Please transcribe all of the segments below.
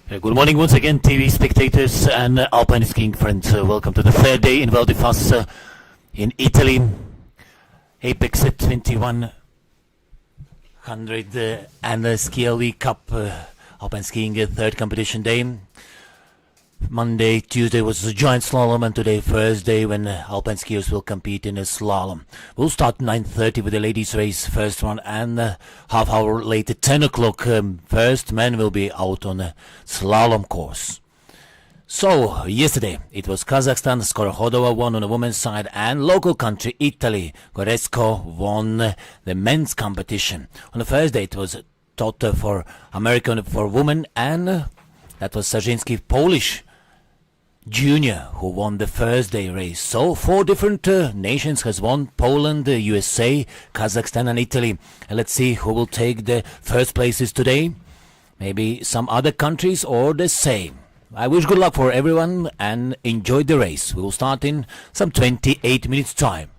Good morning once again, TV spectators and Alpine skiing friends. Welcome to the third day in Val di Fassa in Italy. Apex 2100 and the SKILV Cup Alpine skiing third competition day. Monday, Tuesday was a giant slalom, and today Thursday when Alpine skiers will compete in a slalom. We'll start 9:30 with the ladies race, first one, and half hour later 10 o'clock first men will be out on a slalom course. So, yesterday it was Kazakhstan, Skorohodova won on the women's side, and local country Italy, Goresco won the men's competition. On the first day it was Tota for American for women, and that was Sarzyński, Polish junior, who won the first day race. So 4 different nations has won: Poland, USA, Kazakhstan and Italy. And let's see who will take the first places today. Maybe some other countries or the same. I wish good luck for everyone and enjoy the race. We will start in some 28 minutes time.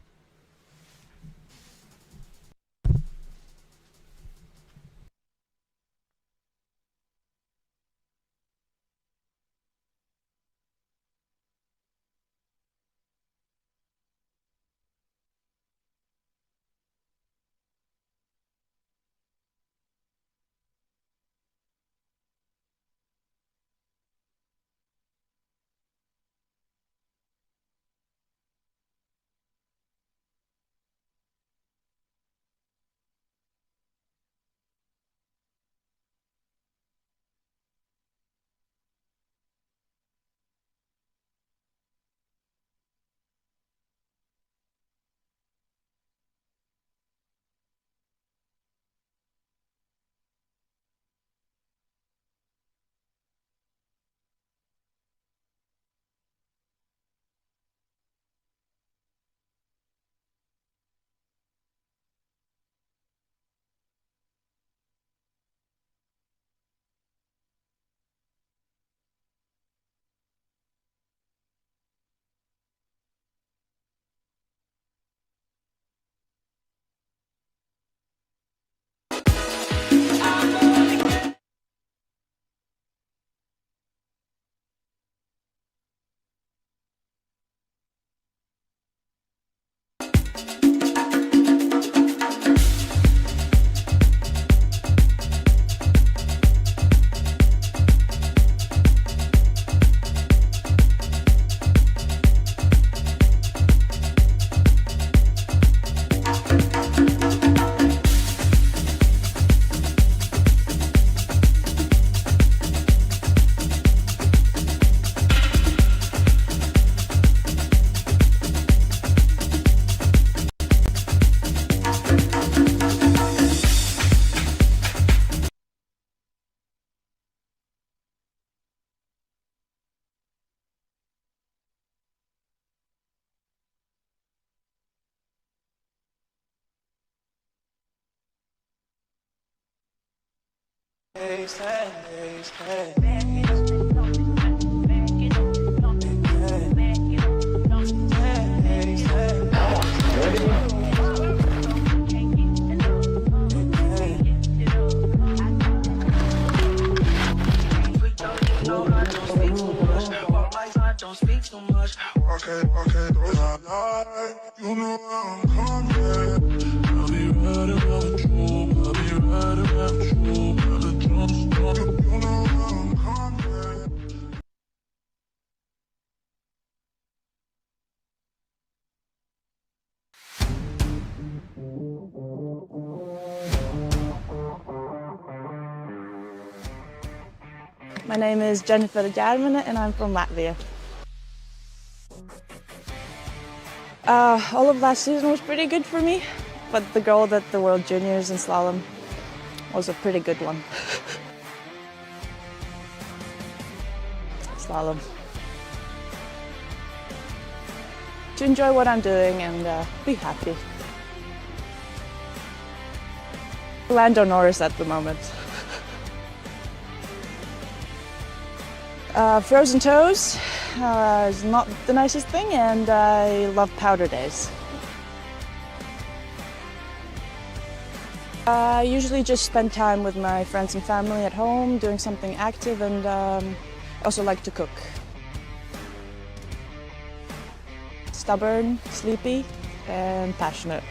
Don't speak too much. Okay, you know I'm coming. I'll be right around you. I'll be right around you. The drums drop. You know I'm coming. My name is Jennifer Jarminen and I'm from Latvia. All of last season was pretty good for me, but the gold at the World Juniors in slalom was a pretty good one. Slalom. To enjoy what I'm doing and be happy. Lando Norris at the moment. Frozen toes is not the nicest thing, and I love powder days. I usually just spend time with my friends and family at home, doing something active, and also like to cook. Stubborn, sleepy, and passionate.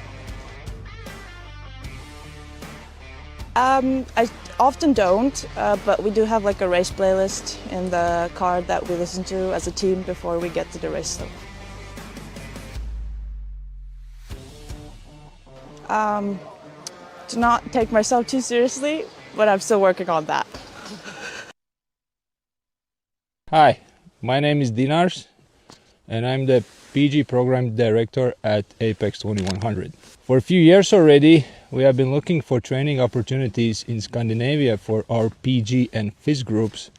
I often don't, but we do have like a race playlist in the car that we listen to as a team before we get to the race. To not take myself too seriously, but I'm still working on that. Hi, my name is Dinars and I'm the PG Program Director at Apex 2100. For a few years already, we have been looking for training opportunities in Scandinavia for our PG and FIS groups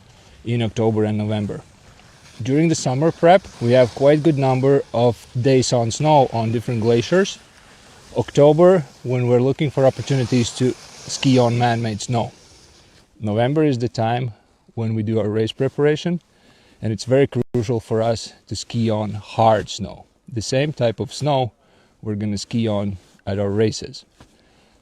in October and November. During the summer prep, we have quite good number of days on snow on different glaciers. October, when we're looking for opportunities to ski on man-made snow. November is the time when we do our race preparation, and it's very crucial for us to ski on hard snow. The same type of snow we're going to ski on at our races.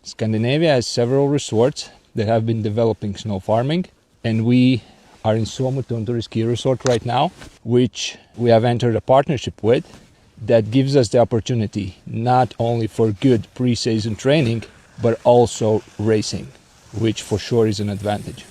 Scandinavia has several resorts that have been developing snow farming, and we are in Suomutunturi ski resort right now, which we have entered a partnership with that gives us the opportunity not only for good pre-season training, but also racing, which for sure is an advantage.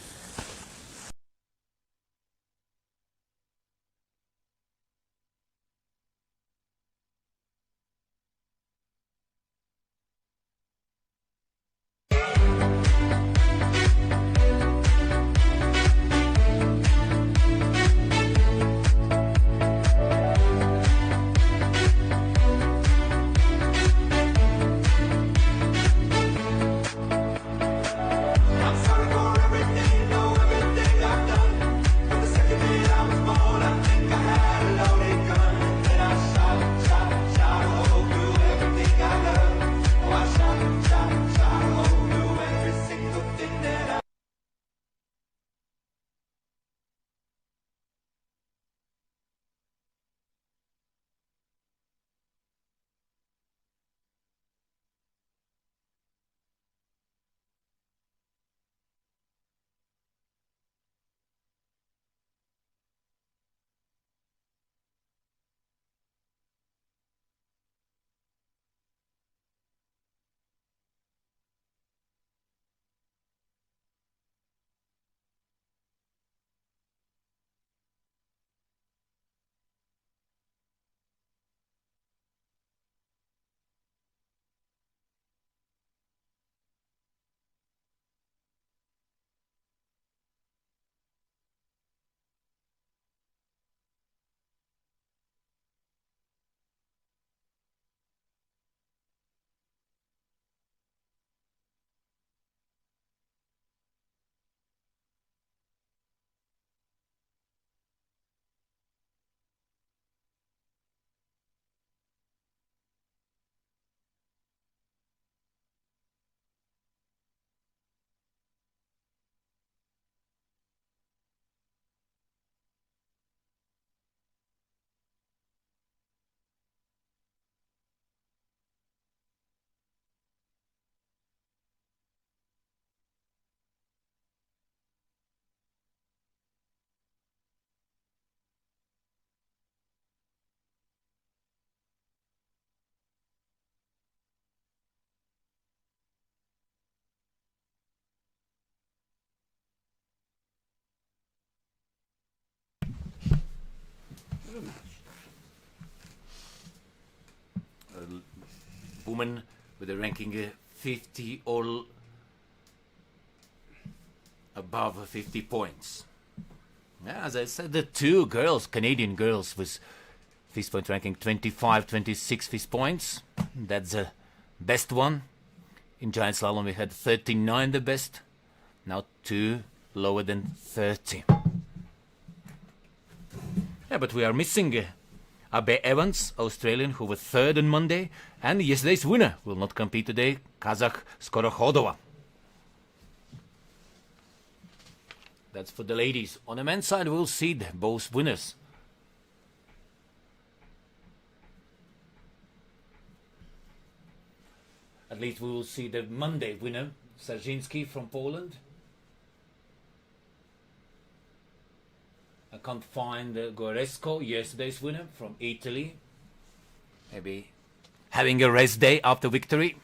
Woman with a ranking 50 or above 50 points. Yeah, as I said, the two girls, Canadian girls, with FIS point ranking 25, 26 FIS points. That's the best one. In giant slalom we had 39 the best. Now two lower than 30. Yeah, but we are missing Abe Evans, Australian, who was third on Monday, and yesterday's winner will not compete today, Kazakh Skorohodova. That's for the ladies. On the men's side, we'll see both winners. At least we will see the Monday winner, Sarzinski from Poland. I can't find Goresco, yesterday's winner from Italy. Maybe having a rest day after victory.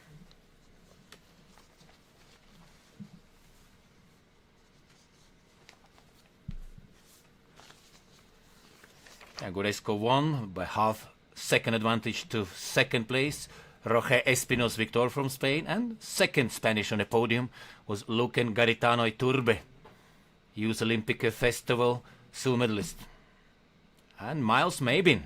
And Goresco won by half second advantage to second place. Roge Espinos Victor from Spain, and second Spanish on the podium was Luquen Garitano Iturbe, Youth Olympic Festival silver medalist. And Miles Mabin,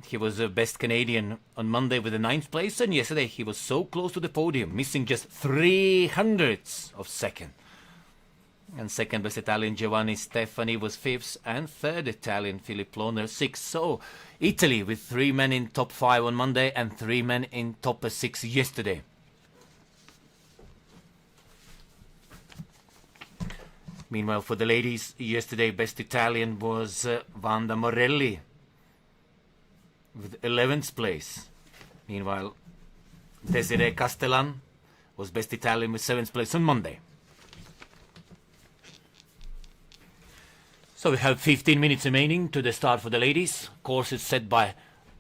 he was the best Canadian on Monday with the 9th place, and yesterday he was so close to the podium, missing just 300ths of second. And second best Italian Giovanni Stefani was 5th, and third Italian Philippe Lohner 6th. So Italy with 3 men in top 5 on Monday and 3 men in top 6 yesterday. Meanwhile, for the ladies, yesterday best Italian was Wanda Morelli with 11th place. Meanwhile, Desiree Castellan was best Italian with 7th place on Monday. So we have 15 minutes remaining to the start for the ladies. Course is set by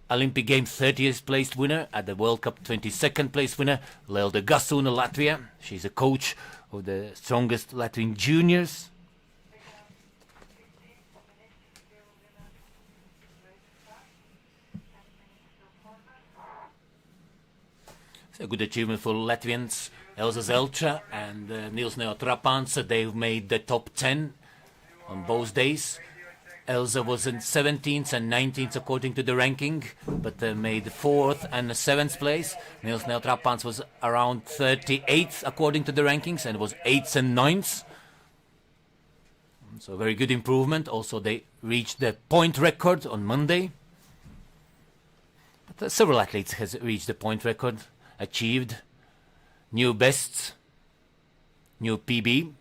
Olympic Games 30th placed winner at the World Cup 22nd place winner, Lelde Gasuna, Latvia. She's a coach of the strongest Latvian juniors. It's a good achievement for Latvians. Elza Zelcha and Nils Neotrapans, they've made the top 10 on both days. Elza was in 17th and 19th according to the ranking, but made 4th and 7th place. Nils Neotrapans was around 38th according to the rankings and was 8th and 9th. So very good improvement. Also they reached the point record on Monday. But several athletes has reached the point record, achieved new bests, new PB.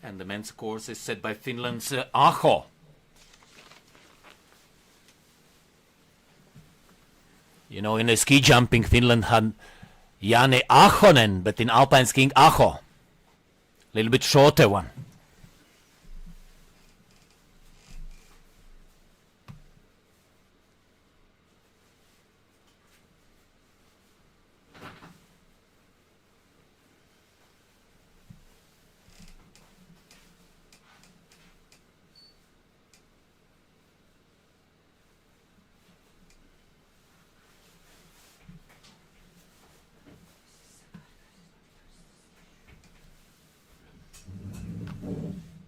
And the men's course is set by Finland's Aho. You know, in the ski jumping, Finland had Jane Ahonen, but in alpine skiing, Aho. A little bit shorter one.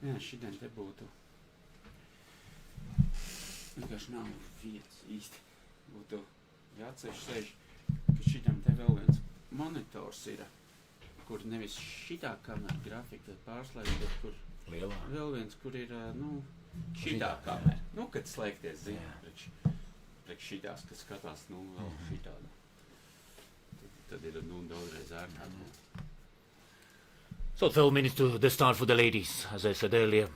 Jā, šitien te būtu vienkārši nav vietas īsti. Būtu jāatceļ sēž, ka šitam te vēl viens monitors ir, kur nevis šitā kamera grafika pārslēdz, bet kur Lielā. vēl viens, kur ir, šitā kamera. Kad slēgties, priekš šitās, kas skatās, vēl šitāda. Tad ir, daudzreiz ārkārt. So 12 minutes to the start for the ladies. As I said earlier,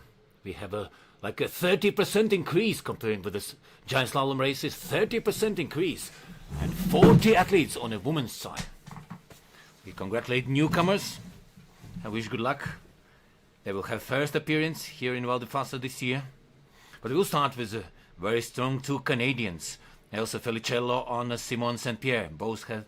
we have a 30% increase comparing with the giant slalom races. 30% increase, and 40 athletes on the women's side. We congratulate newcomers and wish good luck. They will have first appearance here in Val di Fassa this year. But we'll start with a very strong 2 Canadians, Elsa Felicello and Simone St. Pierre. Both have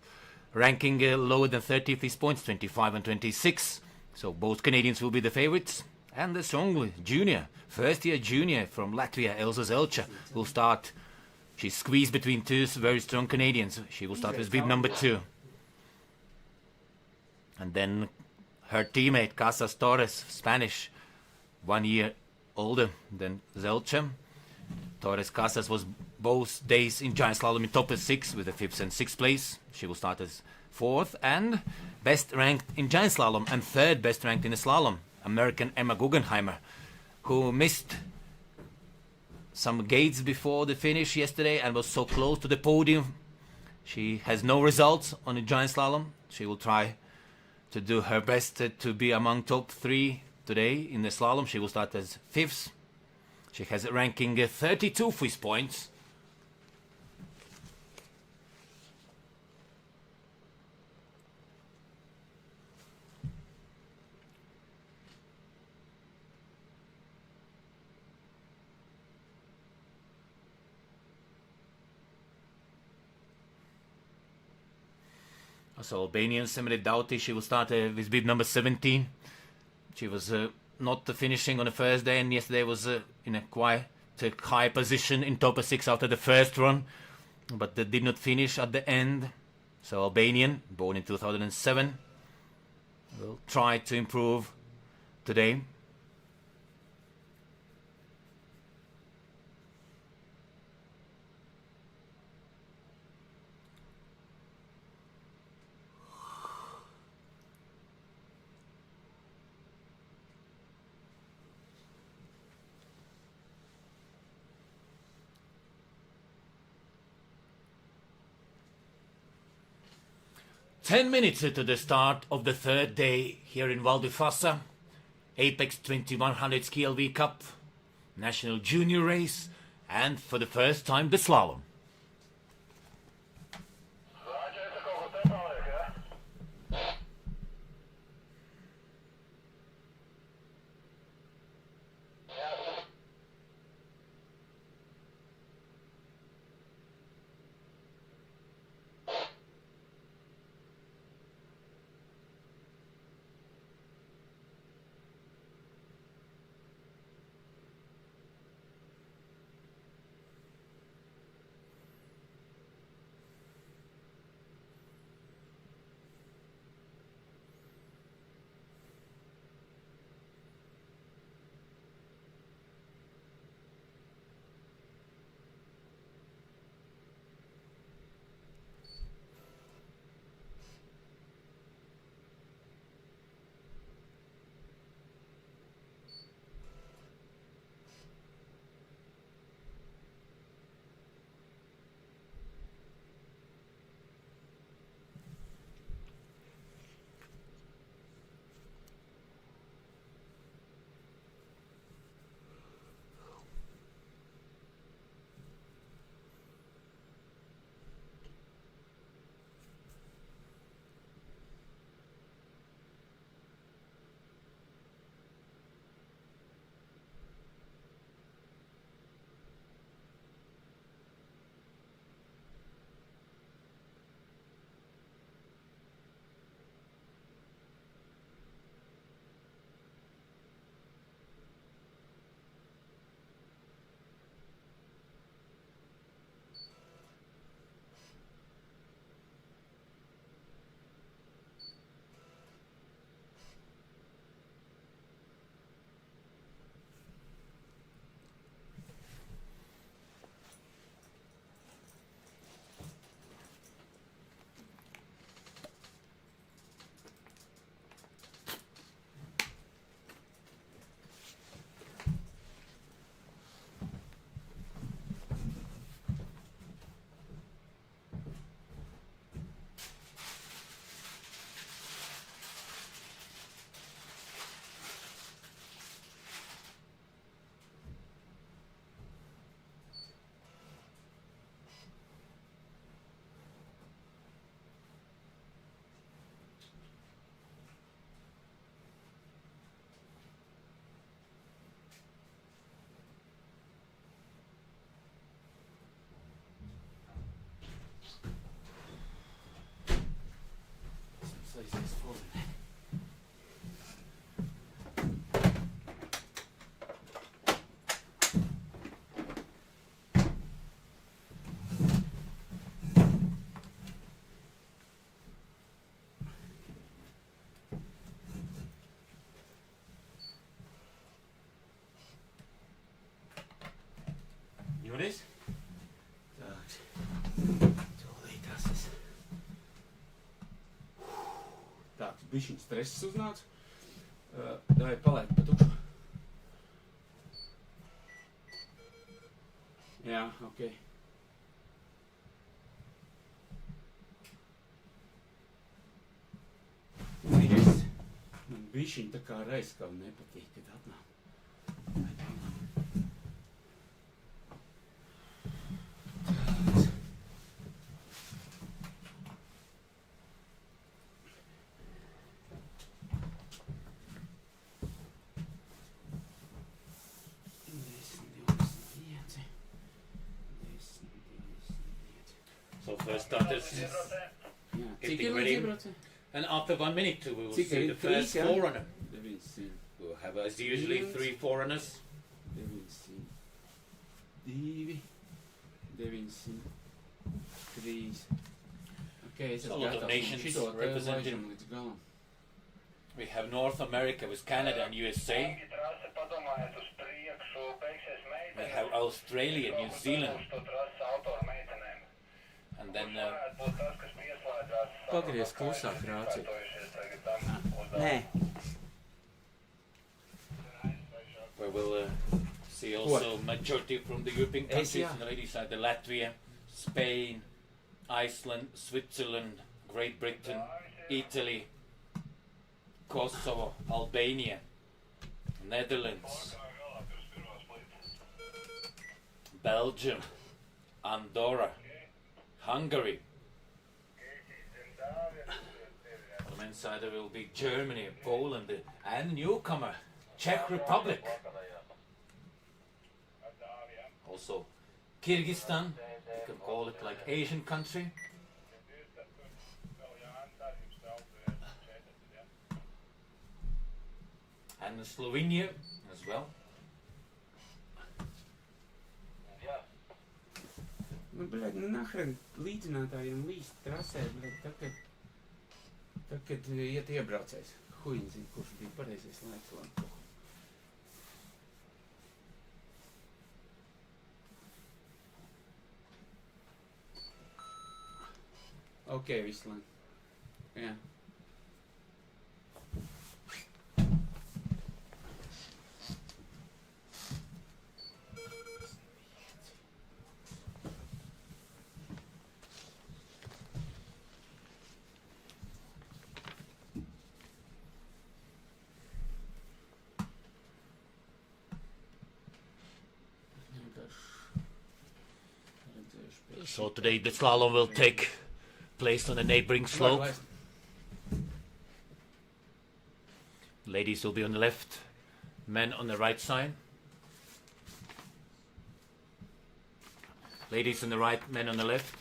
ranking lower than 30 FIS points, 25 and 26. So both Canadians will be the favorites. And the strong junior, first-year junior from Latvia, Elza Zelcha, will start. She's squeezed between 2 very strong Canadians. She will start with bib number 2. And then her teammate, Casas Torres, Spanish, 1 year older than Zelcha. Torres Casas was both days in giant slalom in top 6 with the 5th and 6th place. She will start as 4th and best ranked in giant slalom and 3rd best ranked in the slalom, American Emma Guggenheimer, who missed some gates before the finish yesterday and was so close to the podium. She has no results on the giant slalom. She will try to do her best to be among top 3 today in the slalom. She will start as 5th. She has a ranking 32 FIS points. Also Albanian Semire Doughty, she will start with bib number 17. She was not finishing on the first day, and yesterday was in a quite high position in top 6 after the first run, but did not finish at the end. So Albanian, born in 2007, will try to improve today. Ten minutes to the start of the third day here in Fassa, Apex 2100 SKILV Cup, National Junior Race, and for the first time the slalom. Joris? Так. Tūlīt tas es. Tā, bišķiņ stress uznāca. Davai palaid pa tukšu. Jā, ok. Es, man bišķiņ tā kā Reiskava nepatīk, kad atnāk. So first starters Jā, cik Getting ir ready. līdz iebraucē? and after 1 minute we will Cik see ir? the first 3, jā? forerunner. 900. We'll have as usually Yes. 3 forerunners. 902, 903. Ok, es A esmu lot of gatavs. nations Šito te represented. laižam līdz galam. We have North America with Canada and USA. We have Australia, New Zealand, and then Pagries klusāk, Rāci. Nē. we will see also majority from the European countries. Asia. On the ladies' side, the Latvia, Spain, Iceland, Switzerland, Great Britain, Italy, Kosovo, Albania, Netherlands, Belgium, Andorra, Hungary. On the men's side there will be Germany, Poland, and newcomer Czech Republic. Also Kyrgyzstan, you can call it like Asian country. And Slovenia as well. Nu, bļaļ, nu nahren līdzinātājiem līst trasē, bļaļ, tā, kad iet iebraucējs. Huiņ zin, kurš bija pareizais laiks, lai. Ok, viss labi. Jā. So today the slalom will take place on a neighboring slope. Ladies will be on the left, men on the right side. Ladies on the right, men on the left.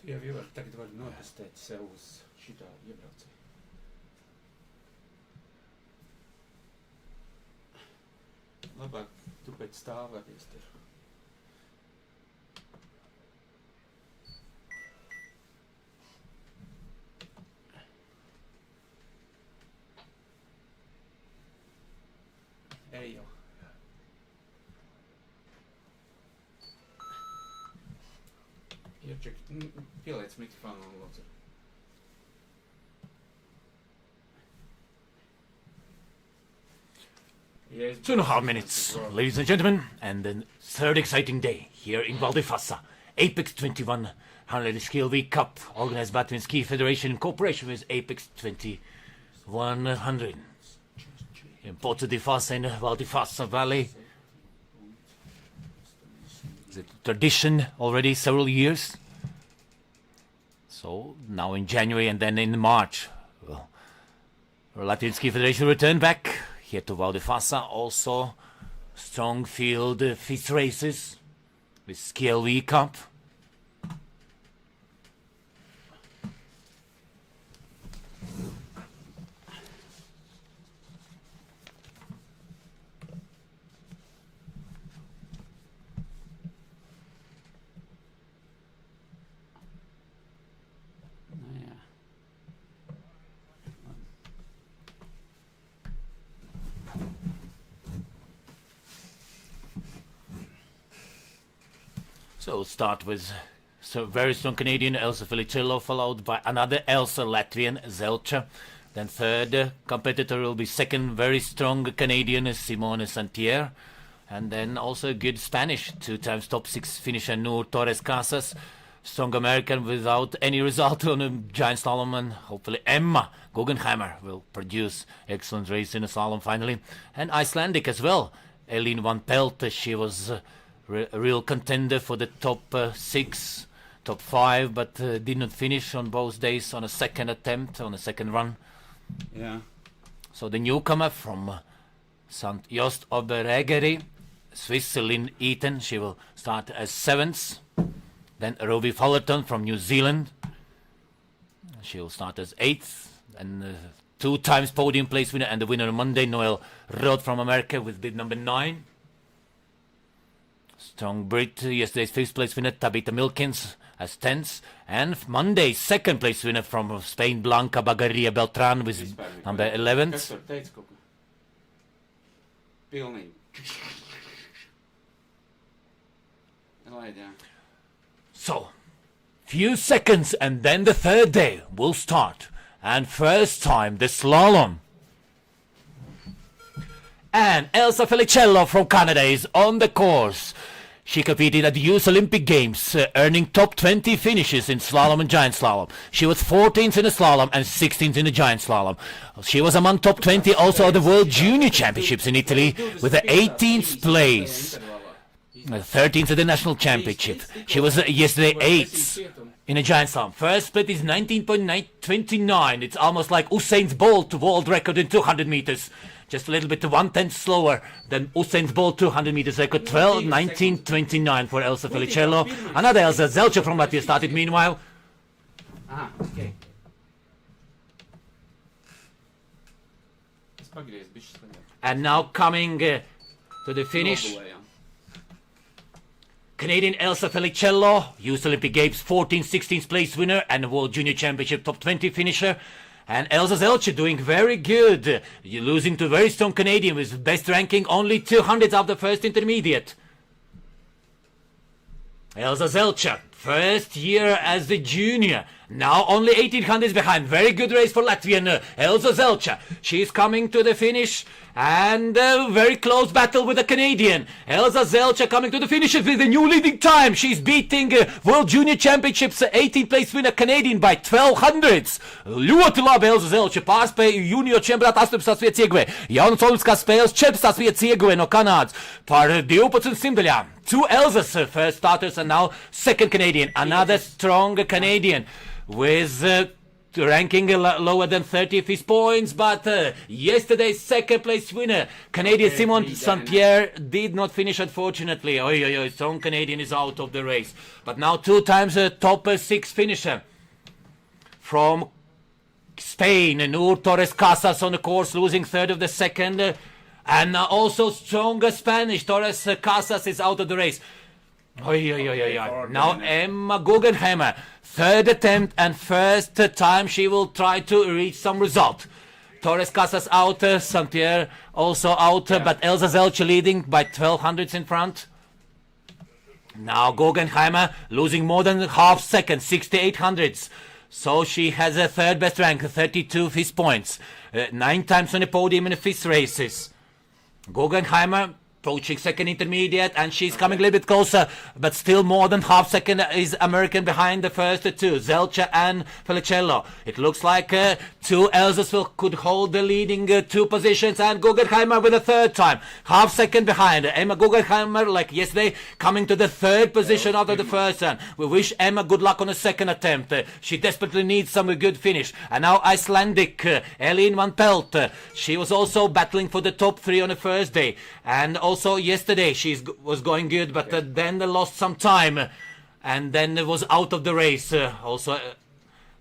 Tu jau ievar, tagad vari notestēt sev uz šitā iebraucēju. Labāk tu pēc stāvēties tur. Ej jau. Ieček, pieliec mikrofonu un lūdzu. 2.5 minutes, ladies and gentlemen, and the third exciting day here in Fassa. Apex 2100 SKILV Cup, organized by Twin Ski Federation in cooperation with Apex 2100. In Pozza di Fassa in Fassa Valley. It's a tradition already several years. So now in January and then in March, well, Latvian Ski Federation return back here to Fassa. Also strong field FIS races with SKILV Cup. Nu jā. So start with very strong Canadian Elsa Filicello, followed by another Elsa Latvian Zelcha. Then third competitor will be second very strong Canadian Simone Santier. And then also a good Spanish, 2 times top 6 finisher Nur Torres Casas. Strong American without any result on a giant slalom, and hopefully Emma Guggenheimer will produce excellent race in a slalom finally. And Icelandic as well, Elin van Pelt. She was a real contender for the top 6, top 5, but did not finish on both days on a second attempt, on a second run. Yeah. So the newcomer from St. Jost Oberegeri, Swiss Lynn Eaton, she will start as 7th. Then Robbie Fullerton from New Zealand, she will start as 8th. And 2 times podium place winner and the winner on Monday, Noel Roth from America with bib number 9. Strong Brit, yesterday's 5th place winner Tabitha Milkins as 10th. And Monday's 2nd place winner from Spain, Blanca Bagaria Beltran with number 11th. Kas tur teica kaut ko? Pilnīgi. Laid, jā. So, few seconds and then the third day will start. And first time the slalom. And Elsa Filicello from Canada is on the course. She competed at the US Olympic Games, earning top 20 finishes in slalom and giant slalom. She was 14th in the slalom and 16th in the giant slalom. She was among top 20 also at the World Junior Championships in Italy with the 18th place. 13th at the National Championship. She was yesterday 8th in a giant slalom. First split is 19.29. It's almost like Usain Bolt world record in 200 meters. Just a little bit 1/10 slower than Usain Bolt 200 meters record. 19.29 for Elsa Filicello. Another Elsa Zelcha from Latvia started meanwhile. Aha, okay. Es pagriezu bišķi skaļāk. And now coming to the finish. Nogulējām. Canadian Elsa Filicello, US Olympic Games 14th, 16th place winner and World Junior Championship top 20 finisher. And Elsa Zelcha doing very good. You're losing to a very strong Canadian with best ranking only 200 of the first intermediate. Elsa Zelcha, first year as a junior. Now only 1800s behind. Very good race for Latvian Elsa Zelcha. She's coming to the finish. And a very close battle with the Canadian. Elsa Zelcha coming to the finish with a new leading time. She's beating World Junior Championships 18th place winner Canadian by 1200s. Ļoti labi Elsa Zelcha pārspēja junior čempionāta 18. vietas ieguvēja. Jaunas olimpiskās spēles 14. vietas ieguvēja no Kanādas par 12 simtaļām. 2 Elsas first starters and now second Canadian. Another strong Canadian with ranking lower than 30 FIS points, but yesterday's second place winner, Canadian Simone St-Pierre, did not finish unfortunately. Strong Canadian is out of the race. But now 2 times a top 6 finisher from Spain, Nur Torres Casas on the course, losing third of the second. And also stronger Spanish, Torres Casas is out of the race. Now Emma Guggenheimer, third attempt and first time she will try to reach some result. Torres Casas out, St-Pierre also out, but Elsa Zelcha leading by 1200s in front. Now Guggenheimer losing more than half second, 6800s. So she has a third best rank, 32 FIS points. 9 times on the podium in the FIS races. Guggenheimer approaching second intermediate, and she's coming a little bit closer, but still more than half second is American behind the first 2, Zelcha and Filicello. It looks like 2 Elsas could hold the leading 2 positions, and Guggenheimer with a third time, half second behind. Emma Guggenheimer, like yesterday, coming to the third position after the first one. We wish Emma good luck on the second attempt. She desperately needs some good finish. And now Icelandic, Elin van Pelt. She was also battling for the top 3 on the first day, and also yesterday she was going good, but then they lost some time and then it was out of the race.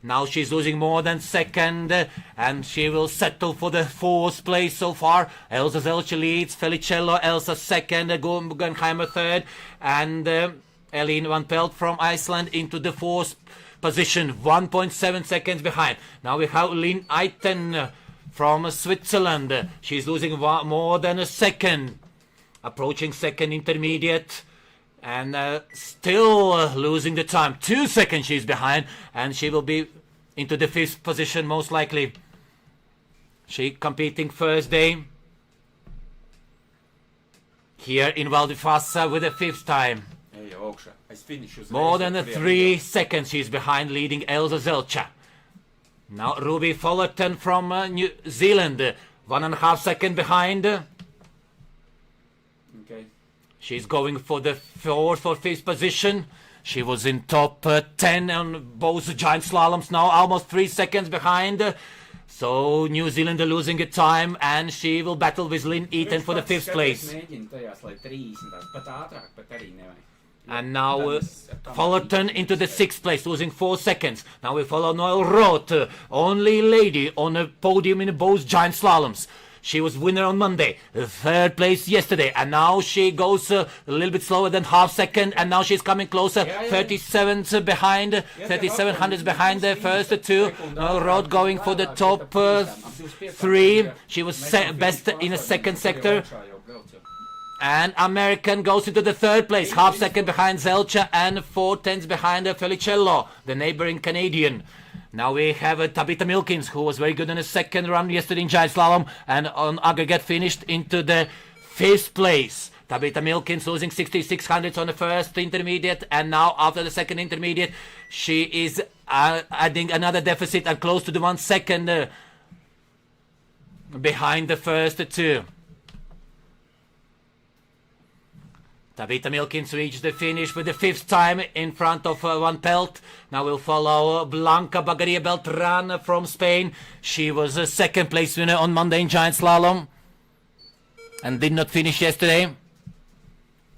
Now she's losing more than second, and she will settle for the 4th place so far. Elsa Zelcha leads, Filicello, Elsa second, Guggenheimer third, and Elin van Pelt from Iceland into the 4th position, 1.7 seconds behind. Now we have Lynn Eiten from Switzerland. She's losing more than a second. Approaching second intermediate. And still losing the time. 2 seconds she's behind, and she will be into the 5th position most likely. She competing first day here in Val di Fassa with the 5th time. Ej, augšā. Es finišu uzreiz. More than ar priekšu. 3 seconds she's behind, leading Elsa Zelcha. Now Ruby Fullerton from New Zealand, 1.5 seconds behind. Okay. She's going for the 4th or 5th position. She was in top 10 on both giant slaloms, now almost 3 seconds behind. So New Zealand losing a time, and she will battle with Lynn Eaton for the 5th place. Mēģinu tajās, lai 30 tās pat ātrāk, bet arī nevajag. And now Tad es ar tam Fullerton into the 6th place, losing 4 seconds. Now we follow Noel Roth, only lady on a podium in both giant slaloms. She was winner on Monday, 3rd place yesterday, and now she goes a little bit slower than half second, and now she's coming closer, 37 behind, 37 hundredths behind the first two. Noel Roth going for the top 3. She was best in the second sector. And American goes into the 3rd place, half second behind Zelcha and 4/10 behind Felicello, the neighboring Canadian. Now we have Tabitha Milkins, who was very good in the second run yesterday in giant slalom, and on aggregate finished into the 5th place. Tabitha Milkins losing 66 hundredths on the first intermediate, and now after the second intermediate, she is adding another deficit and close to the 1 second behind the first two. Tabitha Milkins reached the finish for the 5th time in front of Van Pelt. Now we'll follow Blanca Bagaria Beltran from Spain. She was a 2nd place winner on Monday in giant slalom and did not finish yesterday.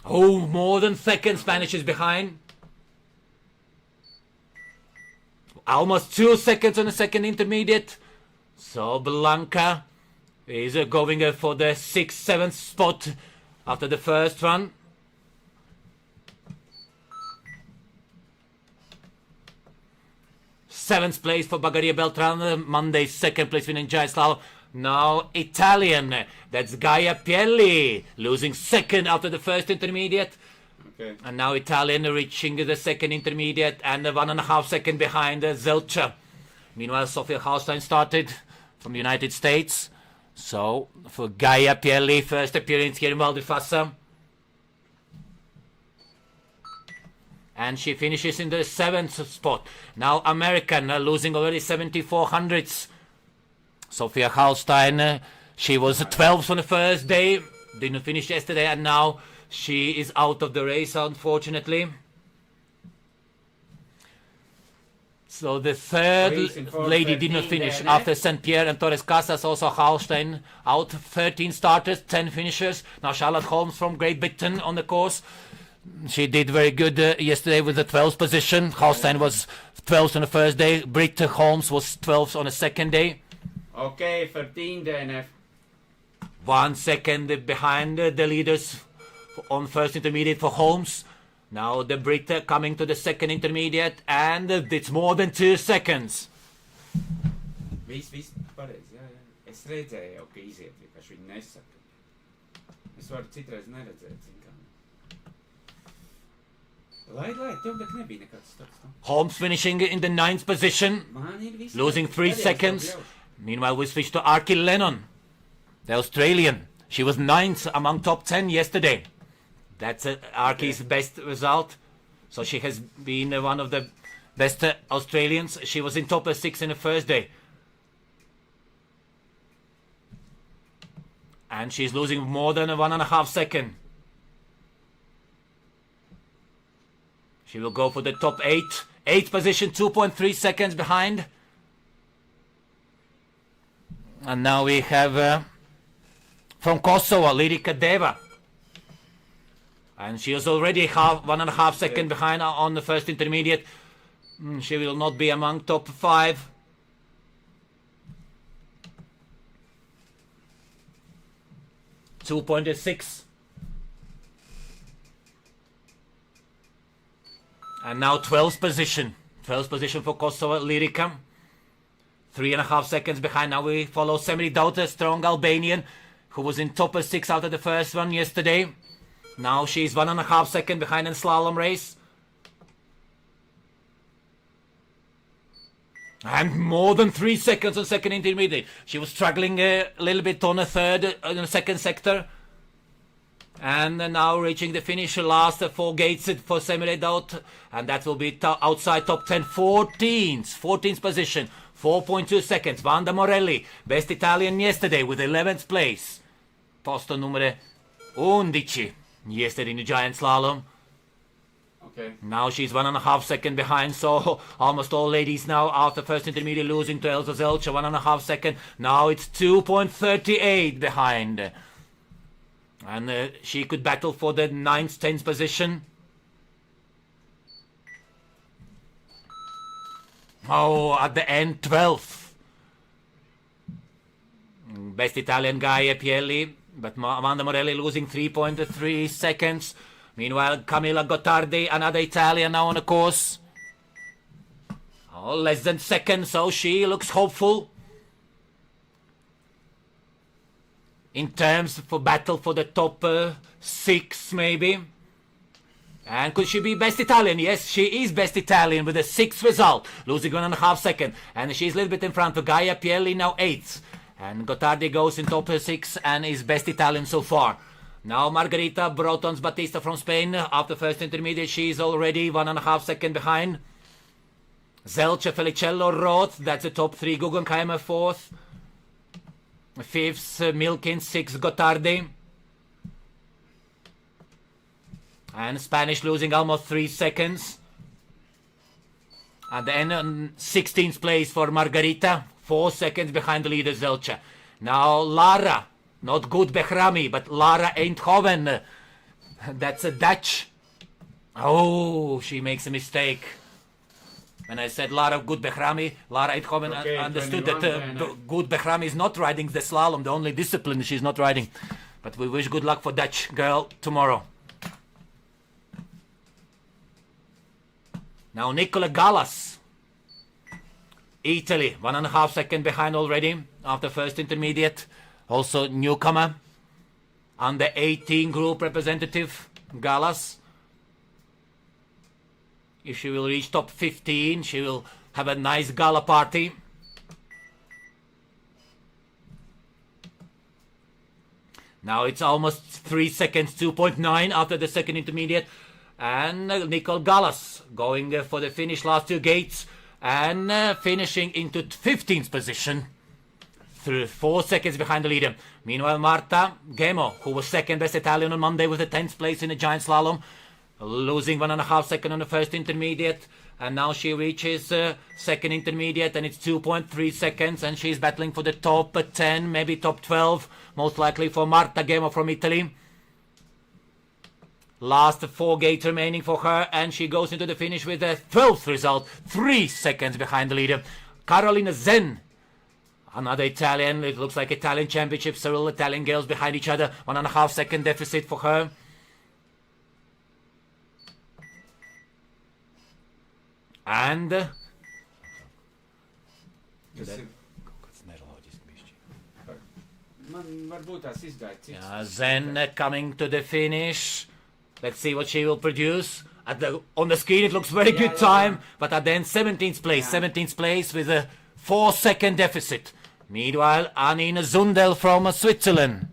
Oh, more than 2nd Spanish is behind. Almost 2 seconds on the second intermediate. So Blanca is going for the 6th, 7th spot after the first run. 7th place for Bagaria Beltran, Monday 2nd place winning giant slalom. Now Italian, that's Gaia Pielli, losing 2nd after the first intermediate. Okay. And now Italian reaching the 2nd intermediate and 1.5 seconds behind Zelcha. Meanwhile, Sofia Hallstein started from the United States. So for Gaia Pielli, first appearance here in Val di Fassa. And she finishes in the 7th spot. Now American losing already 74 hundredths. Sofia Hallstein, she was 12th on the first day, didn't finish yesterday, and now she is out of the race, unfortunately. So the 3rd lady did not finish after St. Pierre and Torres Casas, also Hallstein out. 13 starters, 10 finishers. Now Charlotte Holmes from Great Britain on the course. She did very good yesterday with the 12th position. Hallstein was 12th on the first day. Britt Holmes was 12th on the second day. Okay, 13 DNF. 1 second behind the leaders on first intermediate for Holmes. Now the Brit coming to the second intermediate, and it's more than 2 seconds. Viss pareizi, jā. Es redzēju jau, ka iziet, vienkārši viņi nesaka. Es varu citreiz neredzēt, zin kā. Lai, tev bet nebija nekāds tāds. Holmes finishing in the 9th position, Man ir viss. losing 3 seconds. Meanwhile, we switch to Arkie Lennon, the Australian. She was 9th among top 10 yesterday. That's Arkie's best result. So she has been one of the best Australians. She was in top 6 in the first day. And she's losing more than 1.5 seconds. She will go for the top 8. 8th position, 2.3 seconds behind. And now we have from Kosovo, Lirika Deva. And she is already 1.5 seconds behind on the first intermediate. She will not be among top 5. .6. And now 12th position. 12th position for Kosovo, Lirika. 3.5 seconds behind. Now we follow Semri Dauta, strong Albanian, who was in top 6 out of the first one yesterday. Now she's 1.5 seconds behind in slalom race. And more than 3 seconds on second intermediate. She was struggling a little bit on the second sector. And now reaching the finish, last 4 gates for semi-redoubt. And that will be outside top 10, 14th position. 4.2 seconds. Vanda Morelli, best Italian yesterday with 11th place. Posto numero 11 yesterday in the giant slalom. Okay. Now she's 1.5 seconds behind, so almost all ladies now after first intermediate losing to Elsa Zelcha, 1.5 seconds. Now it's 2.38 behind. And she could battle for the 9th, 10th position. Oh, at the end, 12th. Best Italian guy, Pielli, but Amanda Morelli losing 3.3 seconds. Meanwhile, Camilla Gottardi, another Italian now on the course. Oh, less than second, so she looks hopeful. In terms for battle for the top 6, maybe. And could she be best Italian? Yes, she is best Italian with a 6th result, losing 1.5 seconds. And she's a little bit in front of Gaia Pielli, now 8th. And Gottardi goes in top 6 and is best Italian so far. Now Margarita Brotons Batista from Spain. After first intermediate, she's already 1.5 seconds behind. Zelcha Felicello Roth, that's the top 3. Guggenheimer 4th. 5th, Milkin, 6th, Gottardi. And Spanish losing almost 3 seconds. At the end, 16th place for Margarita. 4 seconds behind the leader, Zelcha. Now Lara. Not Good Behrami, but Lara Eindhoven. That's a Dutch. Oh, she makes a mistake. When I said Lara Good Behrami, Lara Eindhoven Okay, understood 21 that then. Good Behrami is not riding the slalom, the only discipline she's not riding. But we wish good luck for Dutch girl tomorrow. Now Nicola Gallas. Italy, 1.5 seconds behind already after first intermediate. Also newcomer, under 18 group representative, Gallas. If she will reach top 15, she will have a nice gala party. Now it's almost 3 seconds, 2.9 after the second intermediate. And Nicole Gallas going for the finish, last 2 gates. And finishing into 15th position. 4 seconds behind the leader. Meanwhile, Marta Gemo, who was second best Italian on Monday with the 10th place in the giant slalom, losing 1.5 seconds on the first intermediate. And now she reaches second intermediate and it's 2.3 seconds and she's battling for the top 10, maybe top 12, most likely for Marta Gemo from Italy. Last 4 gates remaining for her and she goes into the finish with a 12th result, 3 seconds behind the leader. Carolina Zen. Another Italian, it looks like Italian championship, several Italian girls behind each other, 1.5 second deficit for her. And Man varbūt tās izgāja cits. Zen coming to the finish. Let's see what she will produce. On the screen it looks very good time, but at the end 17th place with a 4 second deficit. Meanwhile, Anine Zundel from Switzerland.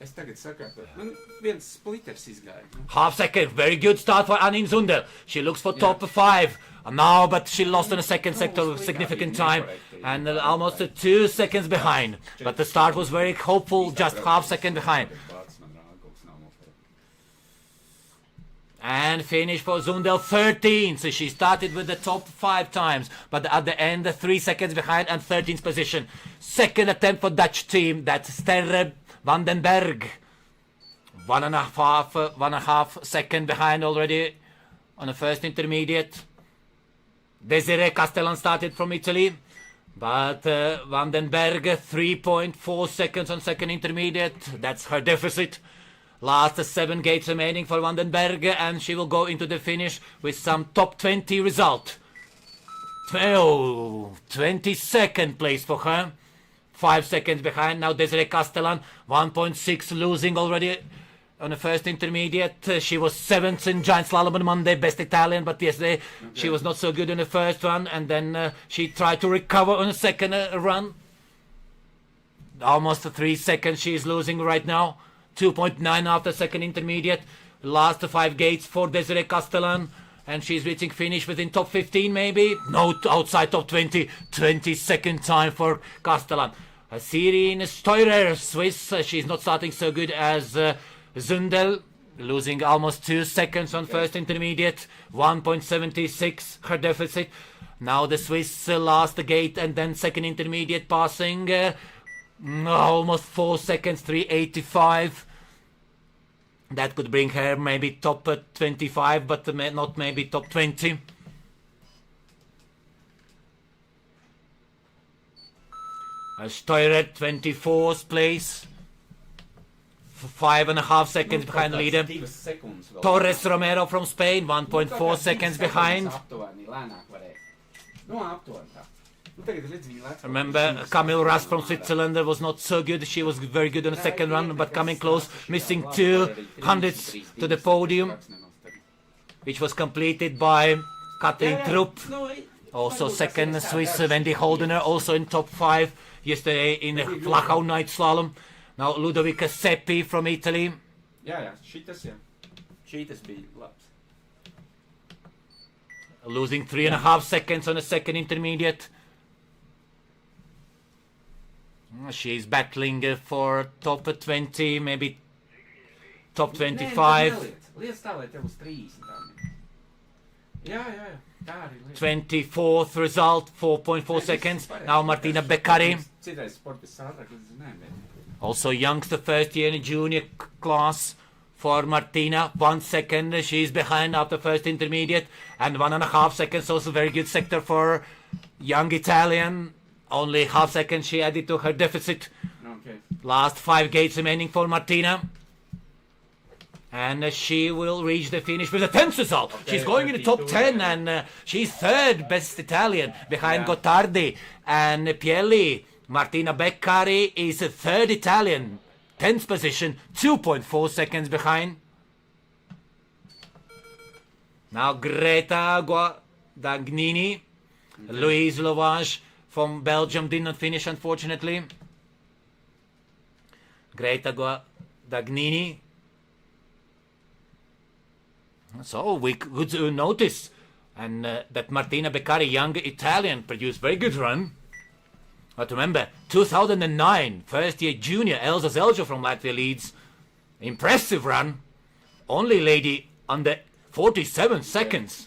Es tagad sakārtoju. Man viens splitters izgāja. Half second, very good start for Anine Zundel. She looks for top 5 now, but she lost in the second sector significant time and almost 2 seconds behind. But the start was very hopeful, just half second behind. And finish for Zundel 13. So she started with the top 5 times, but at the end 3 seconds behind and 13th position. Second attempt for Dutch team, that's Sterre van den Berg. 1.5 second behind already on the first intermediate. Desiree Castellan started from Italy, but Van den Berg 3.4 seconds on second intermediate. That's her deficit. Last 7 gates remaining for Van den Berg, and she will go into the finish with some top 20 result. 22nd place for her. 5 seconds behind now Desiree Castellan, 1.6 losing already on the first intermediate. She was 7th in giant slalom on Monday, best Italian, but yesterday she was not so good in the first run, and then she tried to recover on the second run. Almost 3 seconds she is losing right now. 2.9 after second intermediate. Last 5 gates for Desiree Castellan, and she's reaching finish within top 15 maybe. No, outside top 20. 22nd time for Castellan. Sirin Steurer, Swiss. She's not starting so good as Zundel, losing almost 2 seconds on first intermediate. 1.76 her deficit. Now the Swiss last gate and then second intermediate passing. Almost 4 seconds, 3.85. That could bring her maybe top 25, but not maybe top 20. Steurer, 24th place. 5.5 seconds behind the leader. Torres Romero from Spain, 1.4 seconds behind. Remember, Camille Ras from Switzerland was not so good. She was very good on the second run, but coming close, missing 2 hundredths to the podium, which was completed by Kathleen Trupp. Also second Swiss, Wendy Holdener, also in top 5 yesterday in the Flachau night slalom. Now Ludovica Seppi from Italy. Šitas bija labs. Losing 3.5 seconds on the second intermediate. She's battling for top 20, maybe top 25. Liec tā, lai tev uz 30. Jā. Tā arī liec. 24th result, 4.4 seconds. Now Martina Beccari. Citais sportists ātrāk līdz zinājumiem. Also youngster first year in junior class for Martina. 1 second she's behind after first intermediate. And 1.5 seconds, also very good sector for young Italian. Only half second she added to her deficit. Okay. Last 5 gates remaining for Martina. And she will reach the finish with a 10th result. She's going in the top 10 and she's 3rd best Italian behind Gottardi and Pielli. Martina Beccari is 3rd Italian, 10th position, 2.4 seconds behind. Now Greta Guadagnini, Louise Lovage from Belgium did not finish unfortunately. Greta Guadagnini. So we could notice and that Martina Beccari, young Italian, produced very good run. But remember, 2009, first year junior, Elsa Zeljo from Latvia leads. Impressive run. Only lady under 47 seconds.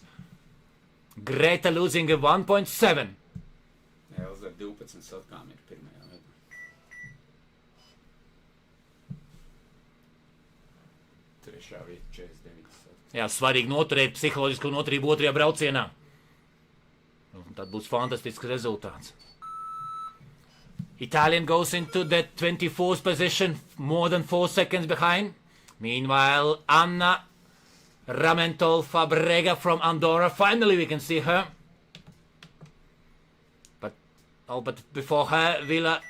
Greta losing a 1.7. Elza 12 sotkām ir pirmajā vietā. Trešā vieta 49 sotkām. Jā, svarīgi noturēt psiholoģisku noturību otrajā braucienā. Tad būs fantastisks rezultāts. Italian goes into the 24th position, more than 4 seconds behind. Meanwhile, Anna Ramentol Fabrega from Andorra. Finally, we can see her. But before her, Vila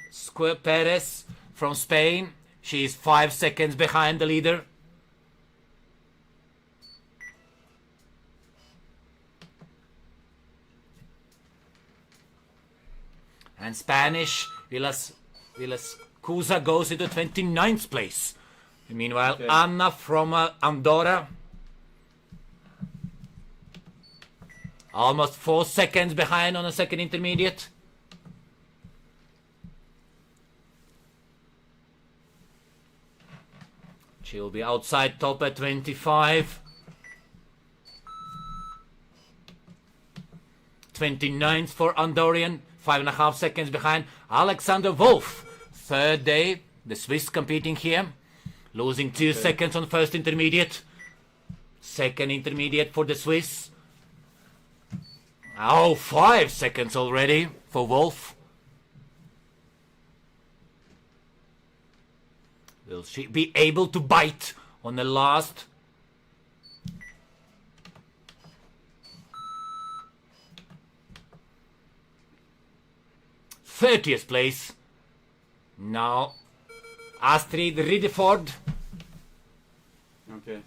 Perez from Spain. She is 5 seconds behind the leader. And Spanish, Vilas Cusa goes into 29th place. Meanwhile, Anna from Andorra, almost 4 seconds behind on the second intermediate. She will be outside top at 25. 29th for Andorian. 5.5 seconds behind Alexander Wolf. 3rd day, the Swiss competing here. Losing 2 seconds on first intermediate. Second intermediate for the Swiss. Oh, 5 seconds already for Wolf. Will she be able to bite on the last? '30th place. Now Astrid Rideford Okay.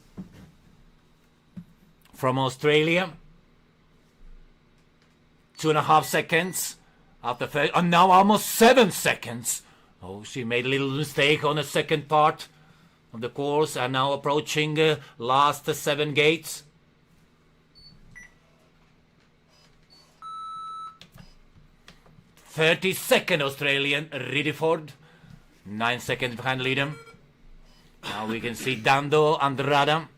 From Australia, 2.5 seconds after first, and now almost 7 seconds. Oh, she made a little mistake on the second part of the course, and now approaching last 7 gates. "32nd Australian, Ridiford, 9 seconds behind the leader. Now we can see Dando Andrada,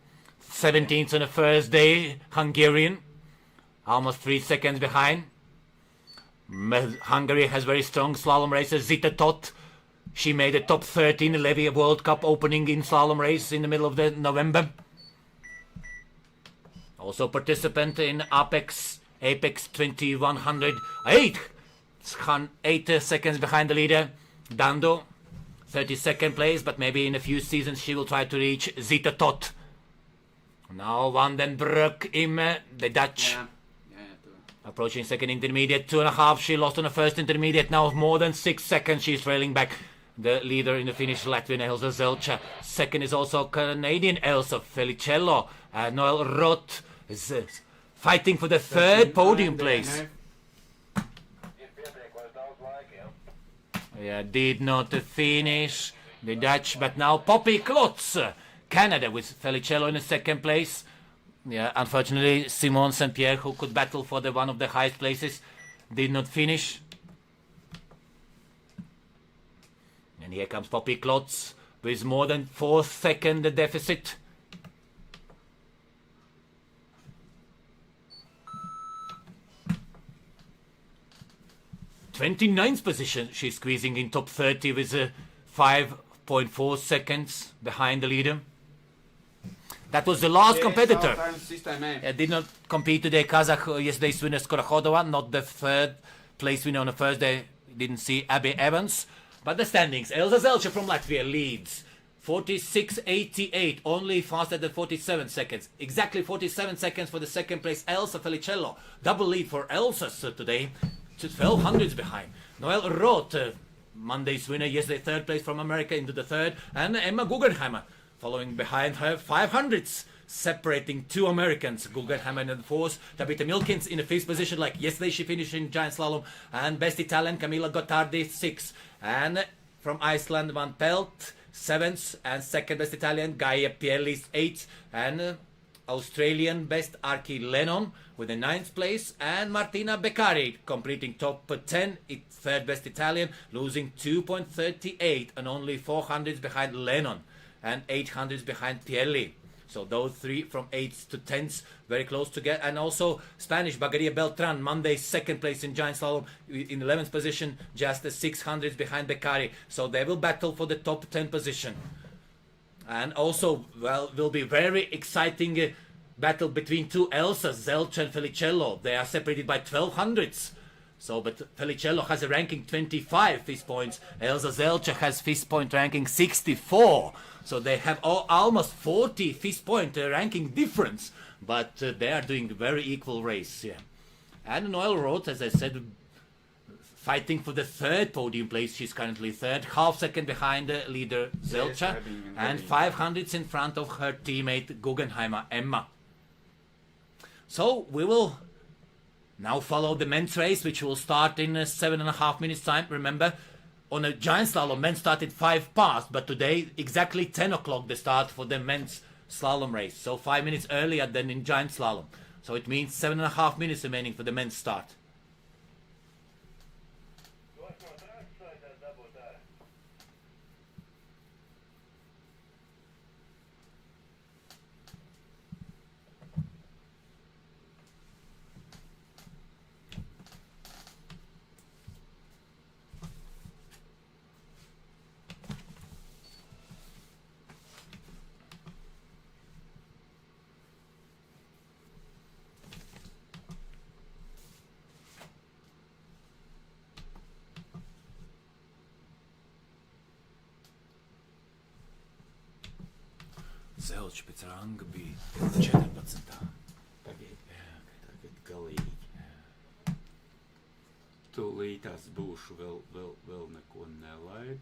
17th on the first day, Hungarian, almost 3 seconds behind. Hungary has very strong slalom racers. Zita Tot, she made a top 13 in Levy World Cup opening in slalom race in the middle of November. Also participant in Apex 2100. 8 seconds behind the leader, Dando, 32nd place, but maybe in a few seasons she will try to reach Zita Tot. Now Van den Broek Imme, the Dutch. Yeah. Approaching second intermediate, 2.5. She lost on the first intermediate. Now more than 6 seconds. She's trailing back the leader in the finish, Latvian Elsa Zelcha. Second is also Canadian Elsa Felicello. Noel Roth is fighting for the third podium place. Yeah, did not finish the Dutch, but now Poppy Klotz, Canada, with Felicello in the second place. Yeah, unfortunately, Simon St. Pierre, who could battle for the one of the highest places, did not finish. And here comes Poppy Klotz with more than 4 second deficit. '29th position, she's squeezing in top 30 with 5.4 seconds behind the leader. That was the last competitor. Did not compete today. Kazakh yesterday's winner Skorohodova, not the third place winner on the first day. Didn't see Abby Evans. But the standings, Elsa Zelcha from Latvia leads 46.88, only faster than 47 seconds. Exactly 47 seconds for the second place, Elsa Felicello. Double lead for Elsa today, 12 hundredths behind. Noel Roth, Monday's winner, yesterday third place from America into the third, and Emma Guggenheimer following behind her, 500ths, separating 2 Americans, Guggenheimer in the fourth, Tabitha Milkins in the 5th position, like yesterday she finished in giant slalom, and best Italian Camilla Gottardi 6th, and from Iceland Van Pelt 7th, and second best Italian Gaia Pierlis 8th, and Australian best Arki Lennon with the 9th place, and Martina Beccari completing top 10, third best Italian, losing 2.38 and only 400s behind Lennon and 800s behind Pierli. So those 3 from 8th to 10th, very close together. And also Spanish Bagaria Beltran, Monday second place in giant slalom, in 11th position, just the 600s behind Beccari. So they will battle for the top 10 position. And also, well, will be very exciting battle between 2 Elsas, Zelcha and Felicello. They are separated by 1200ths. So, but Felicello has a ranking 25 FIS points. Elsa Zelcha has FIS point ranking 64. So they have almost 40 FIS point ranking difference. But they are doing a very equal race. Yeah. And Noel Roth, as I said, fighting for the third podium place. She's currently third, half second behind the leader Zelcha, and 500ths in front of her teammate Guggenheimer Emma. So we will now follow the men's race, which will start in 7.5 minutes time. Remember, on a giant slalom, men started 5 past, but today exactly 10 o'clock the start for the men's slalom race. So 5 minutes earlier than in giant slalom. So it means 7.5 minutes remaining for the men's start. Zelč pēc ranga bija 14. Tagad galīgi. Tūlītās būšu vēl neko nelaid.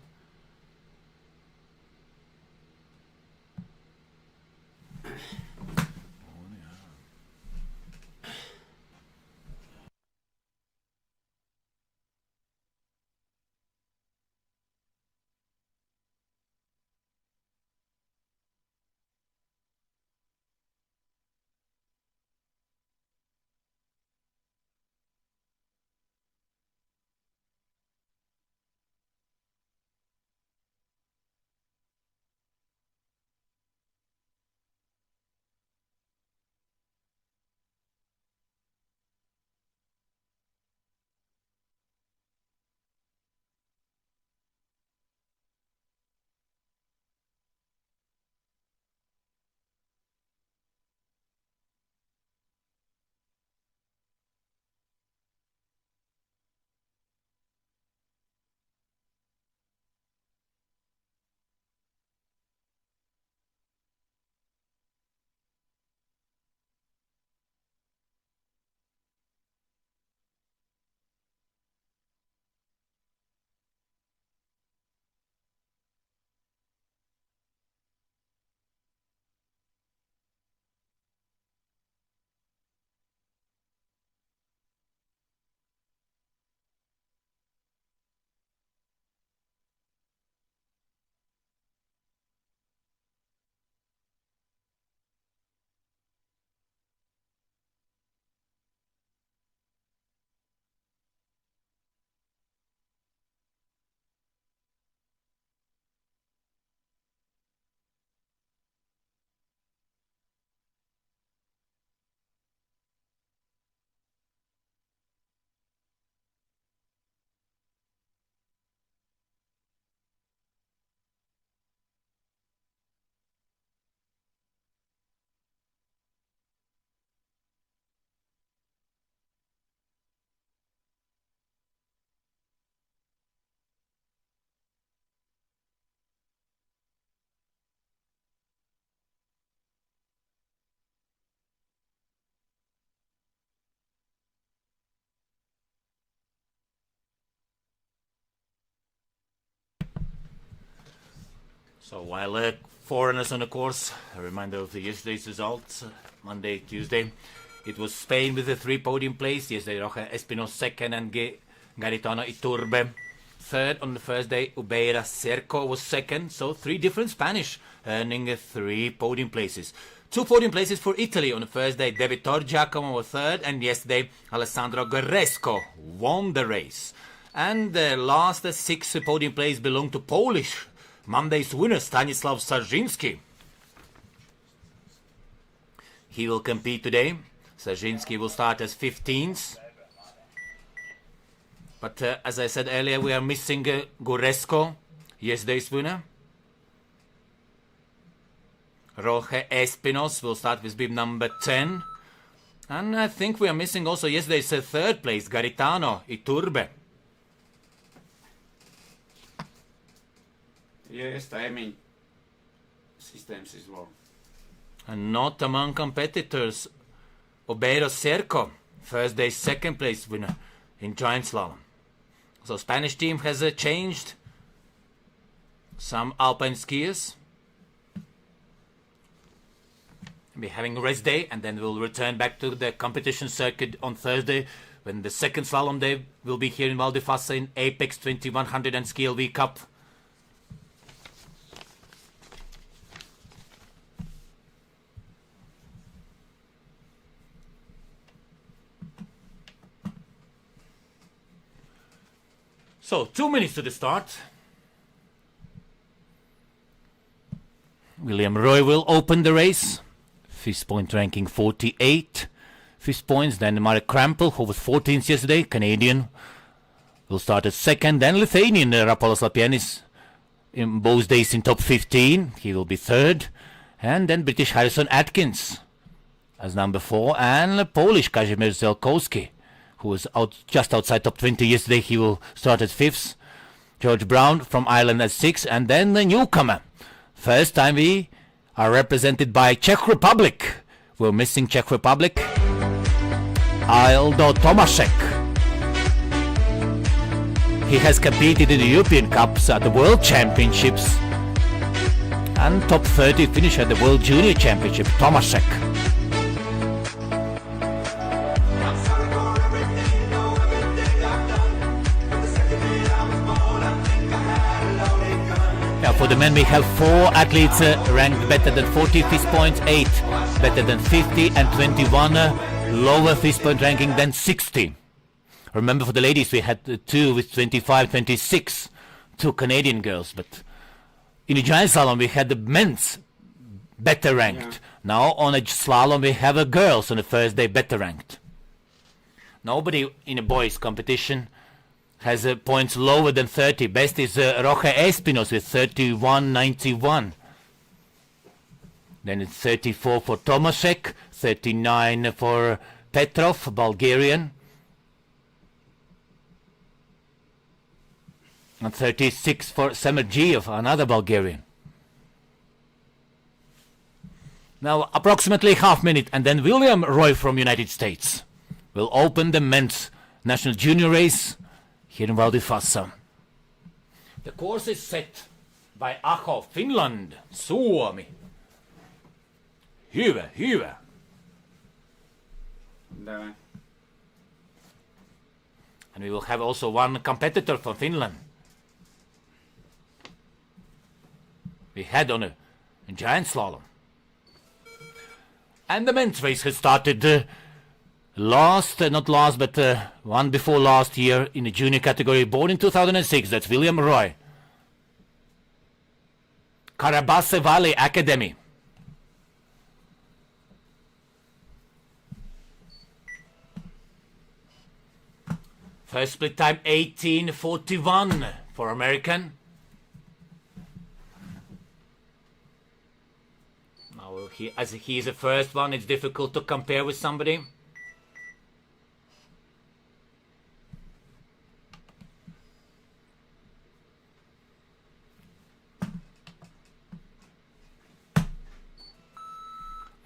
So while foreigners on the course, a reminder of the yesterday's results, Monday, Tuesday, it was Spain with the 3 podium place. Yesterday, Roja Espinos second and Garitano Iturbe third. On the first day, Ubeira Cerco was second. So 3 different Spanish earning 3 podium places. 2 podium places for Italy. On the first day, De Vittor Giacomo was third, and yesterday, Alessandro Guerresco won the race. And the last 6 podium places belong to Polish. Monday's winner, Stanislav Sarzinski. He will compete today. Sarzinski will start as 15th. But as I said earlier, we are missing Guresco, yesterday's winner. Roge Espinos will start with bib number 10. And I think we are missing also yesterday's 3rd place, Garitano Iturbe. Yes, timing systems is wrong. And not among competitors, Obeiro Cerco, first day 2nd place winner in giant slalom. So Spanish team has changed some Alpine skiers. We're having a rest day, and then we'll return back to the competition circuit on Thursday when the 2nd slalom day will be here in Val di Fassa in Apex 2100 and SKILV Cup. So, 2 minutes to the start. William Roy will open the race. FIS point ranking 48. FIS points. Then Marek Krampel, who was 14th yesterday, Canadian, will start as 2nd. Then Lithuanian Rapolas Lapienis, in both days in top 15. He will be 3rd. And then British Harrison Atkins as number 4. And Polish Kazimierz Zelkowski, who was just outside top 20 yesterday. He will start at 5th. George Brown from Ireland at 6th. And then the newcomer. First time we are represented by Czech Republic. We're missing Czech Republic. Aldo Tomaszek. He has competed in the European Cups, at the World Championships, and top 30 finish at the World Junior Championship. Tomaszek. For the men, we have 4 athletes ranked better than 40 FIS points, 8 better than 50, and 21 lower FIS point ranking than 60. Remember, for the ladies, we had 2 with 25, 26, 2 Canadian girls. But in the giant slalom, we had the men's better ranked. Yeah. Now on a slalom, we have a girls on the first day better ranked. Nobody in a boys competition has points lower than 30. Best is Roge Espinos with 31.91. Then it's 34 for Tomaszek, 39 for Petrov, Bulgarian, and 36 for Semergiev, another Bulgarian. Now approximately half minute, and then William Roy from United States will open the men's national junior race here in Val di Fassa. The course is set by Aho, Finland, Suomi. Hyvä, hyvä. And we will have also one competitor from Finland. We had on a giant slalom. And the men's race has started one before last year in the junior category, born in 2006. That's William Roy. Karabase Valley Academy. First split time 18:41 for American. Now, as he is the first one, it's difficult to compare with somebody.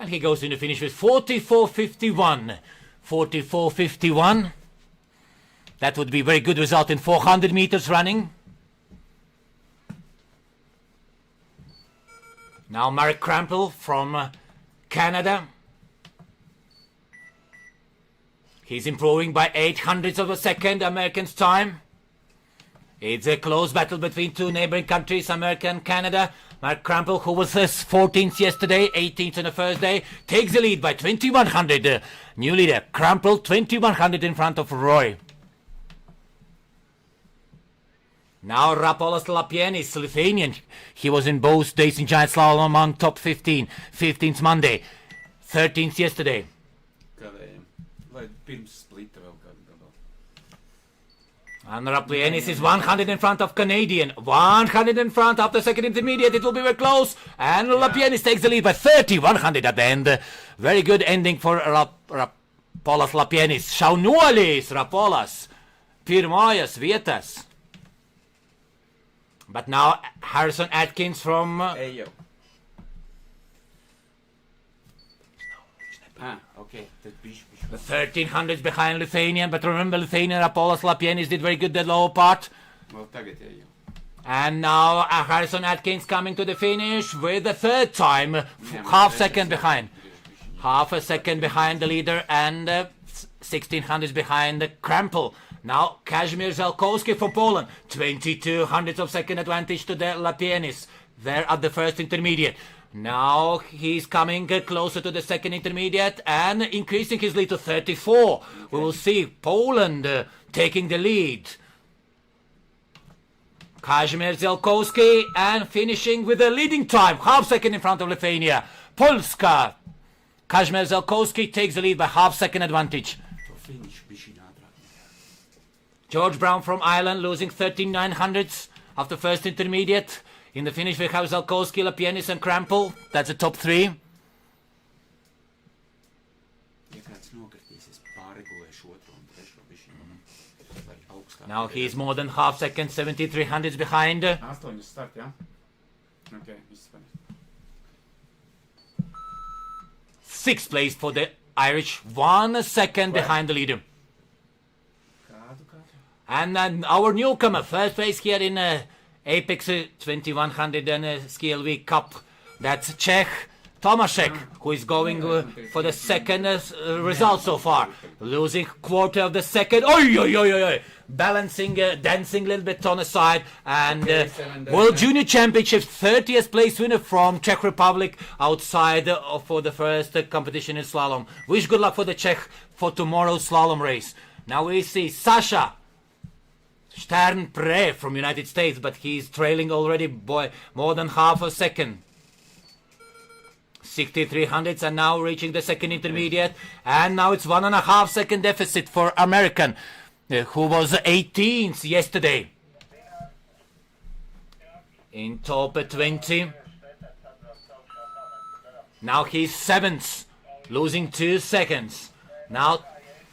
And he goes in the finish with 44.51. 44.51. That would be a very good result in 400 meters running. Now Marek Krampel from Canada. He's improving by 800ths of a second, Americans' time. It's a close battle between two neighboring countries, America and Canada. Mark Krampel, who was 14th yesterday, 18th on the first day, takes the lead by 2100. New leader, Krampel, 2100 in front of Roy. Now Rapolas Lapienis, Lithuanian. He was in both days in Giant Slalom among top 15. 15th Monday, 13th yesterday. Kavējam. Lai pirms splita vēl kādu gabalu. And Rapienis is 100 in front of Canadian. 100 in front after second intermediate. It will be very close. And Lapienis takes the lead by 100 at the end. Very good ending for Rapolas Lapienis. Šaunuolis Rapolas. Pirmojas vietas. But now Harrison Atkins from... Ej jau. Okay. Tad bišķi. 1300s behind Lithuanian. But remember Lithuanian Rapolas Lapienis did very good the lower part. Vēl tagad ej jau. And now Harrison Atkins coming to the finish with the third time. Half second behind. Half a second behind the leader and 1600s behind Krampel. Now Kazimierz Zelkowski from Poland. 2200ths of second advantage to the Lapienis. There at the first intermediate. Now he's coming closer to the second intermediate and increasing his lead to 34. We will see Poland taking the lead. Kazimierz Zelkowski and finishing with a leading time. Half second in front of Lithuania. Polska. Kazimierz Zelkowski takes the lead by half second advantage. To finish bišķi ātrāk. George Brown from Ireland losing 13/900ths after first intermediate. In the finish we have Zelkowski, Lapienis and Krampel. That's the top three. Ja kāds nokritīs, es pārregulēšu otru un trešo bišķi. Lai augstāk. Now he's more than half second, 7300ths behind. 8 start, jā? Okay, viss pareizi. Sixth place for the Irish, 1 second behind the leader. Kādu? And then our newcomer, first place here in Apex 2100 and SKILV Cup. That's Czech Tomaszek, who is going for the second result so far. Losing quarter of the second. Oi. Balancing, dancing a little bit on the side. And World Junior Championship 30th place winner from Czech Republic outside for the first competition in slalom. Wish good luck for the Czech for tomorrow's slalom race. Now we see Sasha Stern-Pre from United States, but he's trailing already by more than half a second. 6300ths and now reaching the second intermediate, and now it's 1.5 second deficit for American, who was 18th yesterday. In top 20. Now he's 7th, losing 2 seconds. Now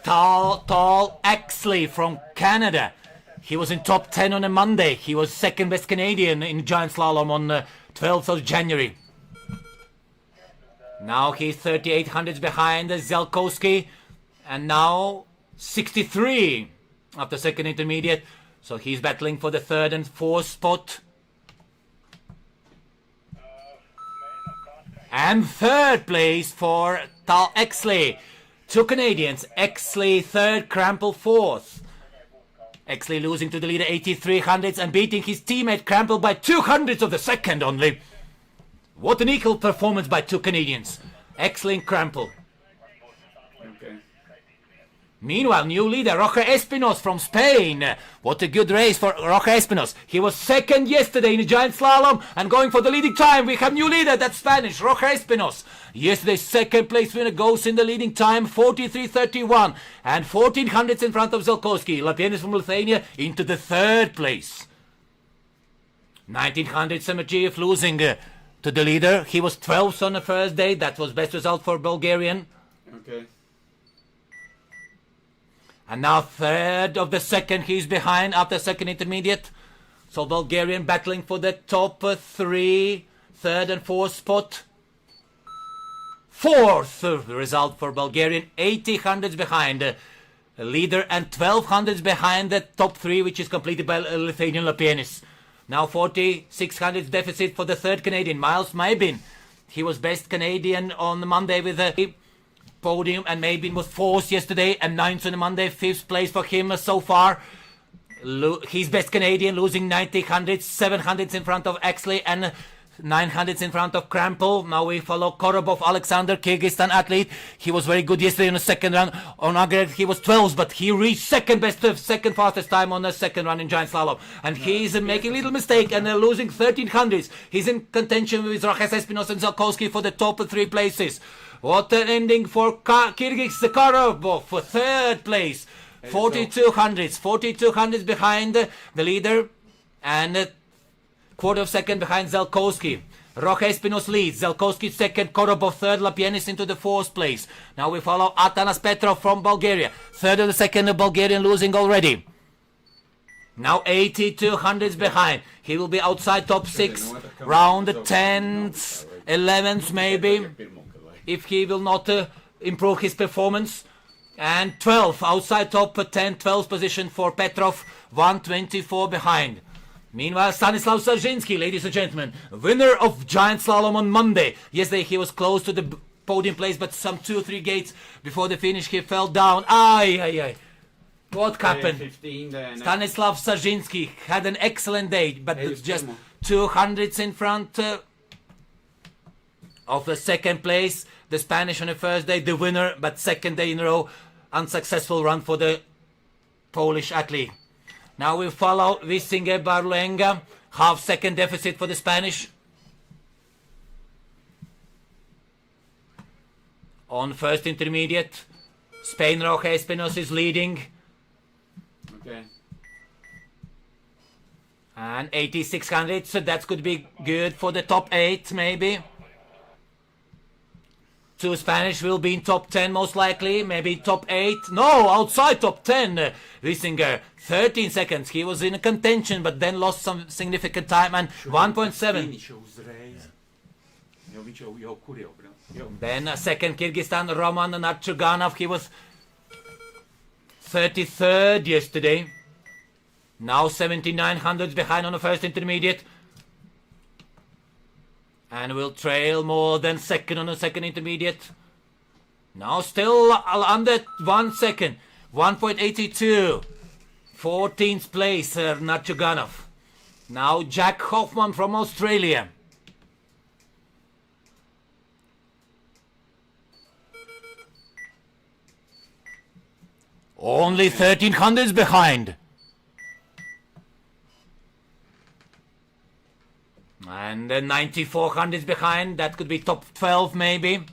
Tall Exley from Canada. He was in top 10 on a Monday. He was second best Canadian in giant slalom on 12th of January. Now he's 3800ths behind Zelkowski. And now 63 after second intermediate. So he's battling for the third and fourth spot. And third place for Tal Exley. Two Canadians. Exley third, Krampel fourth. Exley losing to the leader 8300ths and beating his teammate Krampel by 200ths of the second only. What an equal performance by two Canadians. Exley and Krampel. Okay. Meanwhile, new leader Roger Espinos from Spain. What a good race for Roger Espinos. He was second yesterday in the giant slalom and going for the leading time. We have new leader, that's Spanish, Roger Espinos. Yesterday's second place winner goes in the leading time, 43.31 and 1400ths in front of Zelkowski. Lapienis from Lithuania into the third place. 1900 Semerjiev losing to the leader. He was 12th on the first day. That was best result for Bulgarian. Okay. And now third of the second, he's behind after second intermediate. So Bulgarian battling for the top three, third and fourth spot. Fourth result for Bulgarian, 8000ths behind the leader and 1200ths behind the top three, which is completed by Lithuanian Lapienis. Now 4,600 deficit for the third Canadian, Miles Maybin. He was best Canadian on Monday with a podium, and Maybin was fourth yesterday and ninth on Monday. Fifth place for him so far. He's best Canadian, losing 90 hundredths, 700s in front of Exley and 900s in front of Krampel. Now we follow Korobov Alexander, Kyrgyzstan athlete. He was very good yesterday on the second run. On aggregate he was 12th, but he reached second fastest time on the second run in giant slalom. And he's making a little mistake and losing 1300s. He's in contention with Rojas Espinosa and Zelkowski for the top three places. What an ending for Kyrgyz Korobov for third place. 4200s behind the leader and quarter of second behind Zelkowski. Rocha Espinos leads, Zelkowski second, Korobov third, Lapienis into the fourth place. Now we follow Atanas Petrov from Bulgaria. Third of the second, the Bulgarian losing already. Now 8200s behind. He will be outside top 6, round 10th, 11th maybe, if he will not improve his performance. And 12th, outside top 10, 12th position for Petrov, 124 behind. Meanwhile, Stanislav Sarzinski, ladies and gentlemen, winner of giant slalom on Monday. Yesterday he was close to the podium place, but some 2-3 gates before the finish he fell down. Ay. What happened? Stanislav Sarzinski had an excellent day, but just 200s in front of the second place. The Spanish on the first day, the winner, but second day in a row, unsuccessful run for the Polish athlete. Now we follow Wissinger Barluenga, half second deficit for the Spanish. On first intermediate, Spain Roja Espinos is leading. Okay. And 8600, so that could be good for the top 8 maybe. 2 Spanish will be in top 10 most likely, maybe top 8. No, outside top 10. Wissinger, 13 seconds. He was in contention, but then lost some significant time and 1.7. Then second Kyrgyzstan, Roman Narchuganov. He was 33rd yesterday. Now 7900s behind on the first intermediate. And will trail more than second on the second intermediate. Now still under 1 second. 1.82. 14th place, Narchuganov. Now Jack Hoffman from Australia. Only 1300s behind. And then 9400s behind. That could be top 12 maybe.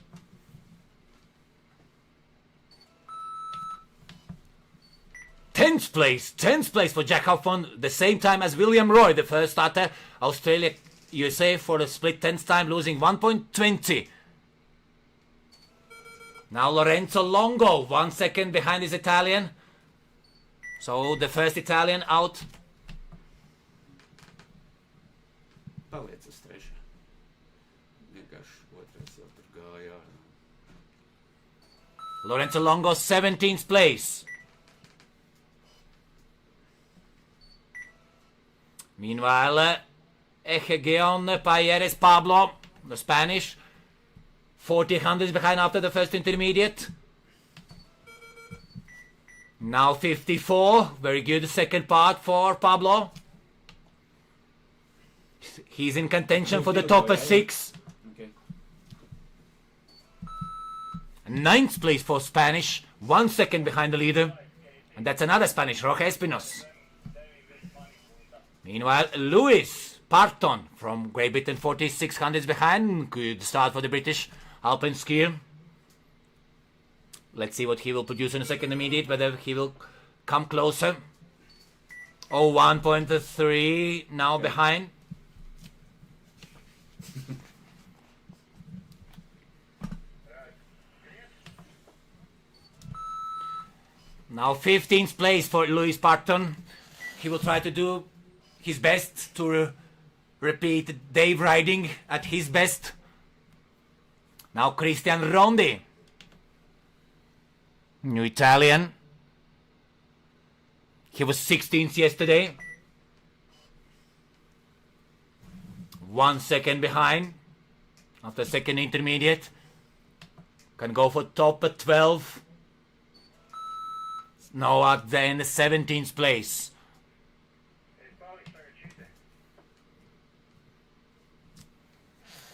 Tenth place for Jack Hoffman, the same time as William Roy, the first starter, Australia, USA for the split 10th time, losing 1.20. Now Lorenzo Longo, 1 second behind his Italian. So the first Italian out. Paliec uz trešā. Vienkārši otrais jau tur gāja. Lorenzo Longo, 17th place. Meanwhile, Ejegeon Payeres Pablo, the Spanish, 4000s behind after the first intermediate. Now 54, very good second part for Pablo. He's in contention for the top 6. Okay. Ninth place for Spanish, 1 second behind the leader. And that's another Spanish, Roja Espinos. Meanwhile, Luis Parton from Great Britain, 4600s behind. Good start for the British Alpine skier. Let's see what he will produce in the second intermediate, whether he will come closer. Oh, 1.3 now behind. Now 15th place for Luis Parton. He will try to do his best to repeat Dave riding at his best. Now Christian Rondi, new Italian. He was 16th yesterday. 1 second behind after second intermediate. Can go for top at 12. Now at the end, 17th place.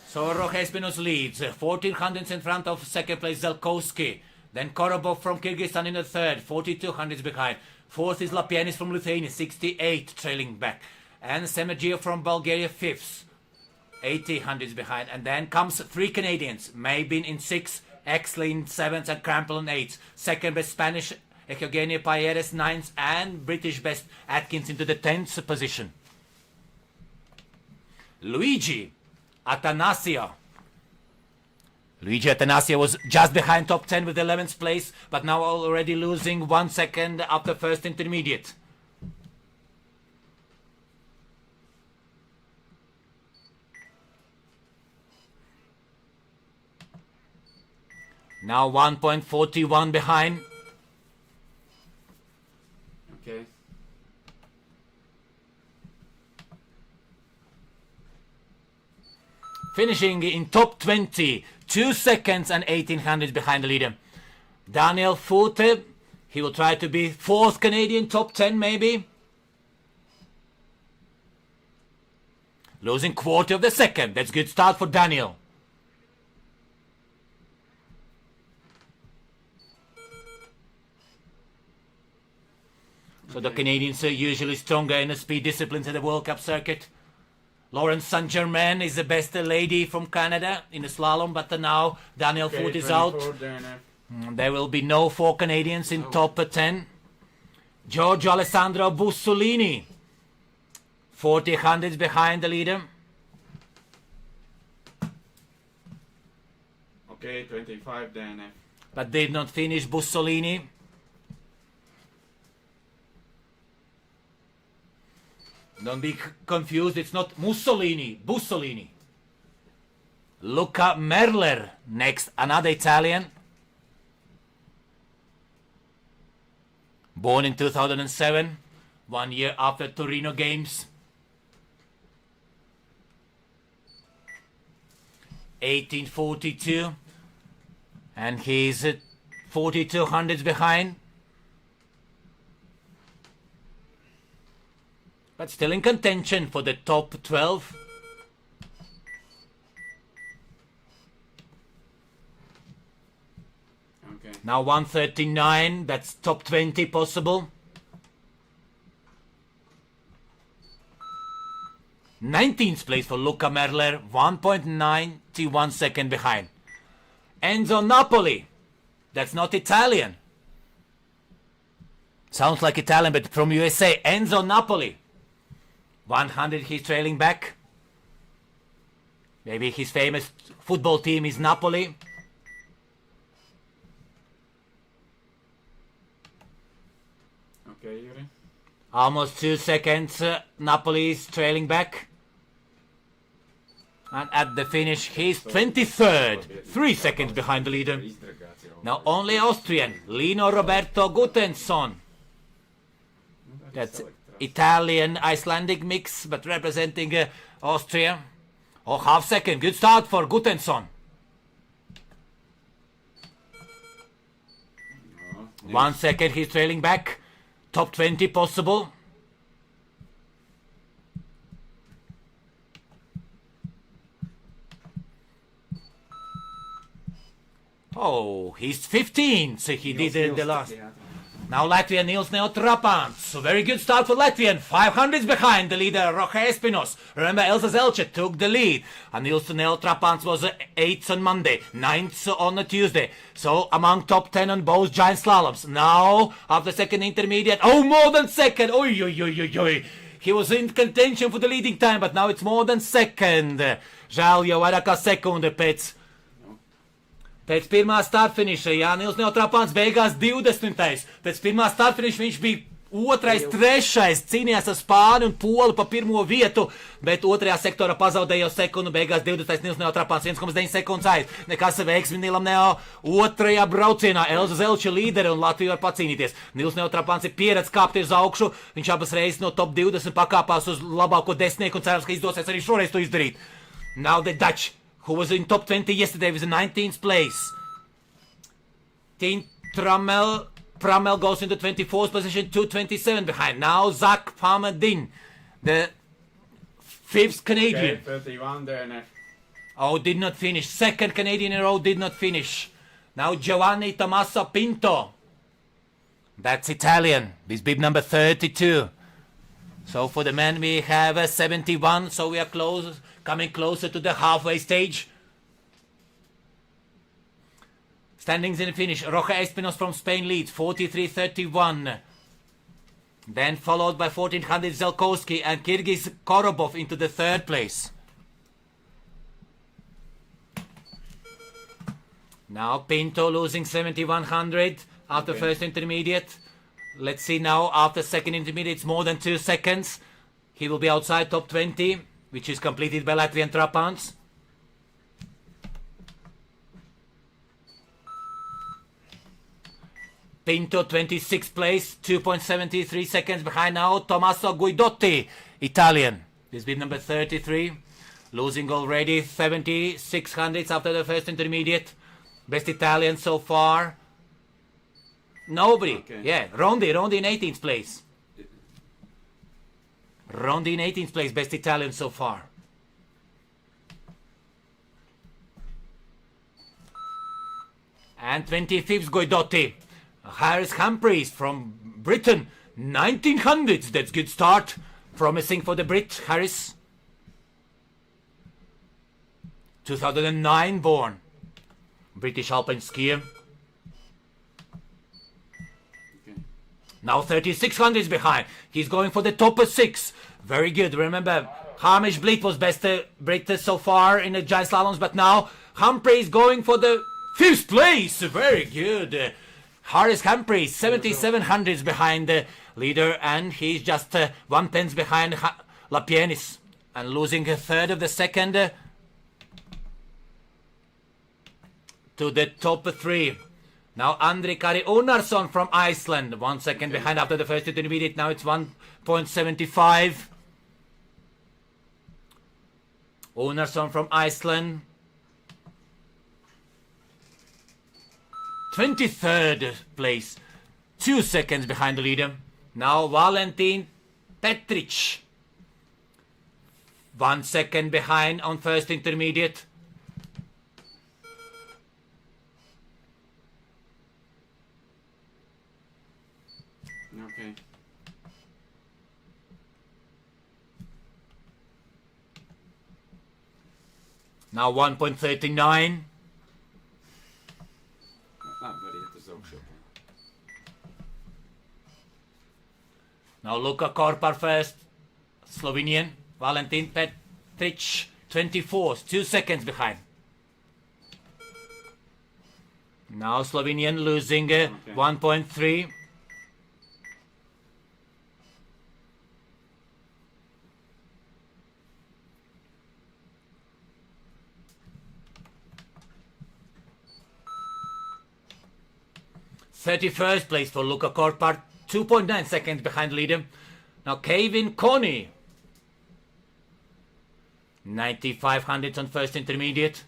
So Rochespinos leads, 14 hundredths in front of second place Zelkowski. Then Korobov from Kyrgyzstan in the third, 42 hundredths behind. Fourth is Lapienis from Lithuania, 68 trailing back. And Semergio from Bulgaria, fifth, 80 hundredths behind. And then comes three Canadians, Maybin in sixth, Exley in seventh, and Crampel in eighth. Second best Spanish, Eugenio Payeres ninth, and British best Atkins into the 10th position. Luigi Attanasio was just behind top 10 with 11th place, but now already losing 1 second after first intermediate. Now 1.41 behind. Okay. Finishing in top 20, 2 seconds and 18 hundredths behind the leader. Daniel Fute, he will try to be fourth Canadian, top 10 maybe. Losing quarter of the second, that's good start for Daniel. So the Canadians are usually stronger in the speed disciplines at the World Cup circuit. Laurence Saint-Germain is the best lady from Canada in the slalom, but now Daniel Fute is out. There will be no 4 Canadians in top 10. Giorgio Alessandro Bussolini, 40 hundredths behind the leader. Okay, 25 DNF. But did not finish Bussolini. Don't be confused, it's not Mussolini, Bussolini. Luca Merler, next, another Italian. Born in 2007, 1 year after Torino Games. 1842, and he's 42 hundredths behind. But still in contention for the top 12. Okay. Now 139, that's top 20 possible. 19th place for Luca Merler, 1.91 second behind. Enzo Napoli, that's not Italian. Sounds like Italian, but from USA. Enzo Napoli, 100 he's trailing back. Maybe his famous football team is Napoli. Okay, Yuri. Almost 2 seconds, Napoli is trailing back. And at the finish, he's 23rd, 3 seconds behind the leader. Now only Austrian, Lino Roberto Gutensson. That's Italian Icelandic mix, but representing Austria. Oh, half second, good start for Gutensson. 1 second, he's trailing back. Top 20 possible. Oh, he's 15, so he did the last. Now Latvian Nils Neotrapants. So very good start for Latvian. 500s behind the leader, Roche Espinos. Remember, Elsa Zelce took the lead. And Nils Neotrapants was 8th on Monday, 9th on a Tuesday. So among top 10 on both giant slaloms. Now, after second intermediate, oh, more than second. Oi, oi, oi, oi, oi. He was in contention for the leading time, but now it's more than second. Žēl jau vairāk kā sekunde Pēc pirmā startfiniša, jā, Nils Neotrapants beigās 20. Pēc pirmā startfiniša viņš bija Otrais, trešais cīnījās ar Spāni un Poli pa pirmo vietu, bet otrajā sektorā pazaudēja jau sekundu, beigās 20. Nils Neotrapāns 1,9 sekundes aiz. Nekas veiksmi Nilam Neo otrajā braucienā. Elza Zelča līderi un Latvija var pacīnīties. Nils Neotrapāns ir pieredz kāpt uz augšu, viņš abas reizes no top 20 pakāpās uz labāko desmitnieku un cerams, ka izdosies arī šoreiz to izdarīt. Now the Dutch, who was in top 20 yesterday, was in 19th place. Tien Pramel goes into 24th position, 227 behind. Now Zach Palmadin, the 5th Canadian. 31 there. Oh, did not finish. Second Canadian in a row did not finish. Now Giovanni Tommaso Pinto. That's Italian. This bib number 32. So for the men we have a 71. So we are coming closer to the halfway stage. Standings in the finish. Roja Espinos from Spain leads 43.31. Then followed by 1400 Zelkowski and Kyrgyz Korobov into the third place. Now Pinto losing 7100 after first intermediate. Let's see now after second intermediate, it's more than 2 seconds. He will be outside top 20, which is completed by Latvian Trapans. Pinto 26th place, 2.73 seconds behind now. Tommaso Guidotti, Italian. This bib number 33, losing already 76 hundredths after the first intermediate. Best Italian so far. Nobody. Okay. Yeah, Rondi in 18th place. Rondi in 18th place, best Italian so far. And 25th Guidotti. Harris Humphreys from Britain, 1900s. That's good start. Promising for the Brit, Harris. 2009 born. British Alpine skier. Okay. Now 3600 is behind. He's going for the top 6. Very good. Remember, Hamish Bleat was best Brit so far in the giant slaloms, but now Humphreys going for the 5th place. Very good. Harris Humphreys, 7700s behind the leader, and he's just 1/10 behind Lapienis, and losing a third of the second to the top 3. Now Andri Kari Unarsson from Iceland, 1 second behind after the first intermediate. Now it's 1.75. Unarsson from Iceland. 23rd place, 2 seconds behind the leader. Now Valentin Petric, 1 second behind on first intermediate. Okay. Now 1.39. Now Luka Korpar first, Slovenian. Valentin Petric, 24th, 2 seconds behind. Now Slovenian losing 1.3. Thirty-first place for Luka Korpar, 2.9 seconds behind the leader. Now Kevin Coney, 9500 on first intermediate.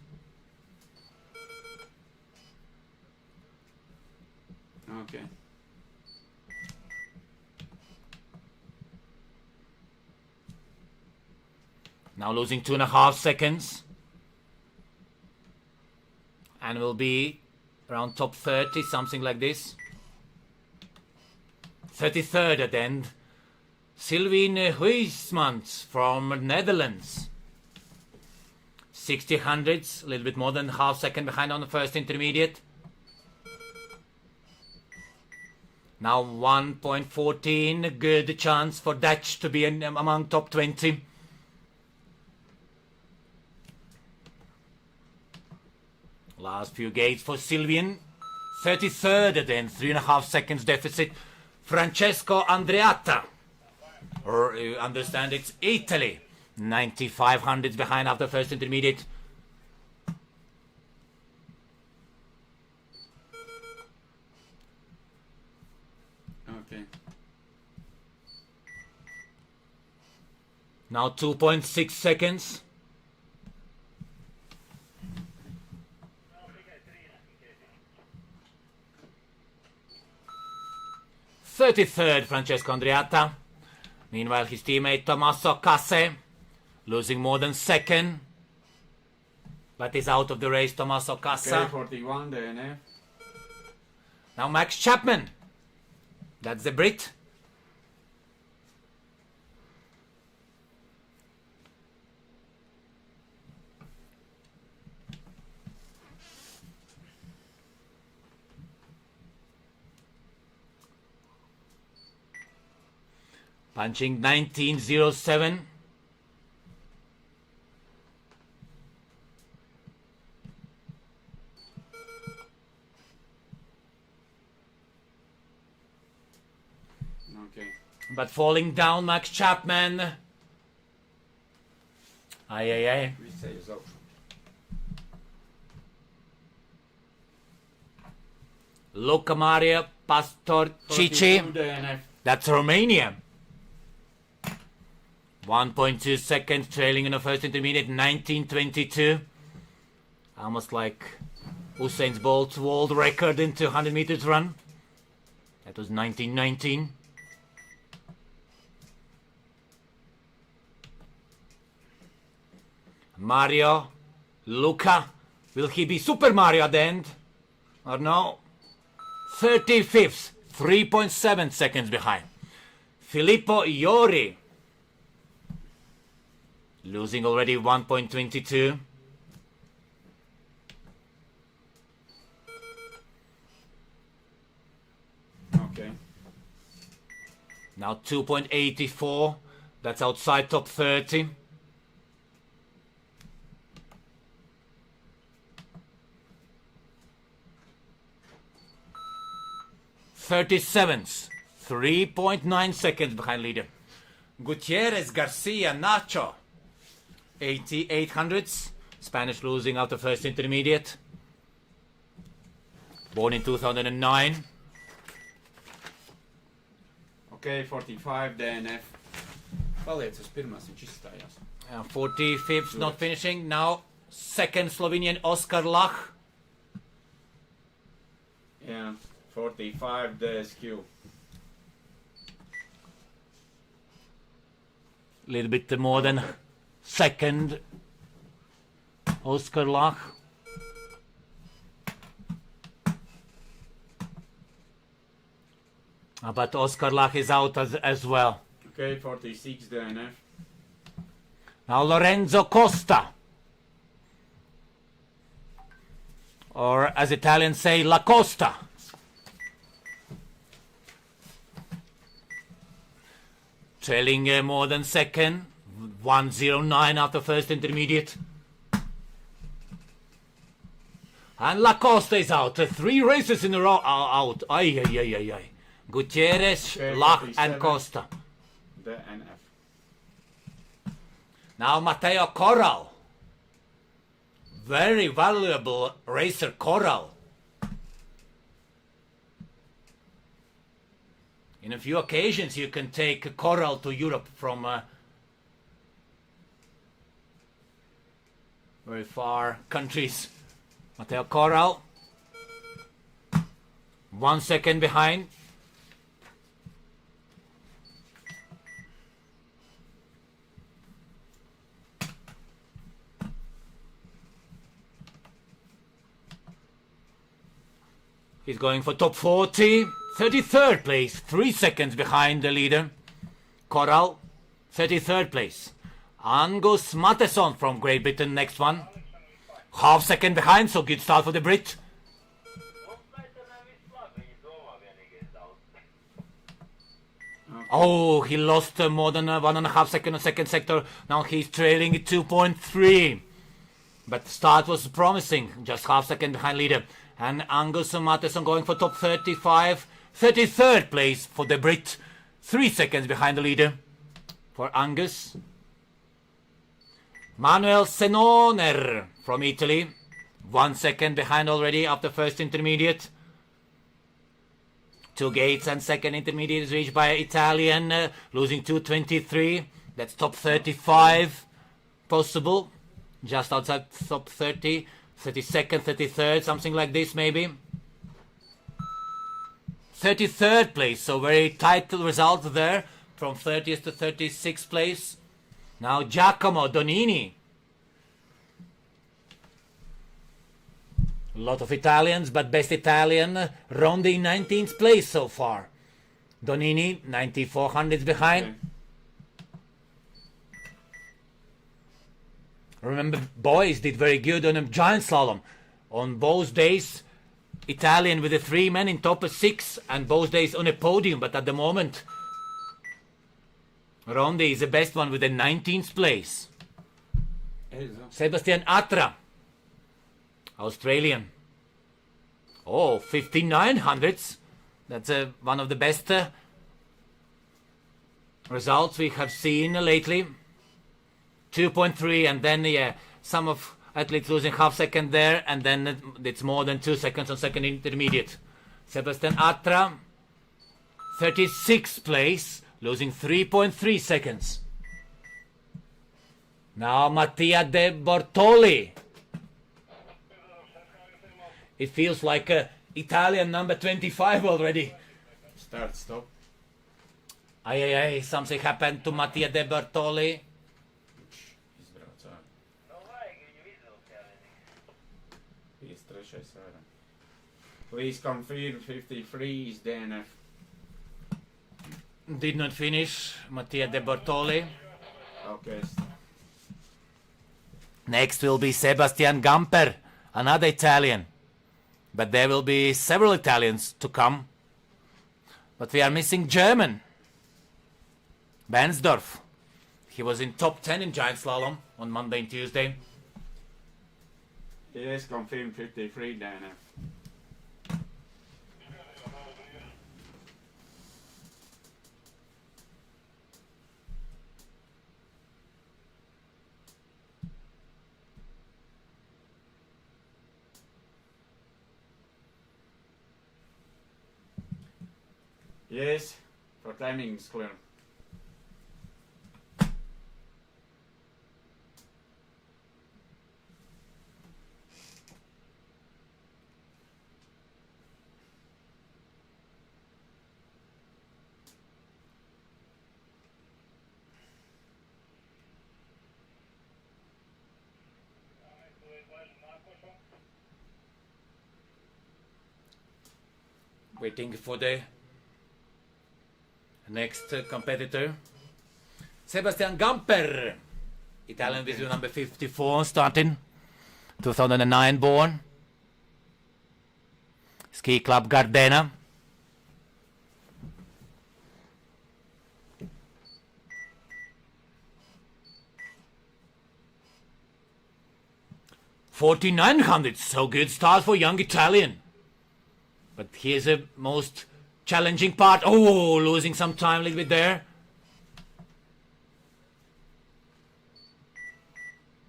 Okay. Now losing 2.5 seconds. And will be around top 30, something like this. 33rd at the end. Sylvien Huysmans from Netherlands. 60 hundredths, a little bit more than half second behind on the first intermediate. Now 1.14, good chance for Dutch to be among top 20. Last few gates for Sylvian. 33rd at the end, 3.5 seconds deficit Francesco Andreatta. Or you understand it's Italy. 9,500 behind after first intermediate. Okay. Now 2.6 seconds. Thirty-third, Francesco Andreatta. Meanwhile, his teammate Tommaso Casse losing more than second, but is out of the race. Tommaso Casse. Okay, 41 DNF. Now Max Chapman. That's the Brit. Punching 1907. Okay. But falling down, Max Chapman. Aye. Viss ej uz augšu. Luca Maria Pastorcici. 42 DNF. That's Romania. 1.2 seconds trailing in the first intermediate, 1922. Almost like Usain Bolt's world record in 200 meters run. That was 1919. Mario, Luca, will he be Super Mario at the end? Or no? 35th, 3.7 seconds behind. Filippo Iori, losing already 1.22. Okay. Now 2.84. That's outside top 30. .37, 3.9 seconds behind leader. Gutierrez Garcia Nacho, 8800s. Spanish losing after first intermediate. Born in 2009. Okay, 45 DNF. Paliec uz pirmās, viņš izstājās. 45th not finishing. Now second Slovenian Oskar Lach. Yeah, 45 DSQ. Little bit more than second Oskar Lach. But Oskar Lach is out as well. Okay, 46 DNF. Now Lorenzo Costa. Or as Italians say, La Costa. Trailing more than second. 109 after first intermediate. And La Costa is out. 3 races in a row out. Ay. Gutierrez, Okay, Lach 47. and Costa. DNF. Now Matteo Corral. Very valuable racer Corral. In a few occasions you can take Corral to Europe from very far countries. Matteo Corral. 1 second behind. He's going for top 40. 33rd place. 3 seconds behind the leader. Corral. 33rd place. Angus Matheson from Great Britain. Next one. Half second behind. So good start for the Brit. Oh, he lost more than 1.5 seconds on second sector. Now he's trailing 2.3. But the start was promising. Just half second behind leader. And Angus Matheson going for top 35. 33rd place for the Brit, 3 seconds behind the leader for Angus. Manuel Senoner from Italy, 1 second behind already after first intermediate. 2 gates and second intermediate is reached by Italian, losing 2:23. That's top 35 possible, just outside top 30, 32nd, 33rd, something like this maybe. 33rd place, so very tight result there from 30th to 36th place. Now Giacomo Donini. A lot of Italians, but best Italian, Rondi 19th place so far. Donini 9400 behind. Okay. Remember, boys did very good on a giant slalom. On both days, Italian with the 3 men in top 6, and both days on a podium. But at the moment, Rondi is the best one with the 19th place. Sebastian Atra, Australian. Oh, 5900s. That's one of the best results we have seen lately. 2.3, and then some of athletes losing half second there, and then it's more than 2 seconds on second intermediate. Sebastian Atra, 36th place, losing 3.3 seconds. Now Mattia De Bortoli. It feels like Italian number 25 already. Start, stop. Something happened to Mattia De Bortoli. Izbrauc ārā. 53. ārā. Please confirm 53 is DNF. Did not finish, Mattia De Bortoli. Okay. Next will be Sebastian Gamper, another Italian. But there will be several Italians to come. But we are missing German. Bensdorf. He was in top 10 in giant slalom on Monday and Tuesday. Yes, confirm 53 DNF. Yes, for timing is clear. Waiting for the next competitor. Sebastian Gamper, Italian with number 54, starting 2009 born. Ski Club Gardena. $4,900, so good start for young Italian. But here's the most challenging part. Oh, losing some time a little bit there.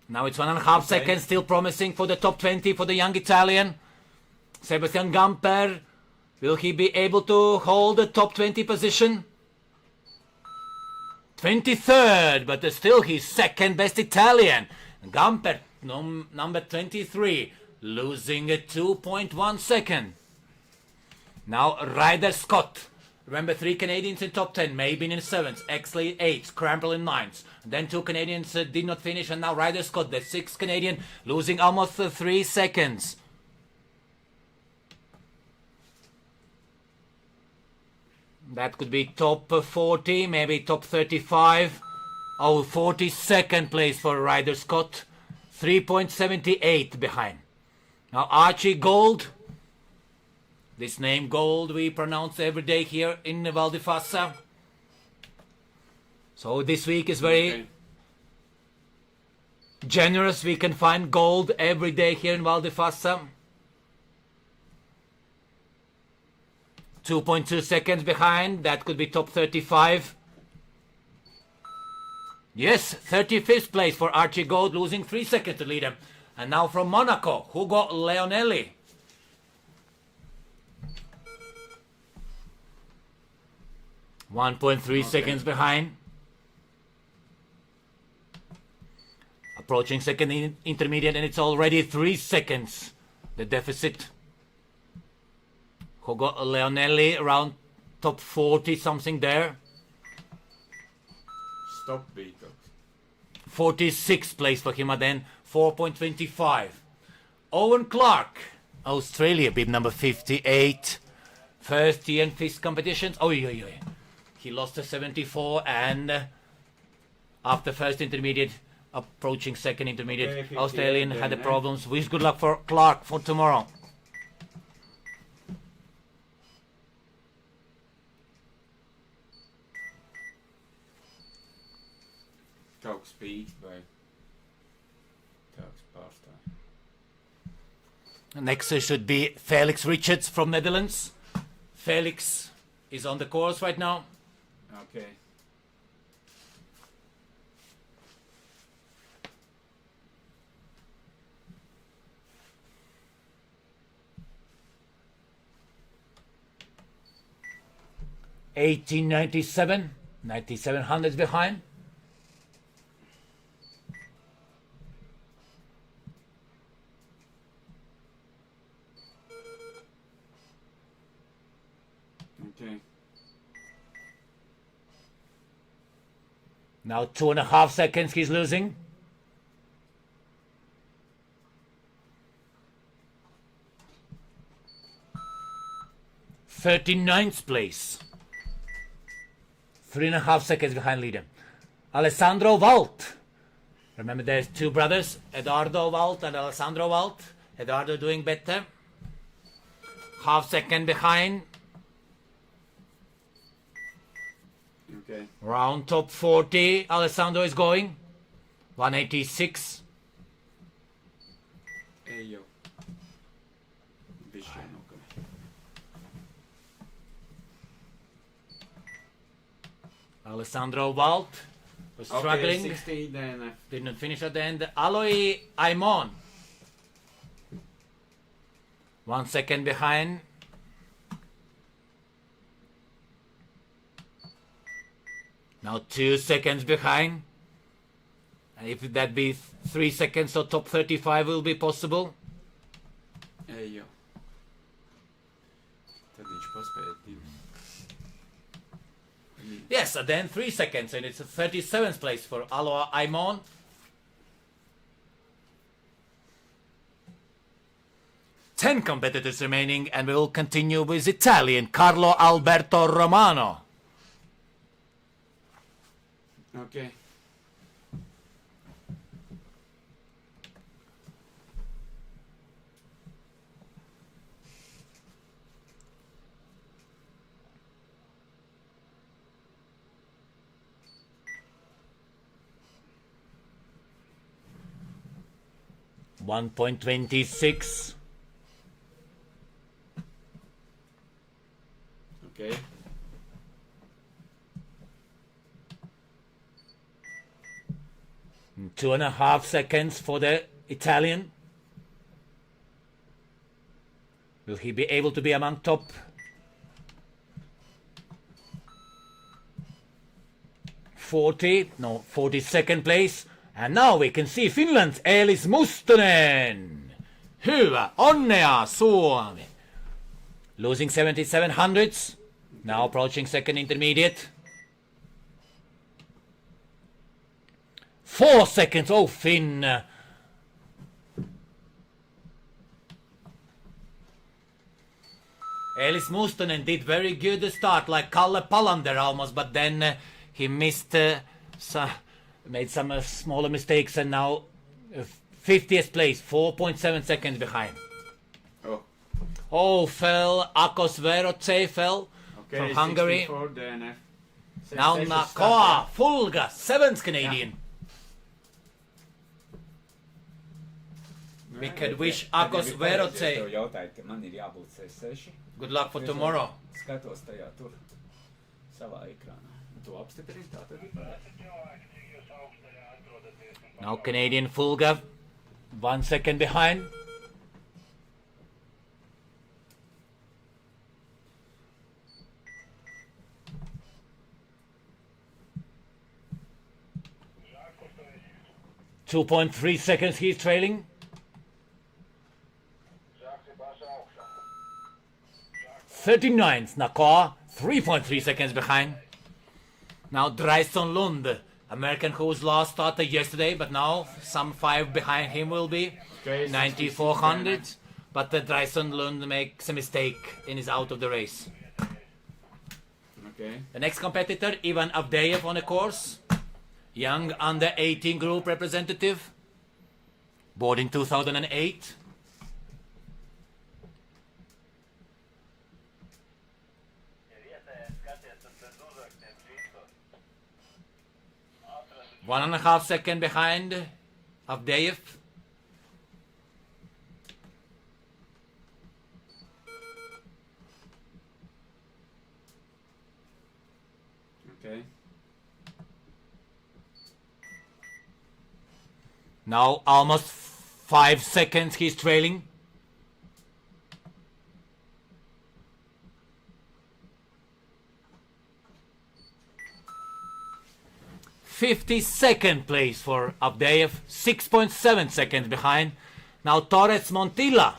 Now it's 1.5 seconds, still promising for the top 20 for the young Italian. Sebastian Gamper, will he be able to hold the top 20 position? 23rd, but still he's second best Italian. Gamper, number 23, losing a 2.1 second. Now Ryder Scott. Remember, 3 Canadians in top 10, Mabin in 7th, Exley 8th, Crampel in 9th. Then 2 Canadians did not finish, and now Ryder Scott, the 6th Canadian, losing almost 3 seconds. That could be top 40, maybe top 35. Oh, 42nd place for Ryder Scott. 3.78 behind. Now Archie Gold. This name Gold we pronounce every day here in Val di Fassa. So this week is very generous. We can find gold every day here in Val di Fassa. 2.2 seconds behind. That could be top 35. Yes, 35th place for Archie Gold, losing 3 seconds to lead him. And now from Monaco, Hugo Leonelli. 1.3 seconds behind. Approaching second intermediate, and it's already 3 seconds. The deficit. Hugo Leonelli around top 40 something there. Stop Beatles. 46th place for him then, 4.25. Owen Clark, Australia, bib number 58. First year in FIS competitions. He lost to 74, and after first intermediate, approaching second intermediate, Okay, 58 Australian then, had the eh? problems. Wish good luck for Clark for tomorrow. Kaut spīd vai tāds pārstāv. Next should be Felix Richards from Netherlands. Felix is on the course right now. Okay. $18.97, 9,700 behind. Okay. Now 2.5 seconds he's losing. Thirty-ninth place. 3.5 seconds behind leader. Alessandro Walt. Remember there's two brothers, Eduardo Walt and Alessandro Walt. Eduardo doing better. Half second behind. Okay. Round top 40. Alessandro is going. 186. Ej jau. Bišķi nokavē. Alessandro Walt was struggling. Okay, 60 DNF. Did not finish at the end. Aloy Aimon. 1 second behind. Now 2 seconds behind. And if that be 3 seconds, so top 35 will be possible. Ej jau. Tad viņš paspēja 2. Yes, and then 3 seconds, and it's a 37th place for Aloy Aimon. Ten competitors remaining, and we will continue with Italian Carlo Alberto Romano. Okay. $1.26. Okay. And 2.5 seconds for the Italian. Will he be able to be among top? No, 42nd place. And now we can see Finland's Elis Mustonen. Hyvä, onnea Suomi. Losing 77 hundredths. Now approaching second intermediate. 4 seconds, oh Finn. Elis Mustonen did very good start, like Kalle Palander almost, but then he missed, made some smaller mistakes, and now 50th place, 4.7 seconds behind. Oh. Oh, fell, Akos Veroce fell Okay, from Hungary. 64 DNF. Now Safest Nakoa start, Fulga, 7th Canadian. Nu We could wish Akos Veroce Tev jautāju, ka man ir jābūt C6. good luck for tomorrow. Skatos tajā tur savā ekrānā. Tu apstiprini, tā tad ir pareizi. Now Canadian Fulga, 1 second behind. .3 seconds he's trailing. 39th Nakar, 3.3 seconds behind. Now Dreisson Lund, American whose last started yesterday, but now some 5 behind him will be 9400. But Dreisson Lund makes a mistake and is out of the race. Okay. The next competitor, Ivan Avdeyev on the course. Young under 18 group representative. Born in 2008. One and a half second behind Avdeyev. Okay. Now almost 5 seconds he's trailing. .52nd place for Avdeyev, 6.7 seconds behind. Now Torres Montilla,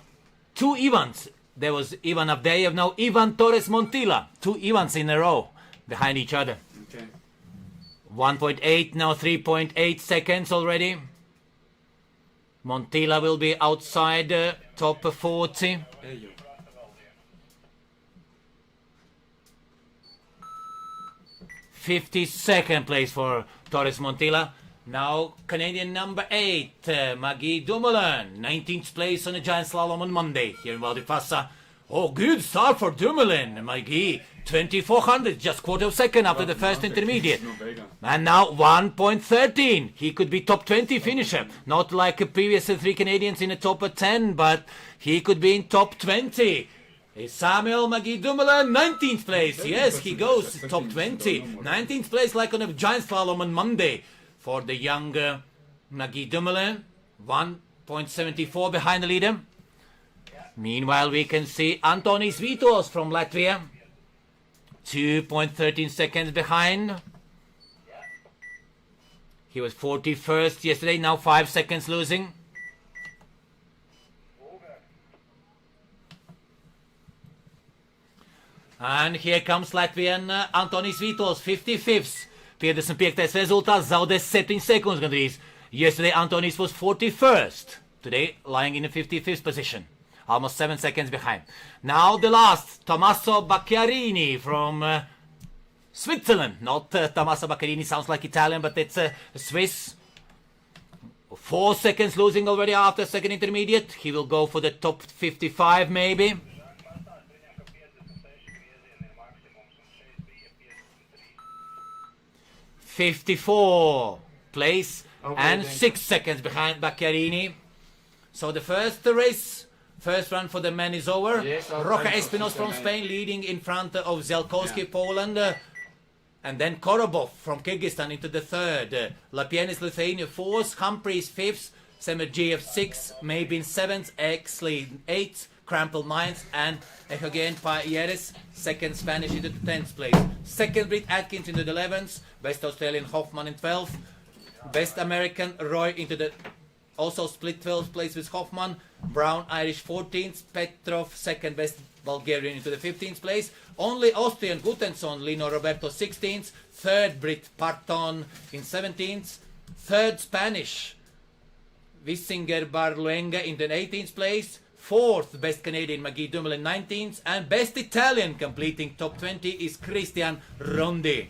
2 Ivans. There was Ivan Avdeyev, now Ivan Torres Montilla, 2 Ivans in a row behind each other. Okay. 1.8, now 3.8 seconds already. Montilla will be outside top 40. Eju. 52nd place for Torres Montilla. Now Canadian number 8, Maggie Dumoulin. 19th place on the Giant Slalom on Monday here in Fassa. Oh, good start for Dumoulin. Maggie, 2400, just quarter of second after the first intermediate. And now 1.13. He could be top 20 finisher. Not like the previous 3 Canadians in the top 10, but he could be in top 20. Samuel Maggie Dumoulin, 19th place. Yes, he goes top 20. 19th place like on a Giant Slalom on Monday for the young Maggie Dumoulin. 1.74 behind the leader. Meanwhile, we can see Antonis Vitos from Latvia. 2.13 seconds behind. He was 41st yesterday, now 5 seconds losing. And here comes Latvian Antonis Vitos, 55th. 55. rezultāts, zaudēs 7 sekundes gandrīz. Yesterday Antonis was 41st. Today lying in the 55th position. Almost 7 seconds behind. Now the last, Tommaso Bacchiarini from Switzerland. Not Tommaso Bacchiarini, sounds like Italian, but it's Swiss. 4 seconds losing already after second intermediate. He will go for the top 55 maybe. 54 place and 6 seconds behind Bacchiarini. So the first race, first run for the men is over. Yes, Roca Espinos from Spain leading in front of Zelkowski, Poland. And then Korobov from Kyrgyzstan into the third. Lapienis Lithuania fourth, Humphreys fifth, Semergiev sixth, Mabin seventh, Exley eighth, Krampel ninth, and again Payeres second Spanish into the 10th place. Second Brit Atkins into the 11th, Best Australian Hoffman in 12th, Best American Roy into the also split 12th place with Hoffman, Brown Irish 14th, Petrov second best Bulgarian into the 15th place, only Austrian Gutensson Lino Roberto 16th, third Brit Parton in 17th, third Spanish Wissinger Barluenga in the 18th place, fourth best Canadian Maggie Dumoulin 19th, and best Italian completing top 20 is Christian Rondi.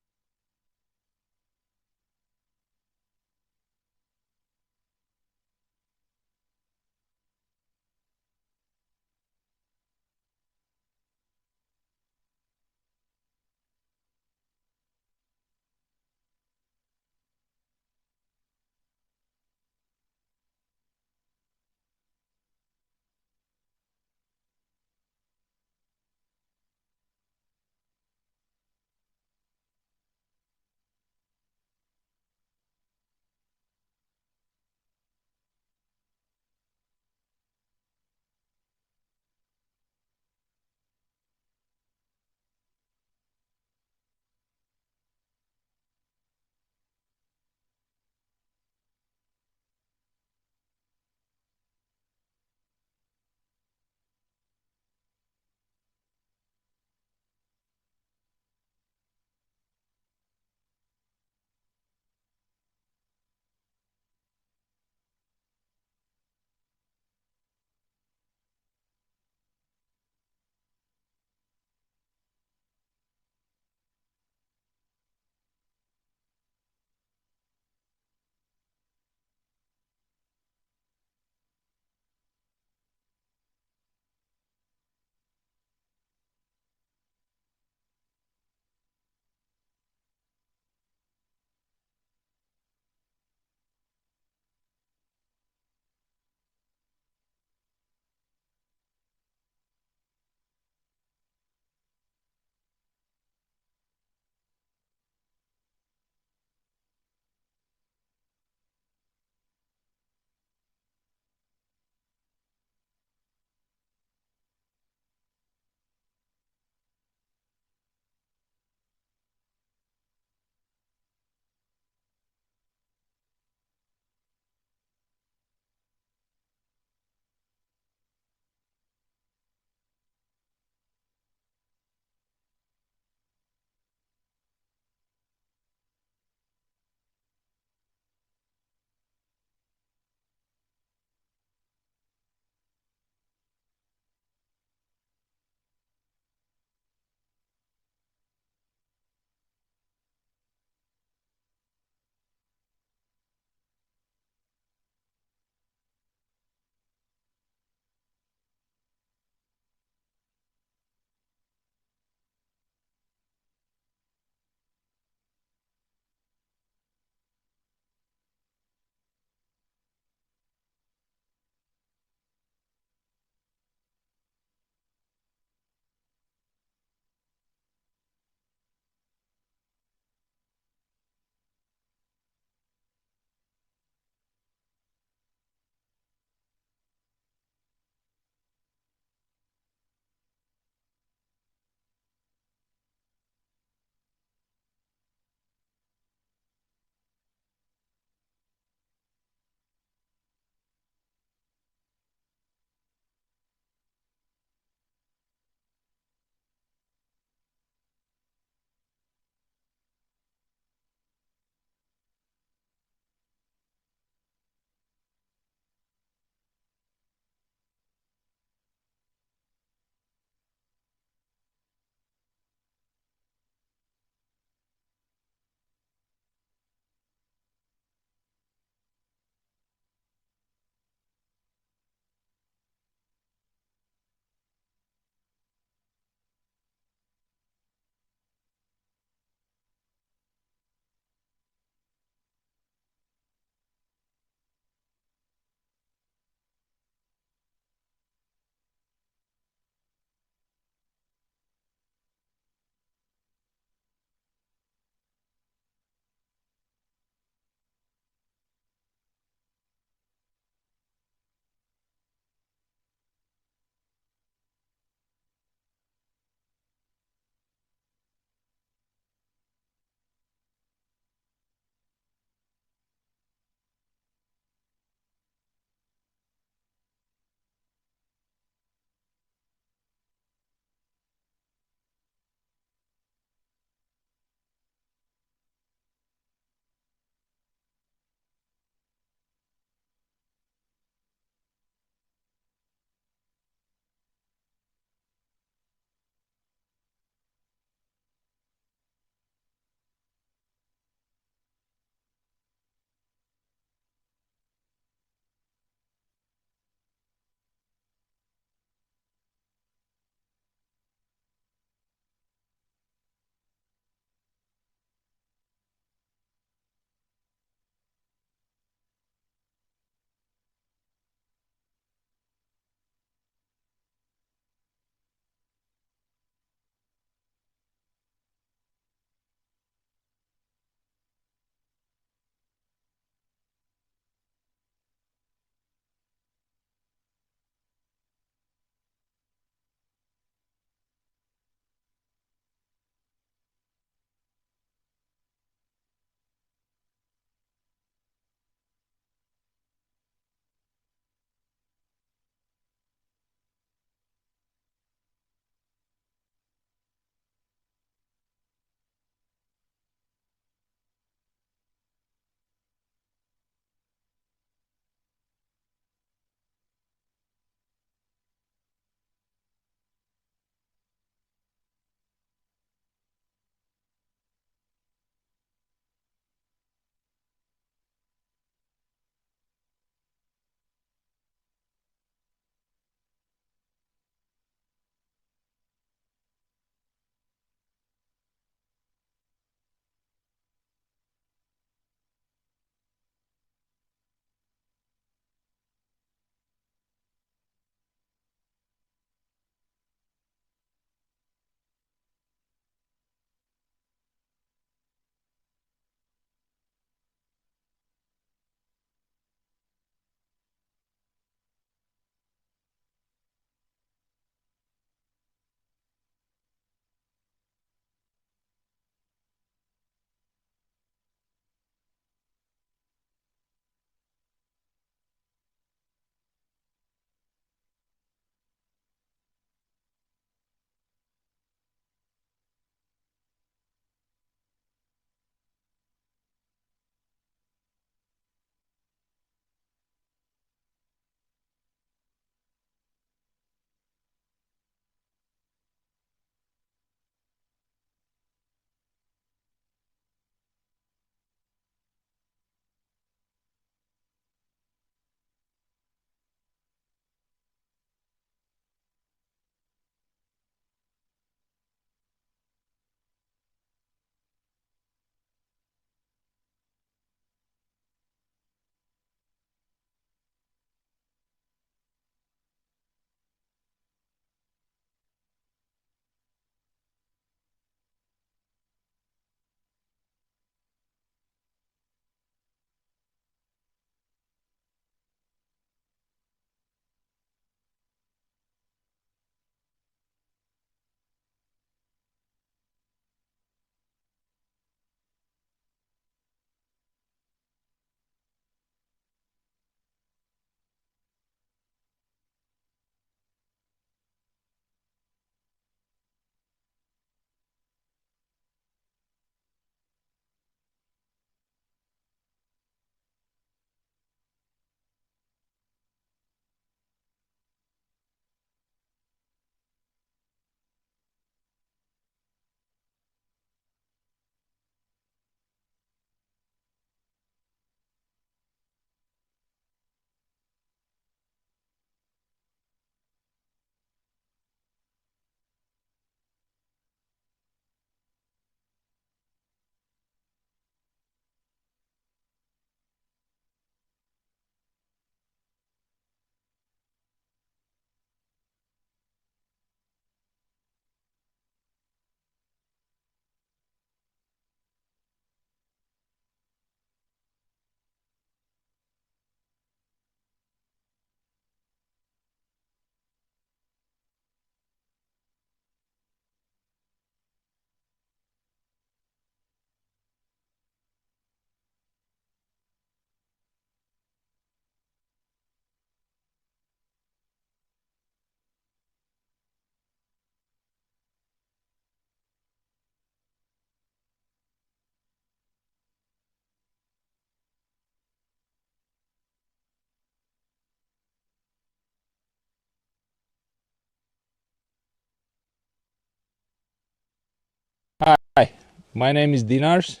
Hi, my name is Dinars,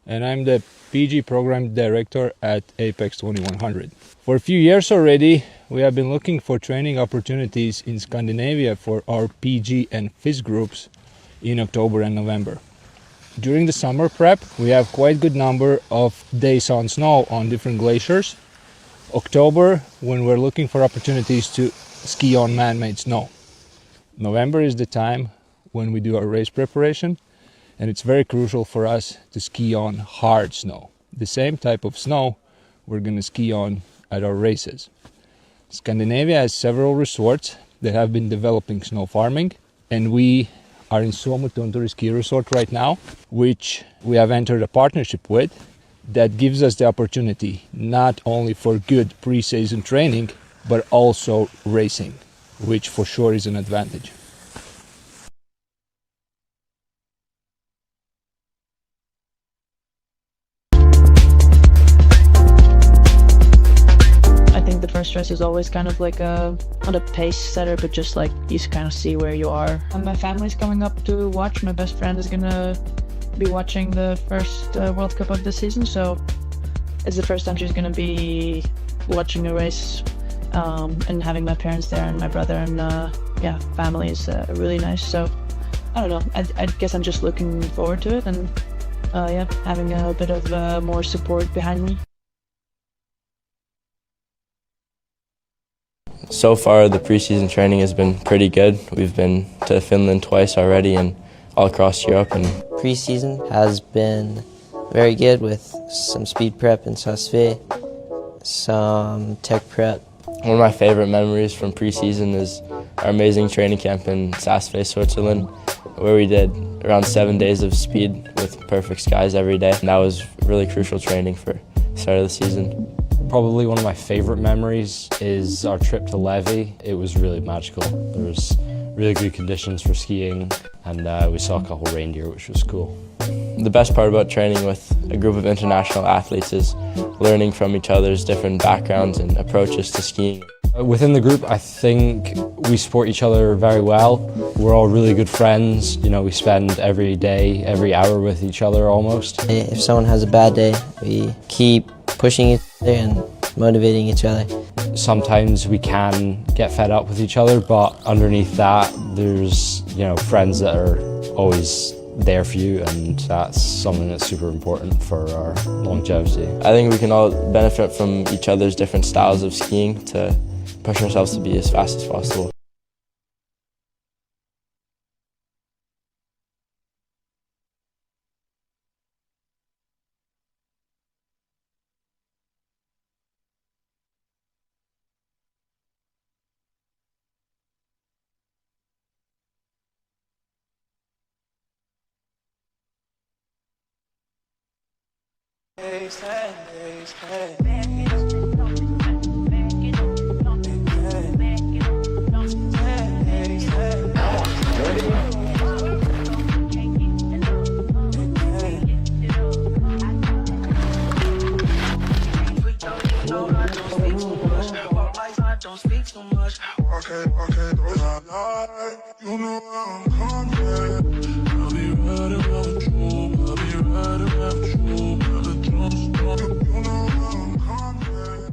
and I'm the PG Program Director at Apex 2100. For a few years already, we have been looking for training opportunities in Scandinavia for our PG and FIS groups in October and November. During the summer prep, we have quite good number of days on snow on different glaciers. October, when we're looking for opportunities to ski on man-made snow. November is the time when we do our race preparation, and it's very crucial for us to ski on hard snow. The same type of snow we're going to ski on at our races. Scandinavia has several resorts that have been developing snow farming, and we are in Suomutunturi ski resort right now, which we have entered a partnership with that gives us the opportunity not only for good pre-season training, but also racing, which for sure is an advantage. I think the first race is always kind of like not a pace setter, but just like you kind of see where you are. And my family's coming up to watch. My best friend is gonna be watching the first World Cup of the season, so it's the first time she's gonna be watching a race, and having my parents there and my brother and yeah, family is really nice. So I don't know. I guess I'm just looking forward to it, and yeah, having a bit of more support behind me. So far, the preseason training has been pretty good. We've been to Finland twice already and all across Europe. And Preseason has been very good with some speed prep in Sassve, some tech prep. one of my favorite memories from preseason is our amazing training camp in Sassve, Switzerland, where we did around 7 days of speed with perfect skies every day. And that was really crucial training for the start of the season. Probably one of my favorite memories is our trip to Levi. It was really magical. There was really good conditions for skiing, and we saw a couple reindeer, which was cool. The best part about training with a group of international athletes is learning from each other's different backgrounds and approaches to skiing. Within the group, I think we support each other very well. We're all really good friends. You know, we spend every day, every hour with each other almost. If someone has a bad day, we keep pushing each other and motivating each other. Sometimes we can get fed up with each other, but underneath that, there's, you know, friends that are always there for you, and that's something that's super important for our longevity. I think we can all benefit from each other's different styles of skiing to push ourselves to be as fast as possible. Okay, those are lies. You know I'm coming. I'll be right around with you. I'll be right around with you. By the drums, you know I'm coming. I'll be right.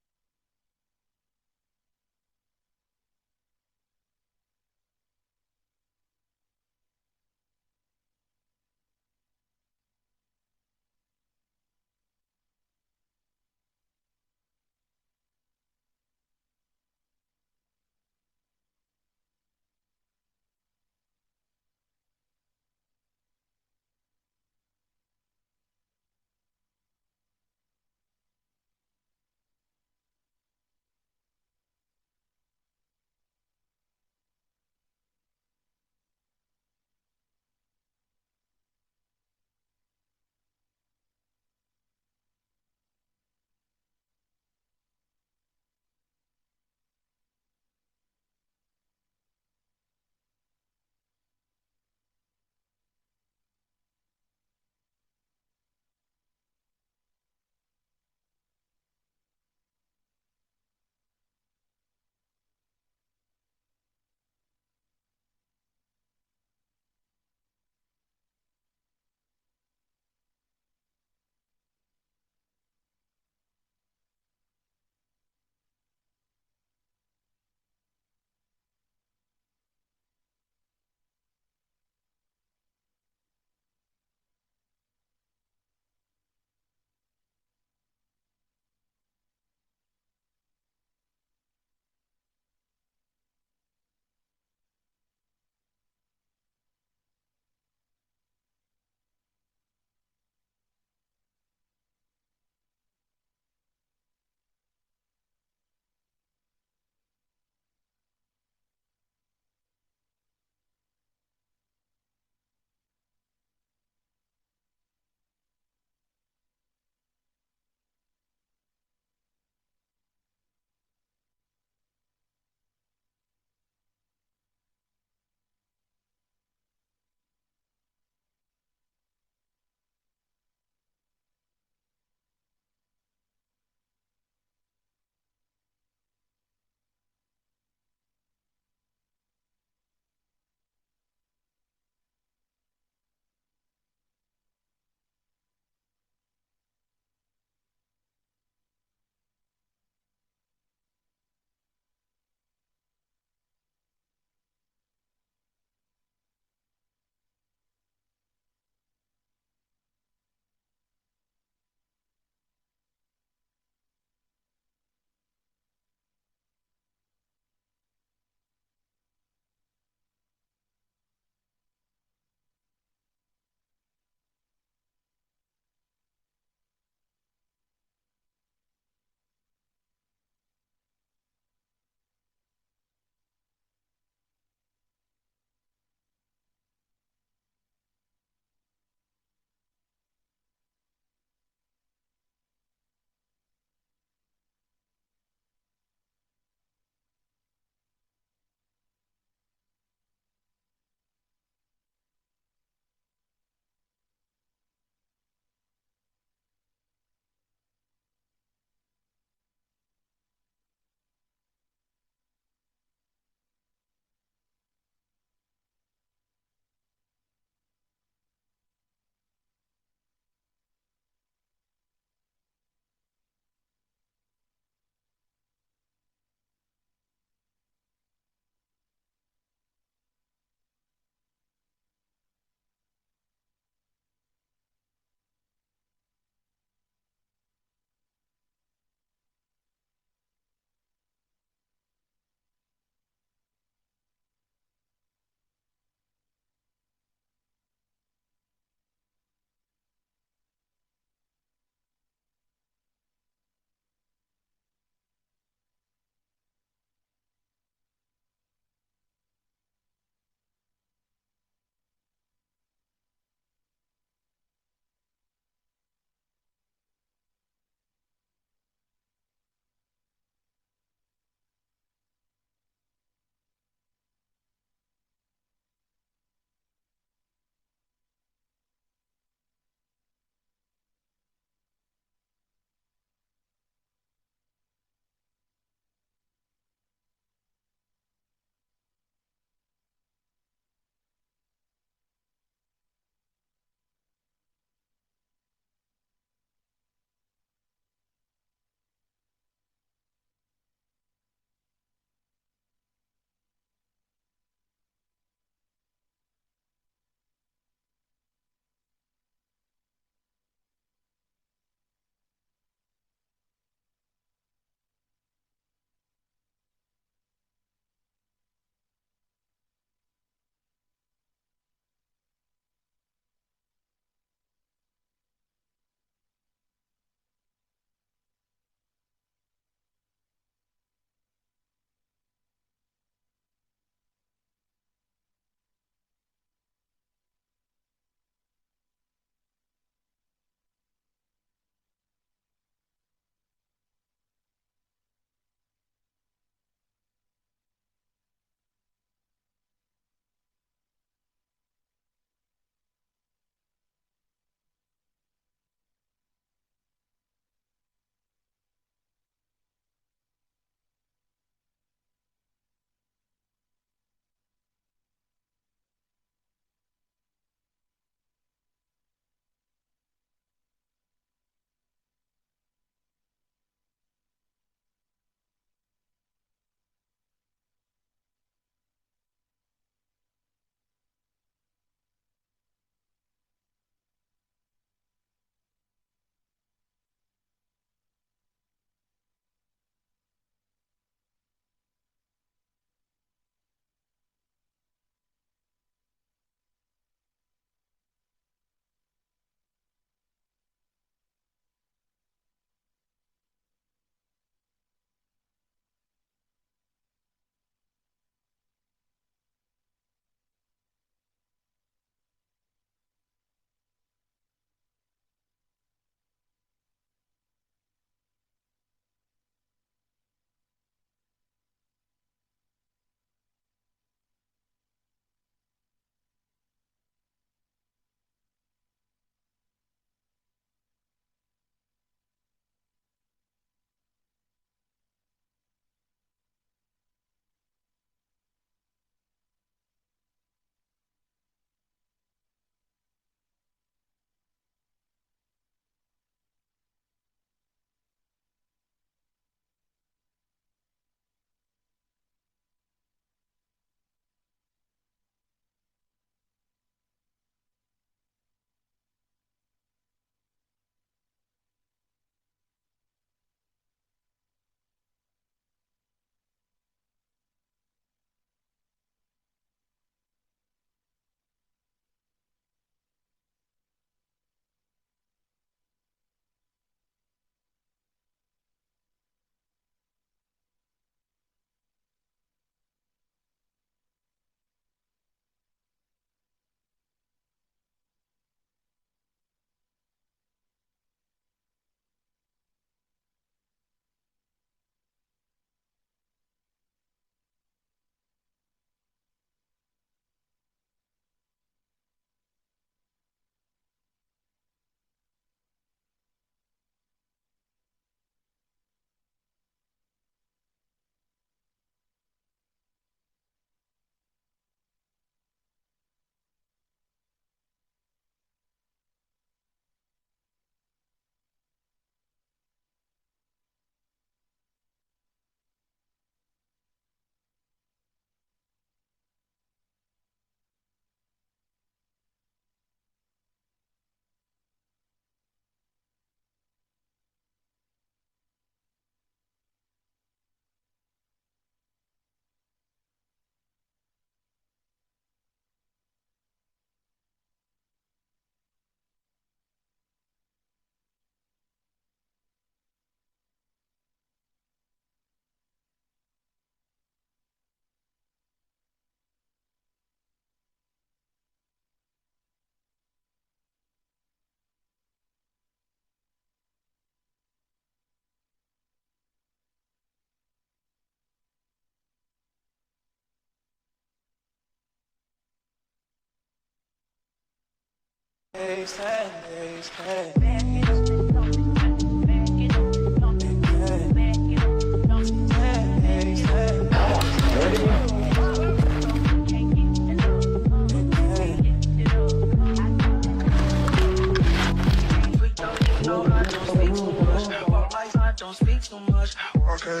Okay,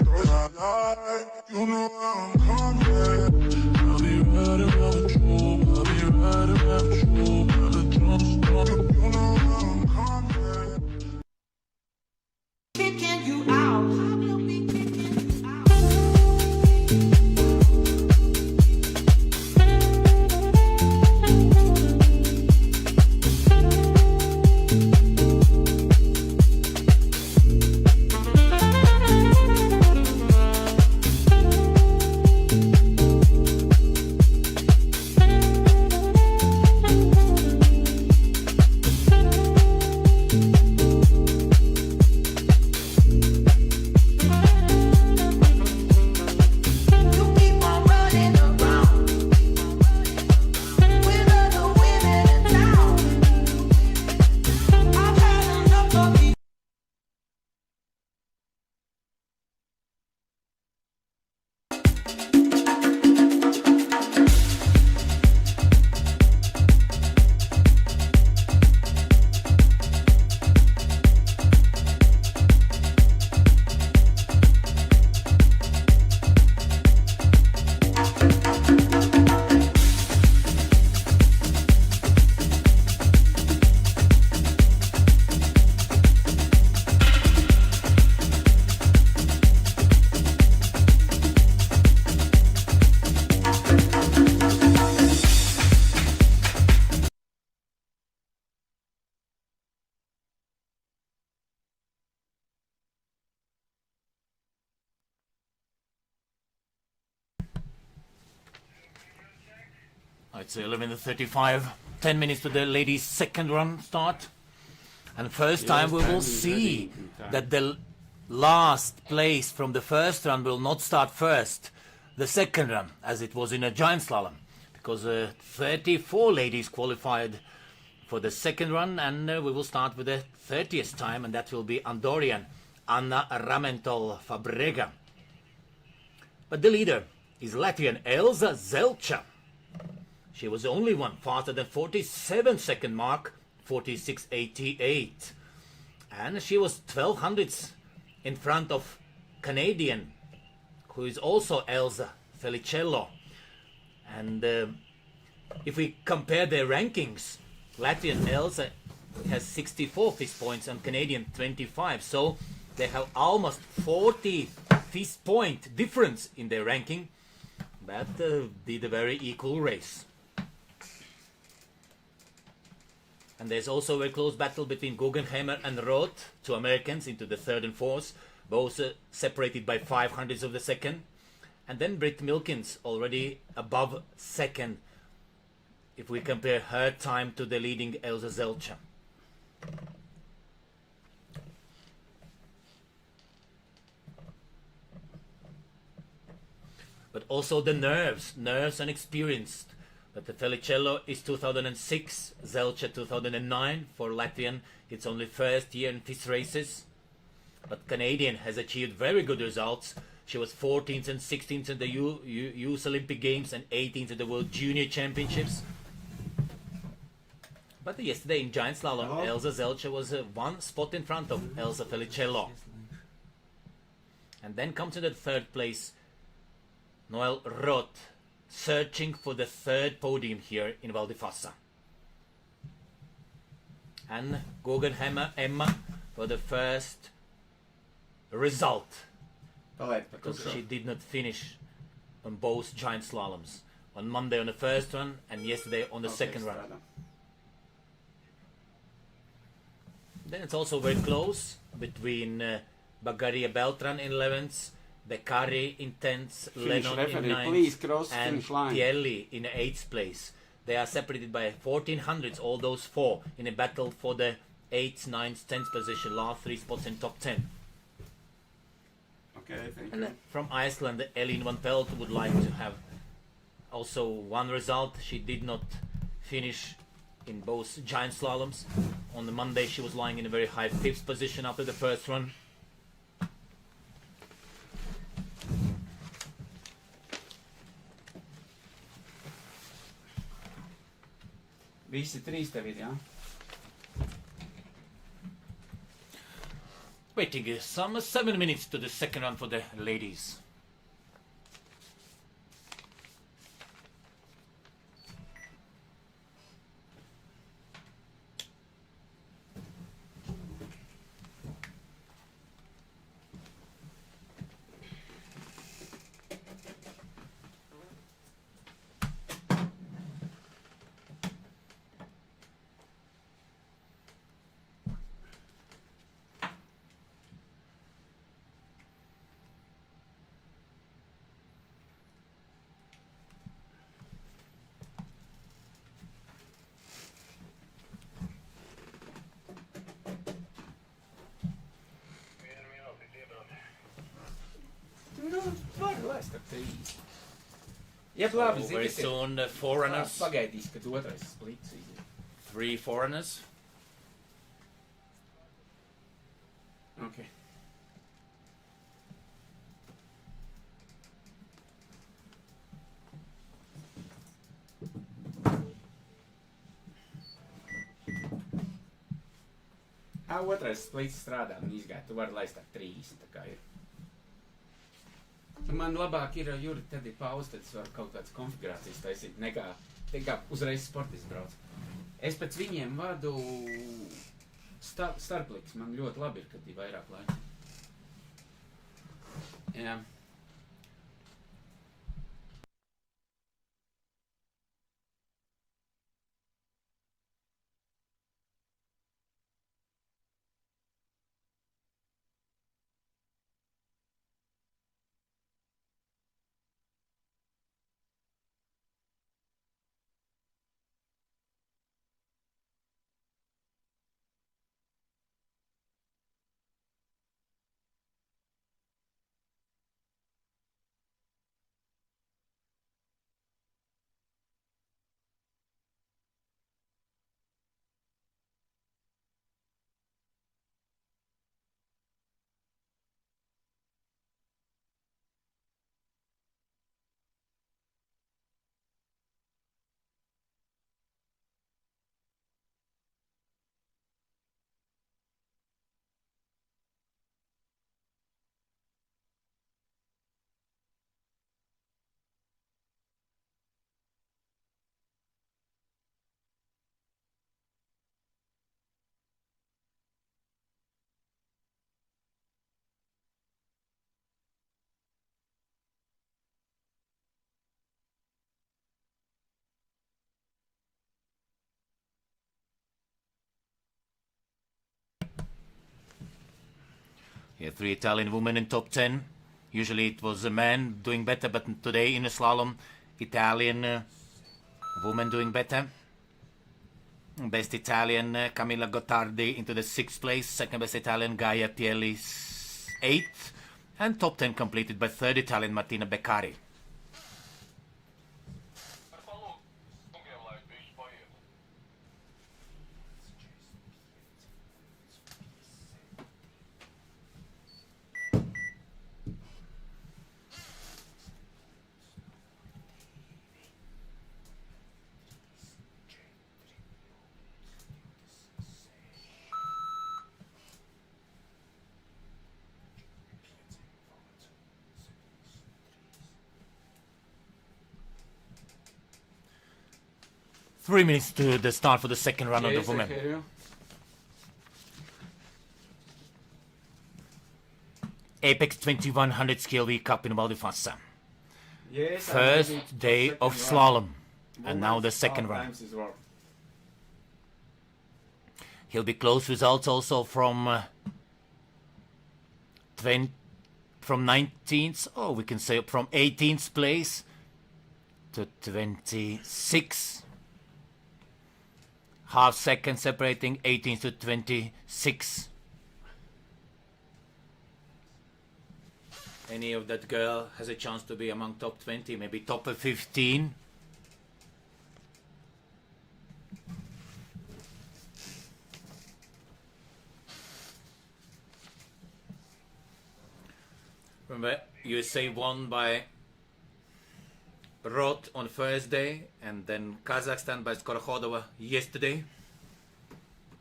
those I lie. You know I'm coming. I'll be right around you. I'll be right around you. Never trust you. You know I'm coming. Kicking you out. It's 11:35. 10 minutes to the ladies' second run start. And first time we will see that the last place from the first run will not start first, the second run, as it was in a giant slalom. Because 34 ladies qualified for the second run, and we will start with the 30th time, and that will be Andorian, Anna Ramentol Fabrega. But the leader is Latvian Elza Zelcha. She was the only one faster than 47 second mark, 46.88. And she was 12 hundredths in front of Canadian, who is also Elsa Felicello. And if we compare their rankings, Latvian Elsa has 64 FIS points and Canadian 25. So they have almost 40 FIS point difference in their ranking. But did a very equal race. And there's also a very close battle between Guggenheimer and Roth, two Americans, into the third and fourth, both separated by 500ths of the second. And then Britt Milkins already above second, if we compare her time to the leading Elza Zelcha. But also the nerves and experience. But the Felicello is 2006, Zelcha 2009. For Latvian, it's only first year in FIS races. But Canadian has achieved very good results. She was 14th and 16th in the Youth Olympic Games and 18th in the World Junior Championships. But yesterday in giant slalom, Elza Zelcha was one spot in front of Elsa Felicello. And then comes in the third place, Noel Roth, searching for the third podium here in Val di Fassa. And Guggenheimer Emma for the first result, because she did not finish on both giant slaloms. On Monday on the first run and yesterday on the second run. Then it's also very close between Bagaria Beltran in 11th, Beccari in 10th, Lennon in 9th, and Tielli in 8th place. They are separated by 1400s, all those four, in a battle for the 8th, 9th, 10th position, last three spots in top 10. Okay, thank And you. from Iceland, Elin van Pelt would like to have also one result. She did not finish in both giant slaloms. On the Monday, she was lying in a very high fifth position after the first run. Visi trīs tev ir, jā? Waiting some 7 minutes to the second run for the ladies. Nu, var laist ar trīs. Jeb labi, So very zini, soon, foreigners. Pagaidīs, kad otrais splits iziet. 3 foreigners. Okay. Otrais splits strādā un izgāja. Tu vari laist ar trīs, tā kā ir. Man labāk ir, Juri, tad ir pauze, tad es varu kaut kādas konfigurācijas taisīt, nekā uzreiz sportists brauc. Es pēc viņiem vadu starpliks. Man ļoti labi ir, kad ir vairāk laika. Jā. Yeah, 3 Italian women in top 10. Usually it was a man doing better, but today in a slalom, Italian woman doing better. Best Italian, Camilla Gottardi into the 6th place. Second best Italian, Gaia Pielli 8th. And top 10 completed by 3rd Italian, Martina Beccari. Three minutes to the start for the second run of the women. Apex 2100 SKILV Cup in Fassa. Yes, First day of slalom. And now the second run. Well. He'll be close results also from 19th, or we can say from 18th place to 26th. Half second separating 18th to 26th. Any of that girl has a chance to be among top 20, maybe top 15. Remember, USA won by Roth on Thursday, and then Kazakhstan by Skorohodova yesterday.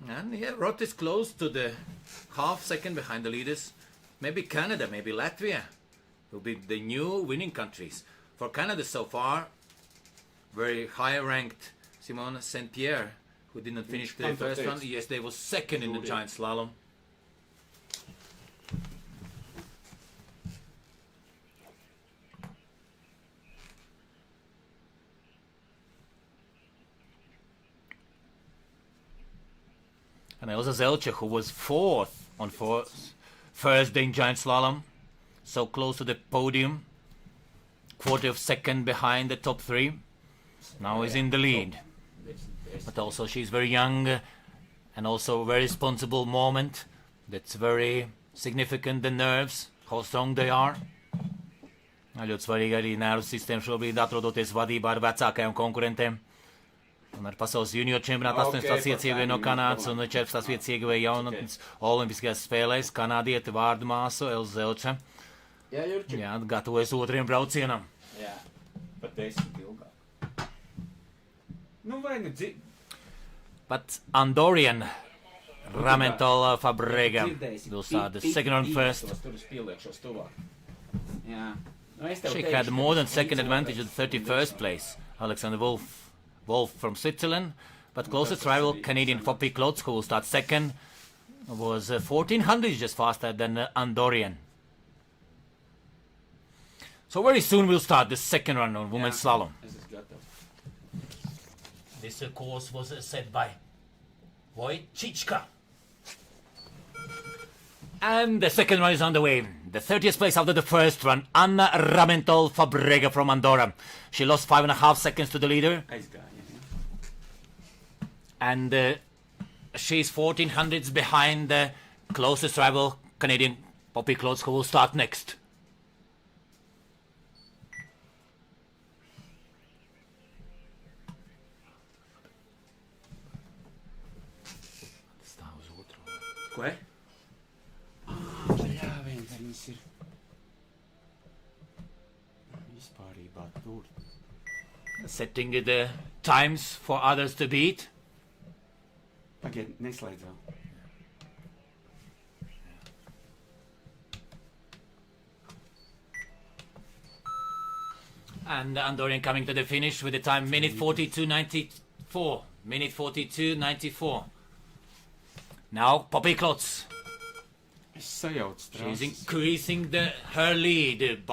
And yeah, Roth is close to the half second behind the leaders. Maybe Canada, maybe Latvia will be the new winning countries. For Canada so far, very high ranked Simone St. Pierre, who didn't finish the first round. Yesterday was second in the giant slalom. And Elsa Zelcher, who was fourth on first day in giant slalom, so close to the podium, quarter of second behind the top three, now is in the lead. But also she's very young, and also a very responsible moment. That's very significant, the nerves, how strong they are. Ļoti svarīgi arī nervu sistēma šobrīd atrodoties vadībā ar vecākajiem konkurentiem. Un ar pasaules junior čempionātu 18. vietas ieguvēja no Kanādas un 14. vietas ieguvēja jaunatnes olimpiskajās spēlēs kanādieti vārdu māsu Elza Zelča. Jā, Jurči. Jā, gatavojas otriem braucienam. Jā, pat 10 ilgāk. Nu vai ne But Andorian Ramental Fabrega will start the second round first. Jā. She had more than second advantage at the 31st place. Alexander Wolf from Switzerland, but closest rival Canadian Poppy Klotz, who will start second, was 1400 just faster than Andorian. So very soon we'll start the second run on women's slalom. This course was set by Wojciechka. And the second run is on the way. The 30th place after the first run, Anna Ramental Fabrega from Andorra. She lost 5.5 seconds to the leader. And she's 1400s behind the closest rival, Canadian Poppy Klotz, who will start next. Ko? Jā, viņas ir vispārībā tur. Setting the times for others to beat. Pagaid, neslēdz vēl. And Andorian coming to the finish with the time minute 42.94. Minute 42.94. Now Poppy Klotz. She's increasing her lead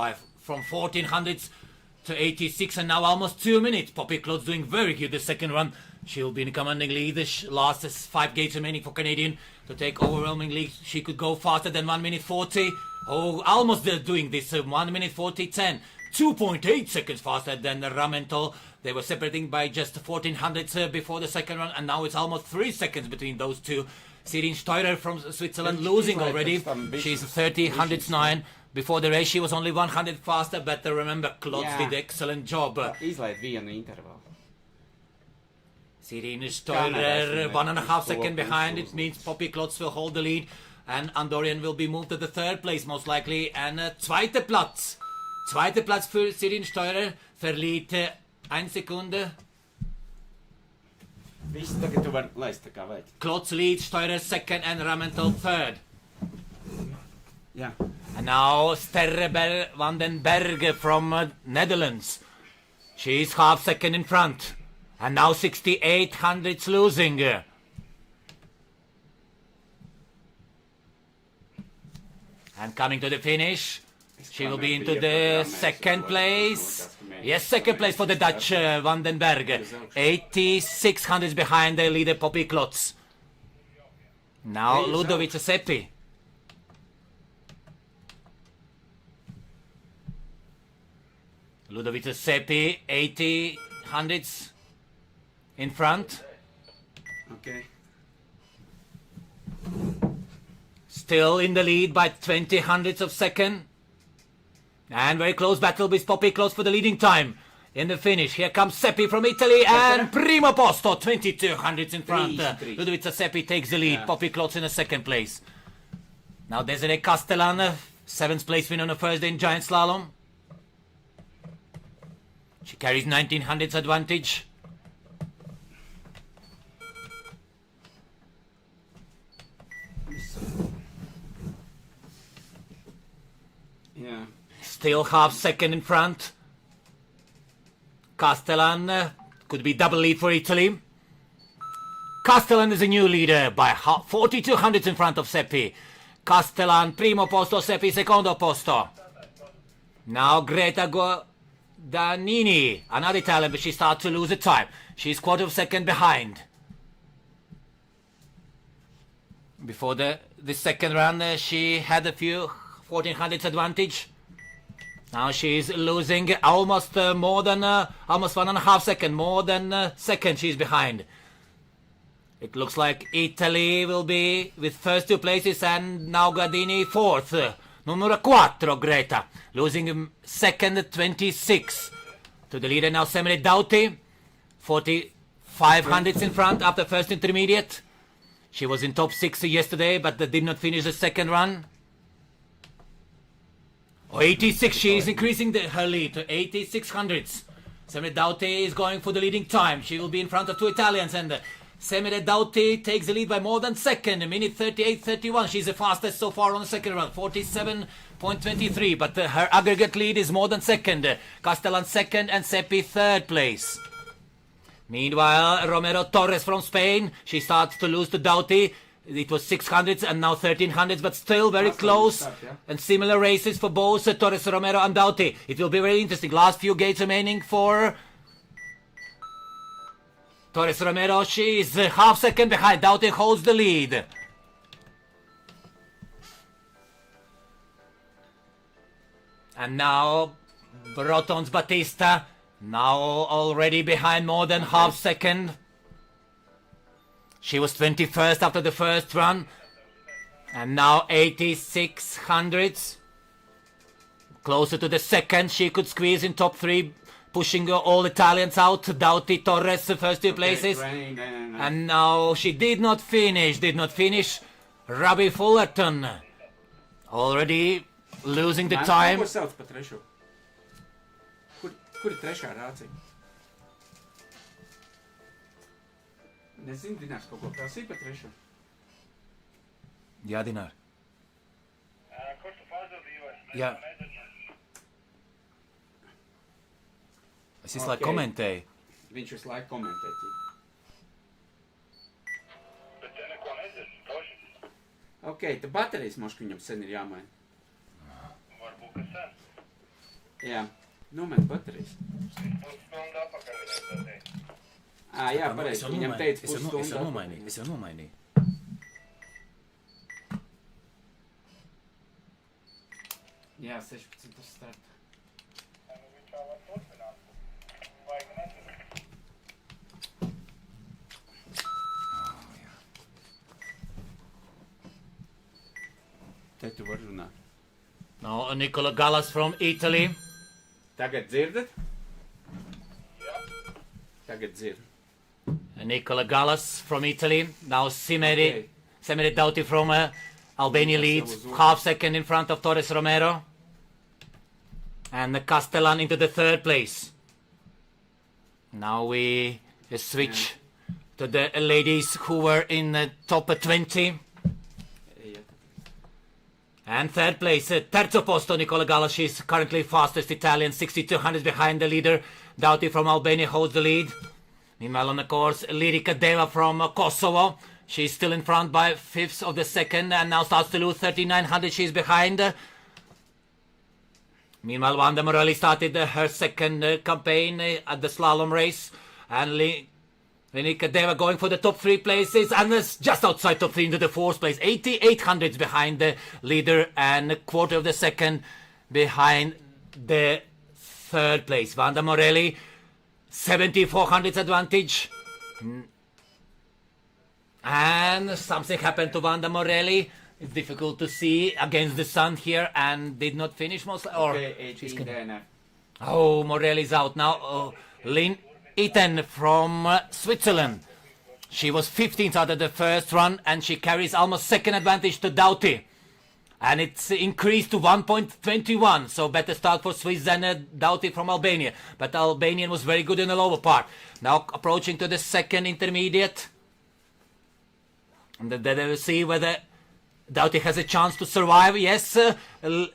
from 1400s to 86 and now almost 2 minutes. Poppy Klotz doing very good the second run. She'll be in commanding lead. The last 5 gates remaining for Canadian to take overwhelming lead. She could go faster than 1 minute 40. Oh, almost doing this 1 minute 40.10. 2.8 seconds faster than Ramental. They were separating by just 1400s before the second run, and now it's almost 3 seconds between those two. Sirin Steurer from Switzerland losing already. She's 30 9. Before the race she was only 100 faster, but remember, Klotz did excellent job. Izlaid vienu intervalu. Sirin Steurer 1.5 seconds behind. It means Poppy Klotz will hold the lead, and Andorian will be moved to the third place most likely. And zweiter Platz. Zweiter Platz für Sirin Steurer verliert 1 Sekunde. Viss tagad tu vari laist tā kā vajag. Klotz leads, Steurer second, and Ramental third. Jā. And now Sterre van den Berg from Netherlands. She's half second in front. And now 6800s losing. And coming to the finish, she will be into the second place. Yes, second place for the Dutch Van den Berg. 8600s behind the leader Poppy Klotz. Now Ludovica Seppi. Ludovica Seppi, 8000s in front. Okay. Still in the lead by 20 of second. And very close battle with Poppy Klotz for the leading time. In the finish, here comes Seppi from Italy and primo posto, 2200s in front. Ludovica Seppi takes the lead, Poppy Klotz in the second place. Now Desiree Castellan 7th place win on the first day in giant slalom. She carries 1900s advantage. Yeah. Still half second in front. Castellan could be double lead for Italy. Castellan is a new leader by 42 hundredths in front of Seppi. Castellan primo posto, Seppi secondo posto. Now Greta Danini, another Italian, but she starts to lose the time. She's quarter of a second behind. Before the second run, she had a few 1400s advantage. Now she's losing almost more than almost 1.5 seconds, more than second she's behind. It looks like Italy will be with first two places and now Gardini fourth. Numero 4, Greta, losing second 26 to the leader now Semele Doughty, 45 hundredths in front after first intermediate. She was in top 6 yesterday but did not finish the second run. 86, she is increasing her lead to 86 hundredths. Semele Doughty is going for the leading time. She will be in front of two Italians and Semele Doughty takes the lead by more than second, a minute 38.31. She's the fastest so far on the second run, 47.23. But her aggregate lead is more than second. Castellan second and Seppi third place. Meanwhile, Romero Torres from Spain, she starts to lose to Doughty. It was 600s and now 1300s, but still very close. And similar races for both Torres, Romero and Doughty. It will be very interesting. Last few gates remaining for Torres Romero. She is half second behind. Doughty holds the lead. And now Brotons Batista, now already behind more than half second. She was 21st after the first run. And now 86 hundredths. Closer to the second. She could squeeze in top 3. Pushing all Italians out. Doughty, Torres, first two places. And now she did not finish. Robbie Fullerton already losing the time. Ko sauc pa trešo? Kur ir trešā rācija? Nezinu, Dinārs kaut ko prasīja pa trešo? Jā, Dinār. Jā. Es visu laiku komentēju. Viņš visu laiku komentēja. Ok, tad baterijas moška viņam sen ir jāmaina. Varbūt, ka sen. Jā, nomet baterijas. Pusstundu apakaļ viņam baterijas. Jā, pareizi, viņam teica pusstundu. Es jau nomainīju. Jā, 16 starta. Te tu vari runāt. Now Nicola Gallas from Italy. Tagad dzirdat? Jā. Tagad dzird. Nicola Gallas from Italy. Now Semele Doughty from Albania leads. Half second in front of Torres Romero. And Castellan into the third place. Now we switch to the ladies who were in the top 20. And third place, terzo posto, Nicola Gallas. She's currently fastest Italian, 6200 behind the leader. Doughty from Albania holds the lead. Meanwhile, on the course, Lirica Deva from Kosovo. She's still in front by fifths of the second and now starts to lose 3900. She's behind. Meanwhile, Wanda Morelli started her second campaign at the slalom race. And Lirica Deva going for the top 3 places and just outside top 3 into the 4th place. 8800 behind the leader and a quarter of the second behind the 3rd place. Wanda Morelli, 7400 advantage. And something happened to Wanda Morelli. It's difficult to see against the sun here and did not finish most. Or Morelli's out now. Lynn Eaton from Switzerland. She was 15th out of the first run and she carries almost second advantage to Doughty. and it's increased to 1.21, so better start for Swiss than Doughty from Albania. But Albanian was very good in the lower part. Now approaching to the second intermediate. And then they will see whether Doughty has a chance to survive. Yes,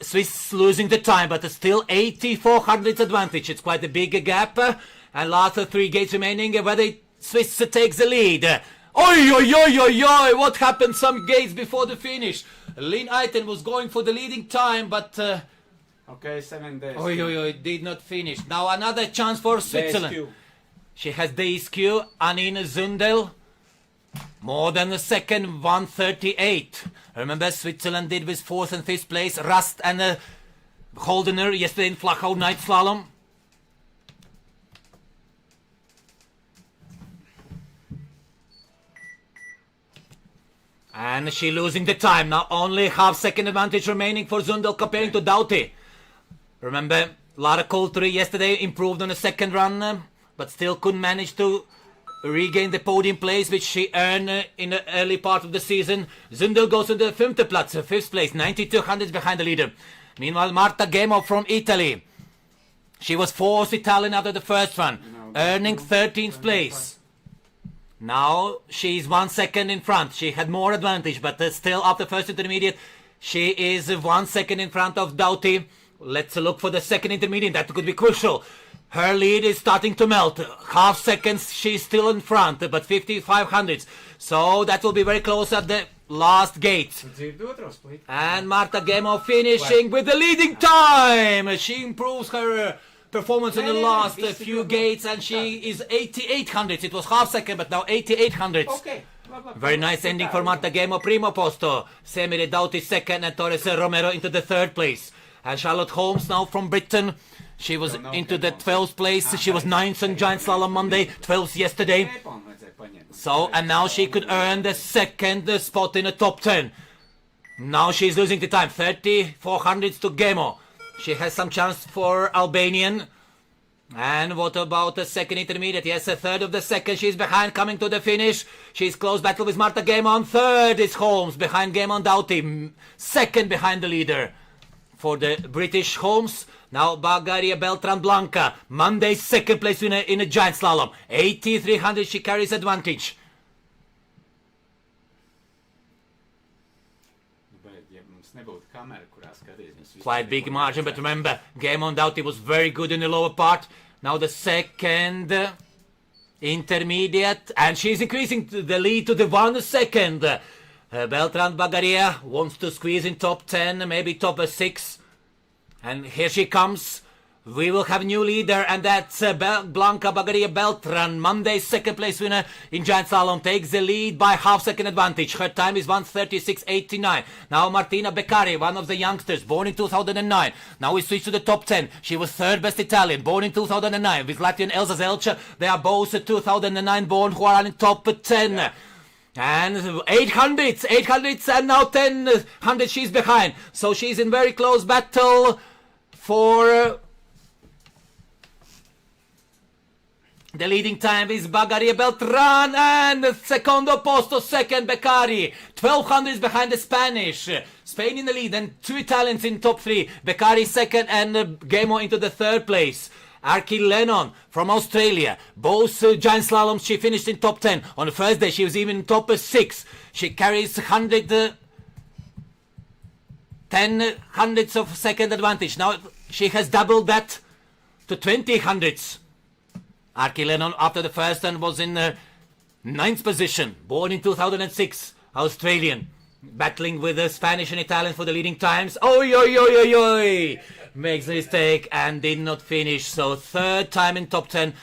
Swiss losing the time, but still 84 hundredths advantage. It's quite a big gap. And last 3 gates remaining, whether Swiss takes the lead. Oi, oi, oi, oi, oi, what happened some gates before the finish? Lynn Eiten was going for the leading time, but... Okay, 7 days. oi, oi, oi, did not finish. Now another chance for Switzerland. DSQ. She has DSQ, Anine Zundel. More than a second, 138. Remember, Switzerland did with 4th and 5th place. Rust and Holdener yesterday in Flachau night slalom. And she losing the time. Now only half-second advantage remaining for Zundel comparing to Doughty. Remember, Lara Coulter yesterday improved on the second run, but still couldn't manage to regain the podium place which she earned in the early part of the season. Zundel goes to the fifth Platz, 5th place, 92 hundredths behind the leader. Meanwhile, Marta Gemo from Italy. She was 4th Italian after the first run, earning 13th place. Now she's 1 second in front. She had more advantage, but still after first intermediate, she is 1 second in front of Doughty. Let's look for the second intermediate. That could be crucial. Her lead is starting to melt. Half seconds, she's still in front, but 55 hundredths. So that will be very close at the last gate. And Marta Gemo finishing with the leading time. She improves her performance in the last few gates, and she is 88 hundredths. It was half second, but now 88 hundredths. Okay. Very nice ending for Marta Gemo, primo posto. Semire Doughty second, and Torres Romero into the 3rd place. And Charlotte Holmes now from Britain. She was into the 12th place. She was 9th on Giant Slalom Monday, 12th yesterday. So, and now she could earn the 2nd spot in the top 10. Now she's losing the time, 34 hundredths to Gemo. She has some chance for Albanian. And what about the second intermediate? Yes, a third of the second. She's behind, coming to the finish. She's close battle with Marta Gemo. On 3rd is Holmes, behind Gemo and Doughty. 2nd behind the leader for the British Holmes. Now Bagaria Beltran Blanca, Monday 2nd place winner in a giant slalom. 8300, she carries advantage. Quite big margin, but remember, Gemo and Doughty was very good in the lower part. Now the second intermediate, and she's increasing the lead to the 1 second. Beltran Bagaria wants to squeeze in top 10, maybe top 6. And here she comes. We will have a new leader, and that's Blanca Bagaria Beltran. Monday 2nd place winner in Giant Slalom takes the lead by half-second advantage. Her time is 1:36.89. Now Martina Beccari, one of the youngsters, born in 2009. Now we switch to the top 10. She was 3rd best Italian, born in 2009. With Latvian Elza Zelcha, they are both 2009 born who are in top 10. Yeah. And 800, and now 1000 she's behind. So she's in very close battle for the leading time is Bagaria Beltran, and secondo posto, 2nd Beccari. 1200 behind the Spanish. Spain in the lead, and 2 Italians in top 3. Beccari 2nd, and Gemo into the 3rd place. Arki Lennon from Australia. Both giant slaloms she finished in top 10. On the first day she was even in top 6. She carries 10 hundredths of second advantage. Now she has doubled that to 20 hundredths. Arki Lennon after the first one was in 9th position. Born in 2006. Australian. Battling with the Spanish and Italian for the leading times. Oi, oi, oi, oi, oi! Makes a mistake and did not finish. So 3rd time in top 10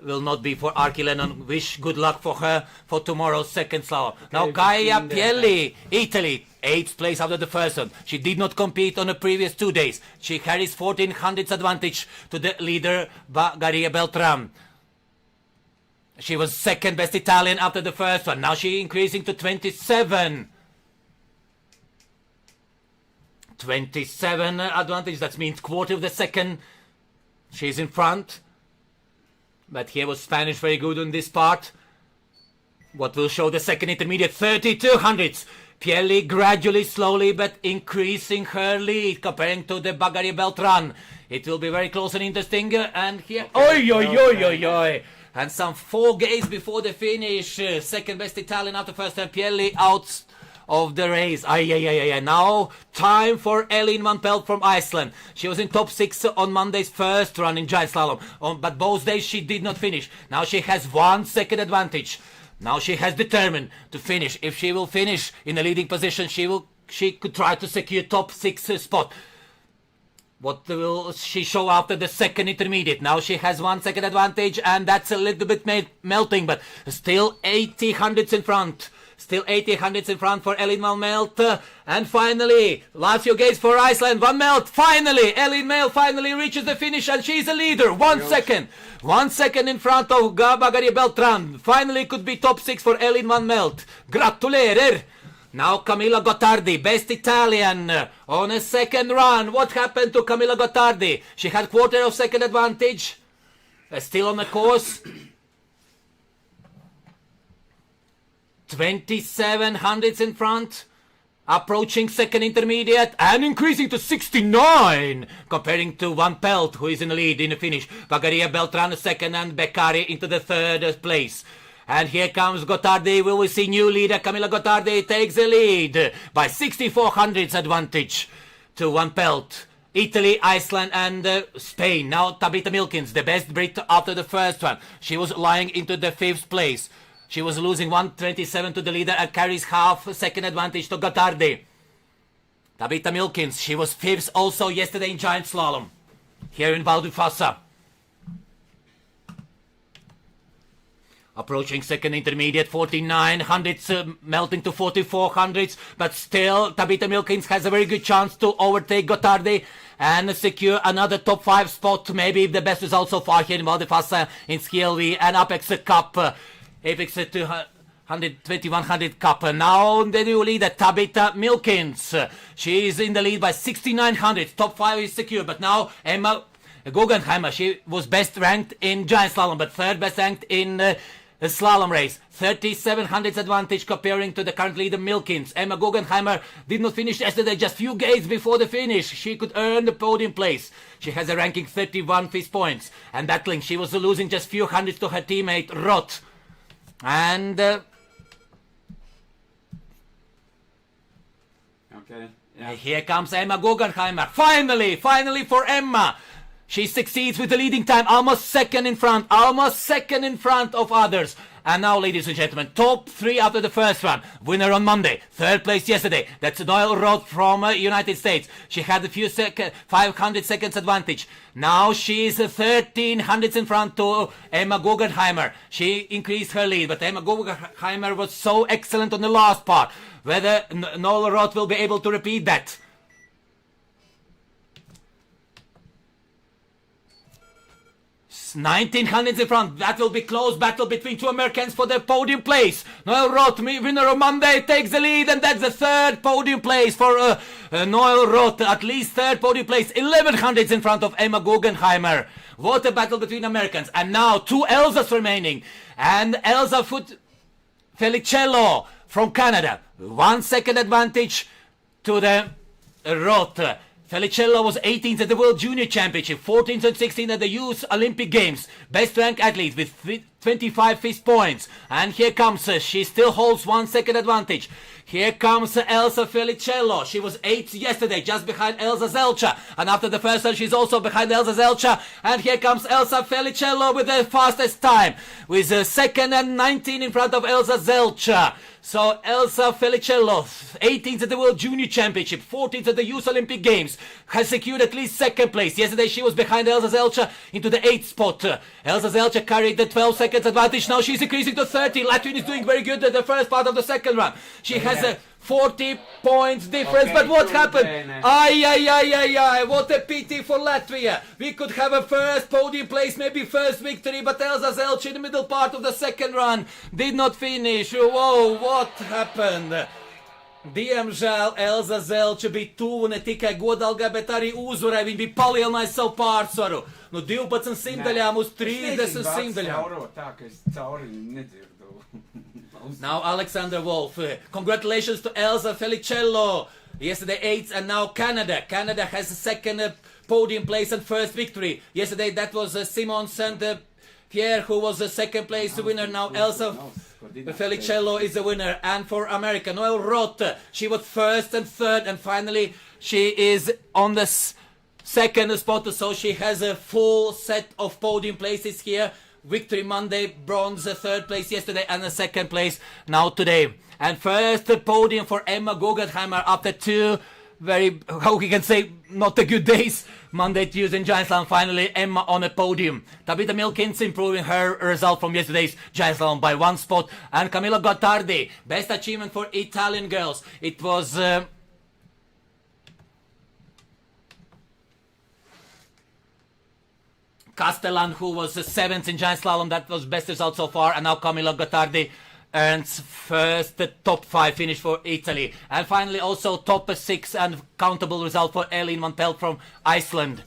will not be for Arki Lennon. Wish good luck for her for tomorrow's 2nd slalom. Now Gaia Pielli, Italy. 8th place after the first one. She did not compete on the previous 2 days. She carries 1400 advantage to the leader Bagaria Beltran. She was 2nd best Italian after the first one. Now she increasing to 27. 27 advantage, that means quarter of the second. She's in front. But here was Spanish very good on this part. What will show the second intermediate, 32 hundredths. Pieli gradually, slowly, but increasing her lead comparing to the Bagaria Beltran. It will be very close and interesting. And here, and some 4 gates before the finish. Second best Italian after first time. Pieli out of the race. Now time for Elin Van Pelt from Iceland. She was in top 6 on Monday's first run in giant slalom, but both days she did not finish. Now she has 1 second advantage. Now she has determined to finish. If she will finish in the leading position, she could try to secure top 6 spot. What will she show after the second intermediate? Now she has 1 second advantage, and that's a little bit melting, but still 80 hundredths in front. Still 80 hundredths in front for Elin Van Melt. And finally, last few gates for Iceland. Van Melt, finally, Elin Melt finally reaches the finish, and she's a leader. 1 second. 1 second in front of Bagaria Beltran. Finally could be top 6 for Elin Van Melt. Gratulerer. Now Camilla Gottardi, best Italian on a second run. What happened to Camilla Gottardi? She had quarter of second advantage. Still on the course. 27 hundredths in front. Approaching second intermediate and increasing to 69. Comparing to Van Pelt, who is in the lead in the finish. Bagaria Beltran second and Beccari into the third place. And here comes Gottardi. We will see new leader. Camilla Gottardi takes the lead by 64 hundredths advantage to Van Pelt. Italy, Iceland and Spain. Now Tabitha Milkins, the best Brit after the first one. She was lying into the 5th place. She was losing 1:27 to the leader and carries half second advantage to Gottardi. Tabitha Milkins, she was 5th also yesterday in giant slalom. Here in Val di Fassa. Approaching second intermediate, 49 hundredths, melting to 44 hundredths, but still Tabitha Milkins has a very good chance to overtake Gottardi and secure another top 5 spot, maybe the best result so far here in Val di Fassa in SKILV and Apex Cup, Apex 200 Cup. Now the new leader, Tabitha Milkins. She is in the lead by 69 hundredths, top 5 is secure, but now Emma Guggenheimer, she was best ranked in giant slalom, but 3rd best ranked in the slalom race. 37 hundredths advantage comparing to the current leader Milkins. Emma Guggenheimer did not finish yesterday, just few gates before the finish. She could earn the podium place. She has a ranking 31 FIS points. And that link, she was losing just few hundredths to her teammate Roth. And here comes Emma Guggenheimer. Finally for Emma. She succeeds with the leading time, almost second in front of others. And now, ladies and gentlemen, top 3 after the first run. Winner on Monday, 3rd place yesterday. That's Noel Roth from United States. She had a few 500 seconds advantage. Now she is 13 hundredths in front to Emma Guggenheimer. She increased her lead, but Emma Guggenheimer was so excellent on the last part. Whether Noel Roth will be able to repeat that. 19 hundredths in front. That will be close battle between 2 Americans for the podium place. Noel Roth, winner on Monday, takes the lead, and that's the 3rd podium place for Noel Roth. At least 3rd podium place. 11 hundredths in front of Emma Guggenheimer. What a battle between Americans. And now 2 Elsas remaining. And Elsa Felicello from Canada. 1 second advantage to the Roth. Felicello was 18th at the World Junior Championship, 14th and 16th at the Youth Olympic Games. Best ranked athlete with 25 FIS points. And here comes, she still holds 1 second advantage. Here comes Elsa Felicello. She was 8th yesterday, just behind Elsa Zelcha. And after the first one, she's also behind Elsa Zelcha. And here comes Elsa Felicello with the fastest time, with 2nd and 19 in front of Elsa Zelcha. So Elsa Felicello, 18th at the World Junior Championship, 14th at the Youth Olympic Games, has secured at least 2nd place. Yesterday she was behind Elsa Zelcha into the 8th spot. Elsa Zelcha carried the 12 seconds advantage. Now she's increasing to 30. Latvian is doing very good at the first part of the second run. She has a 40 points difference, but what happened? What a pity for Latvia. We could have a first podium place, maybe first victory, but Elsa Zelcha in the middle part of the second run did not finish. Whoa, what happened? Diemžēl Elza Zelča bija tuvu ne tikai godalgai, bet arī uzvarai. Viņa bija palielinājusi savu pārsvaru no 12 simtaļām uz 30 simtaļām. Tā, ka es cauri nedzirdu. Now Alexander Wolf. Congratulations to Elsa Felicello. Yesterday 8th and now Canada. Canada has a second podium place and first victory. Yesterday that was Simon Saint Pierre who was the second place winner. Now Elsa Felicello is the winner. And for America, Noel Roth. She was first and third and finally she is on the second spot. So she has a full set of podium places here. Victory Monday, bronze, third place yesterday, and a second place now today. And first podium for Emma Guggenheimer after two very, how we can say, not a good days. Monday, Tuesday, and Giant Slalom. Finally, Emma on a podium. Tabitha Milkins improving her result from yesterday's Giant Slalom by 1 spot. And Camilla Gottardi, best achievement for Italian girls. It was... Castellan, who was 7th in Giant Slalom, that was best result so far, and now Camilla Gottardi earns first top 5 finish for Italy. And finally also top 6 and countable result for Elin Montel from Iceland.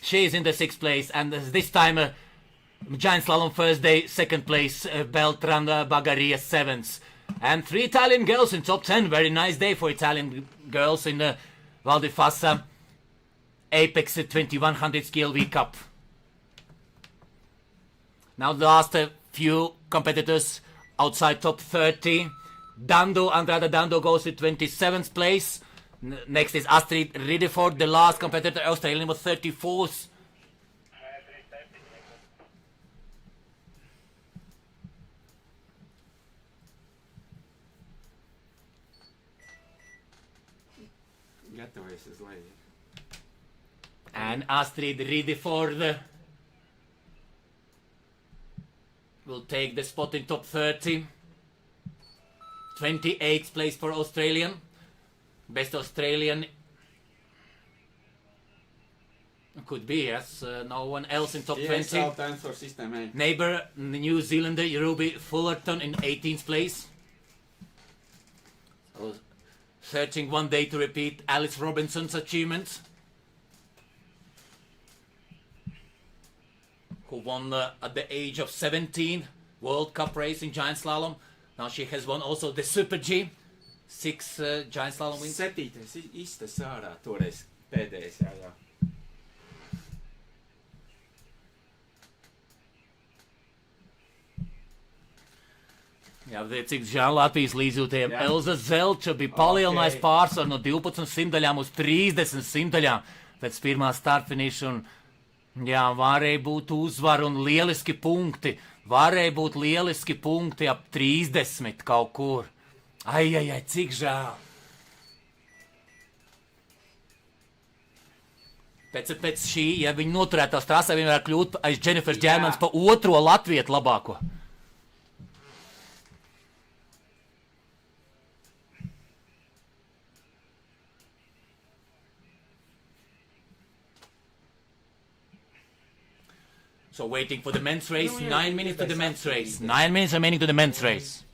She is in the 6th place, and this time Giant Slalom first day, 2nd place, Beltran Bagaria 7th. And 3 Italian girls in top 10, very nice day for Italian girls in the Val di Fassa Apex 2100 SKILV Cup. Now the last few competitors outside top 30. Andrada Dando goes to 27th place. Next is Astrid Rideford, the last competitor, Australian, was 34th. And Astrid Rideford will take the spot in top 30. 28th place for Australian. Best Australian. Could be, yes. No one else in top 20. Neighbor, New Zealander Ruby Fullerton in 18th place. So, searching one day to repeat Alice Robinson's achievement. Who won at the age of 17 World Cup race in Giant Slalom. Now she has won also the Super G. 6 Giant Slalom wins. 7. Iztas ārā toreiz pēdējais, jā. Jā, cik žēl Latvijas līdzjūtējiem. Elza Zelča bija palielinājis pārsvaru no 12 simtaļām uz 30 simtaļām pēc pirmā startfiniša. Jā, varēja būt uzvaru un lieliski punkti. Varēja būt lieliski punkti ap 30 kaut kur. Ai, cik žēl. Pēc šī, ja viņi noturētās trasē, viņi varētu kļūt aiz Jennifer Ģermans pa otro latvietu labāko. So waiting for the men's race, 9 minutes to the men's race. 9 minutes remaining to the men's race.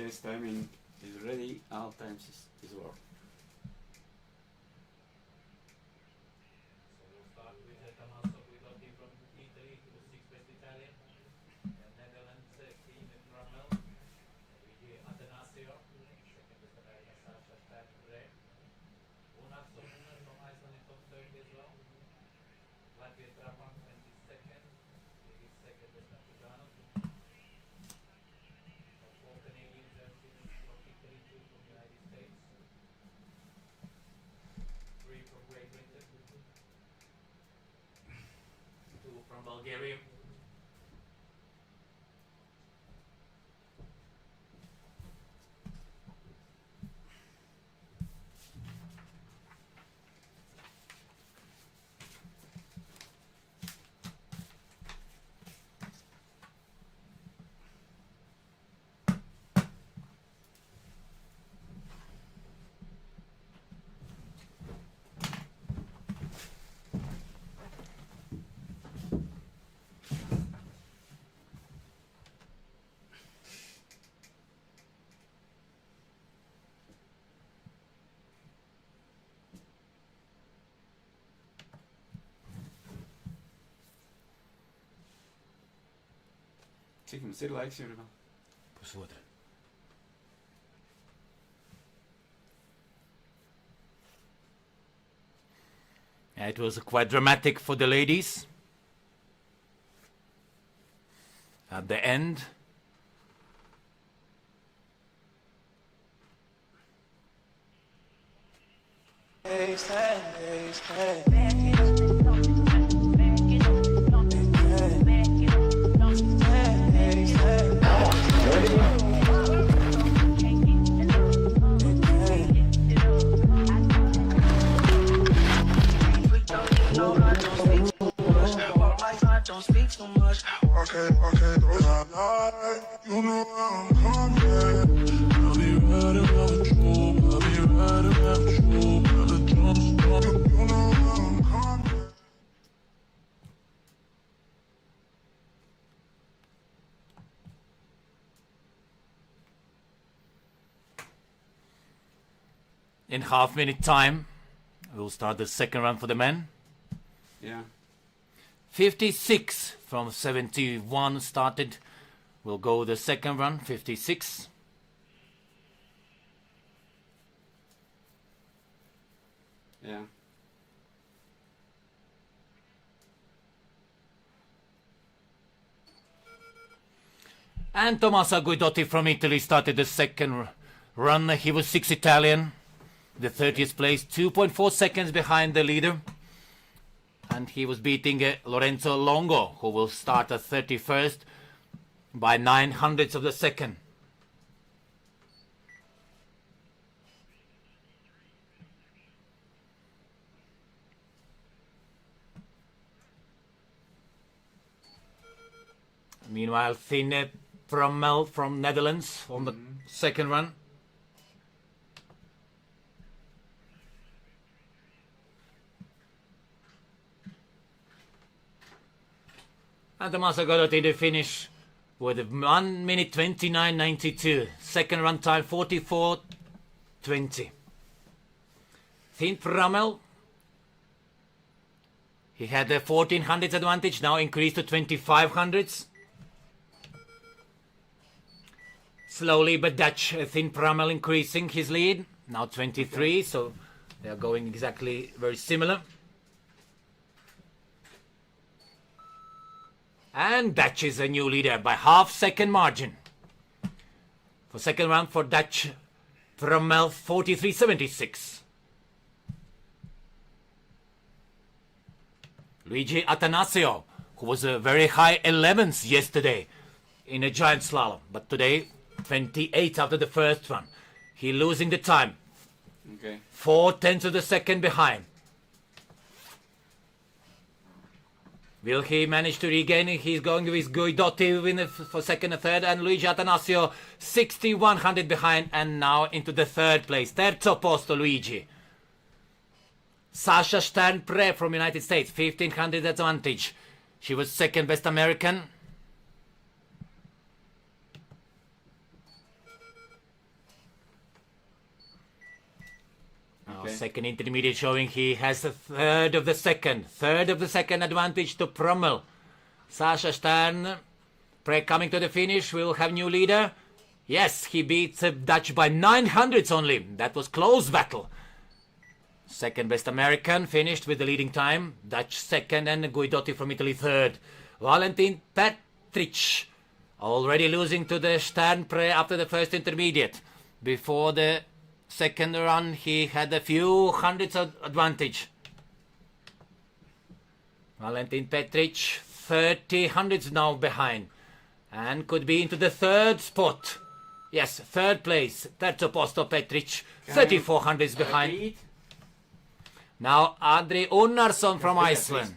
Yes, timing is ready. All times is work. So we'll start with Tommaso Guidotti from Italy, who was 6th best Italian. Netherlands, Keen and Rommel. Luigi Atanasio, 2nd best American, Sasha Stern. Unaxon from Iceland in top 30 as well. Latvia Trapan, 22nd. He is 2nd best Africano. Four Canadian jerseys from Italy, 2 from the United States. 3 from Great Britain. 2 from Bulgaria. Cik mums ir laiks, Jurga? Pusotra. Yeah, it was quite dramatic for the ladies. At the end. Don't speak too much. Okay, those are lies. You know I'm coming. I'll be right around you. I'll be right around you. Never don't stop. You know I'm coming. In half-minute time, we'll start the second run for the men. Yeah. 56 from 71 started. We'll go the second run, 56. Yeah. And Tommaso Guidotti from Italy started the second run. He was 6th Italian, the 30th place, 2.4 seconds behind the leader. And he was beating Lorenzo Longo, who will start at 31st by 900ths of the second. Meanwhile, Finn Prommel from Netherlands on the second run. And Tommaso Guidotti to finish with 1 minute 29.92. Second run time 44.20. Finn Prommel. He had a 1400s advantage, now increased to 2500s. Slowly but Dutch, Finn Prommel increasing his lead. Now 23, so they are going exactly very similar. And Dutch is a new leader by half-second margin. For second round for Dutch, Prommel 43.76. Luigi Atanasio, who was a very high 11th yesterday in a giant slalom, but today 28 after the first one. He losing the time. Okay. 4/10 of the second behind. Will he manage to regain it? He's going with Guidotti for second and third, and Luigi Atanasio 6,100 behind, and now into the third place. Terzo posto Luigi. Sasha Stern-Pre from United States, 1,500 advantage. She was second best American. second intermediate showing he has a third of the second advantage to Prommel. Sasha Stern, Pre coming to the finish, will have new leader. Yes, he beats Dutch by 900s only. That was close battle. Second best American finished with the leading time. Dutch second and Guidotti from Italy third. Valentin Petric already losing to the Stern Pre after the first intermediate. Before the second run he had a few hundreds of advantage. Valentin Petric 30 hundreds now behind and could be into the third spot. Yes, third place. Terzo posto Petric 34 hundreds behind. Now Andri Unnarsson from Iceland.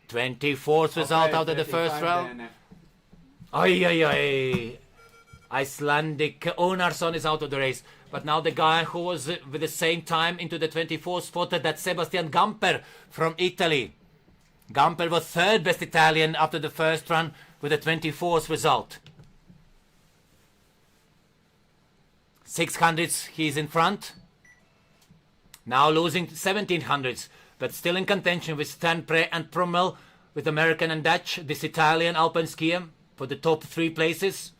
24th result out of the first round. Icelandic Unnarsson is out of the race. But now the guy who was with the same time into the 24th spot, that's Sebastian Gamper from Italy. Gamper was third best Italian after the first run with a 24th result. 600s he's in front. Now losing 1700s, but still in contention with Stan Pre and Prommel, with American and Dutch, this Italian Alpine skier for the top 3 places.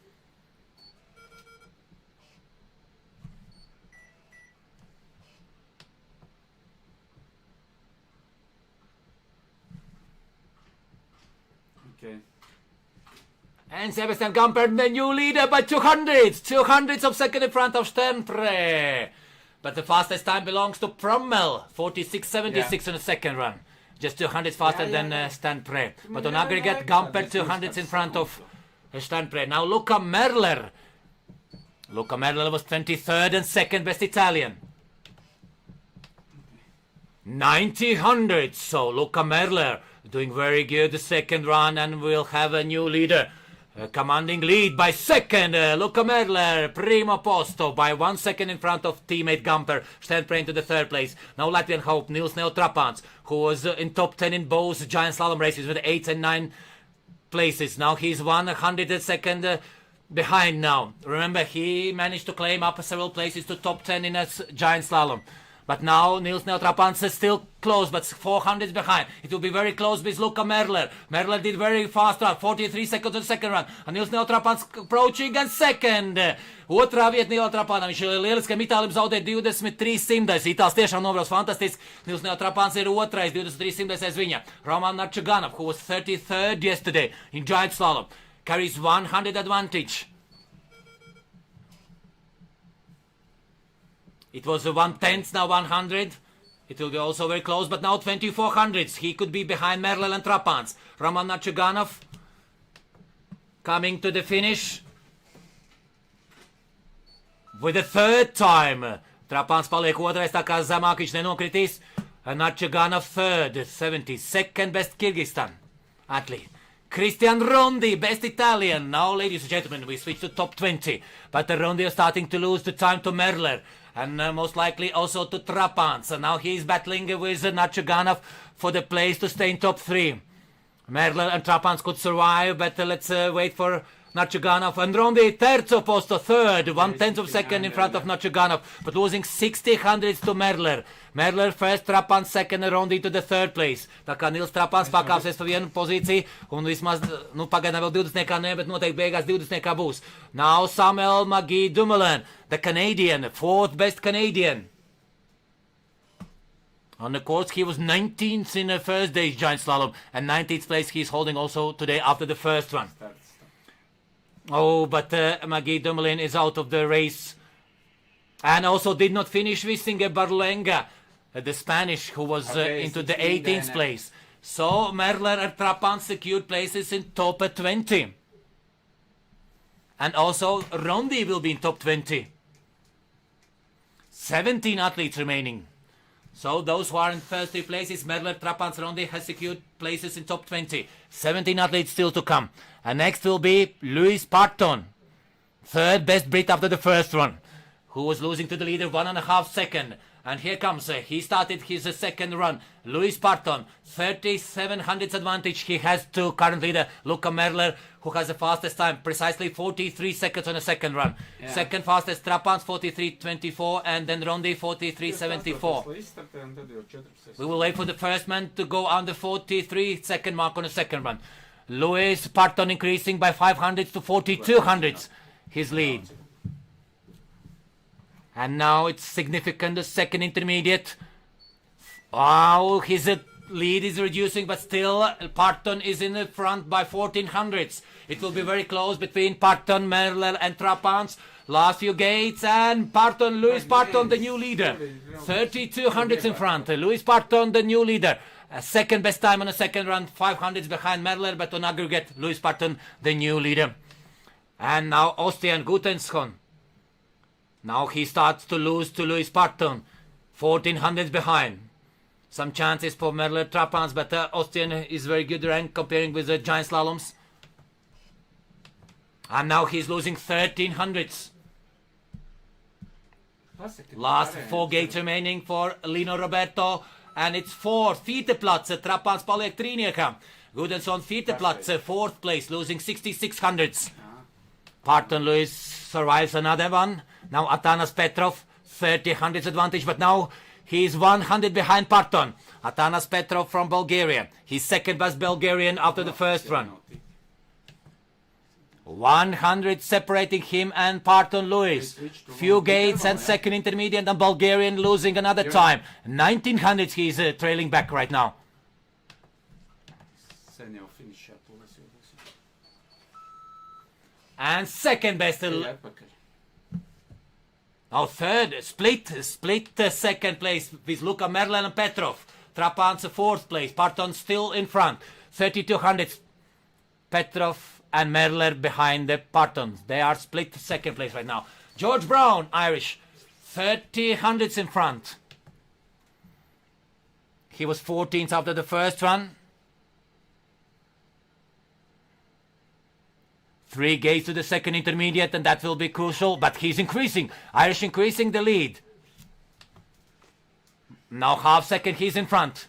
Okay. And Sebastian Gamper, the new leader by 200s. 200s of second in front of Stan Pre. But the fastest time belongs to Prommel, 46.76 on the second run. Just 200 faster than Stan Pre. But on aggregate, Gamper 200s in front of Stan Pre. Now Luca Merler. Luca Merler was 23rd and second best Italian. 90 hundreds. So Luca Merler doing very good the second run and will have a new leader. Commanding lead by second, Luca Merler, primo posto, by 1 second in front of teammate Gamper, Stan Pre into the third place. Now Latvian hope, Nils Neotrapans, who was in top 10 in both giant slalom races with 8 and 9 places. Now he's 102nd behind now. Remember, he managed to claim up several places to top 10 in a giant slalom. But now Nils Neotrapans is still close, but 400 behind. It will be very close with Luca Merler. Merler did very fast run, 43 seconds on the second run. And Nils Neotrapans approaching and second. Otrā vieta Neotrapanam. Viņš ir lieliskiem Itālim zaudēt 23 simtais. Itāls tiešām nobrauc fantastiski. Nils Neotrapans ir otrais, 23 simtais aiz viņa. Roman Narčaganov, who was 33rd yesterday in giant slalom, carries 100 advantage. It was 1/10, now 100. It will be also very close, but now 2400s. He could be behind Merler and Trapans. Roman Narčaganov coming to the finish with the third time. Trapans paliek otrais, tā kā zemāk viņš nenokritīs. Narčaganov third, 72nd best Kyrgyzstan athlete. Christian Rondi, best Italian. Now, ladies and gentlemen, we switch to top 20. But Rondi is starting to lose the time to Merler. And most likely also to Trapans. So now he's battling with Narčaganov for the place to stay in top 3. Merler and Trapans could survive, but let's wait for Narčaganov. And Rondi, terzo posto, third, 1/10 of second in front of Narčaganov, but losing 60 hundredths to Merler. Merler first, Trapans second, and Rondi to the third place. Tā kā Nils Trapans pakāpsies pa vienu pozīciju, un vismaz, pagaidām vēl 20. ne, bet noteikti beigās 20. būs. Now Samuel Magui Dumoulin, the Canadian, 4th best Canadian. On the course, he was 19th in the first day's giant slalom, and 19th place he's holding also today after the first run. Oh, but Magui Dumoulin is out of the race. And also did not finish with Singer Barlenga, the Spanish, who was into the 18th place. So Merler and Trapans secured places in top 20. And also Rondi will be in top 20. 17 athletes remaining. So those who are in first 3 places, Merler, Trapans, Rondi, has secured places in top 20. 17 athletes still to come. And next will be Lewis Parton, 3rd best Brit after the first run, who was losing to the leader 1.5 seconds. And here comes, he started his second run. Louis Parton, 3700 advantage he has to current leader Luca Merler, who has the fastest time, precisely 43 seconds on the second run. Yeah. Second fastest Trapans, 43.24, and then Rondi, 43.74. Izstartējam, tad jau 14. We will wait for the first man to go on the 43 second mark on the second run. Louis Parton increasing by 500 to 4200, his lead. And now it's significant, the second intermediate. Wow, his lead is reducing, but still Parton is in the front by 1400s. It will be very close between Parton, Merler and Trapans. Last few gates, and Parton, Louis Parton, the new leader. 3200s in front. Louis Parton, the new leader. Second best time on the second run, 500s behind Merler, but on aggregate, Louis Parton, the new leader. And now Austrian Gutenschon. Now he starts to lose to Louis Parton, 1400s behind. Some chances for Merler Trapans, but Austrian is very good rank comparing with the giant slaloms. And now he's losing 1300s. Last 4 gates remaining for Lino Roberto, and it's 4th. Vierteplatz, Trapans paliek trīniekam. Gudenson Vierteplatz, 4th place, losing 6600s. Parton Louis survives another one. Now Atanas Petrov, 3000s advantage, but now he's 100 behind Parton. Atanas Petrov from Bulgaria. He's second best Bulgarian after the first run. 100 separating him and Parton Louis. Few gates and second intermediate, and Bulgarian losing another time. 1900s he's trailing back right now. Sen jau finišā pūles jau būs. And second best. Now third, split second place with Luca Merlin and Petrov. Trapans 4th place. Parton still in front. 3200s. Petrov and Merler behind the Partons. They are split second place right now. George Brown, Irish, 3000s in front. He was 14th after the first run. 3 gates to the second intermediate, and that will be crucial, but he's increasing. Irish increasing the lead. Now half second he's in front.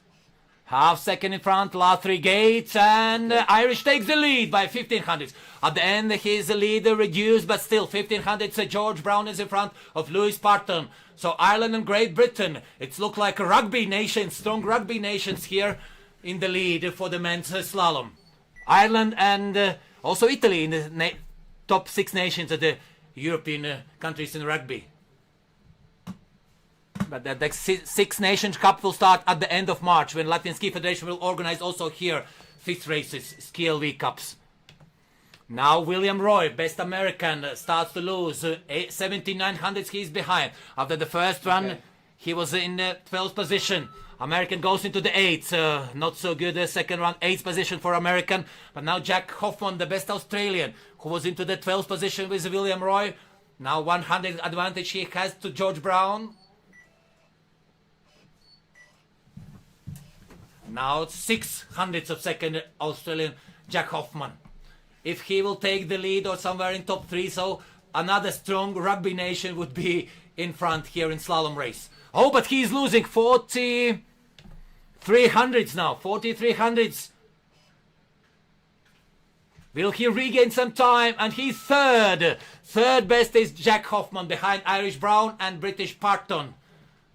Half second in front, last 3 gates, and Irish takes the lead by 1500s. At the end, his lead reduced, but still 1500s. George Brown is in front of Louis Parton. So Ireland and Great Britain, it's looked like rugby nations, strong rugby nations here in the lead for the men's slalom. Ireland and also Italy in the top 6 nations of the European countries in rugby. But the Six Nations Cup will start at the end of March, when Latvian Ski Federation will organize also here FIS races, SKILV Cups. Now William Roy, best American, starts to lose. 17,900s he's behind. After the first run, he was in the 12th position. American goes into the 8th. Not so good second run, 8th position for American. But now Jack Hoffman, the best Australian, who was into the 12th position with William Roy. Now 100 advantage he has to George Brown. Now 600ths of second Australian Jack Hoffman. If he will take the lead or somewhere in top 3, so another strong rugby nation would be in front here in slalom race. Oh, but he's losing 4300s now. 4300s. Will he regain some time? And he's third. Third best is Jack Hoffman behind Irish Brown and British Parton.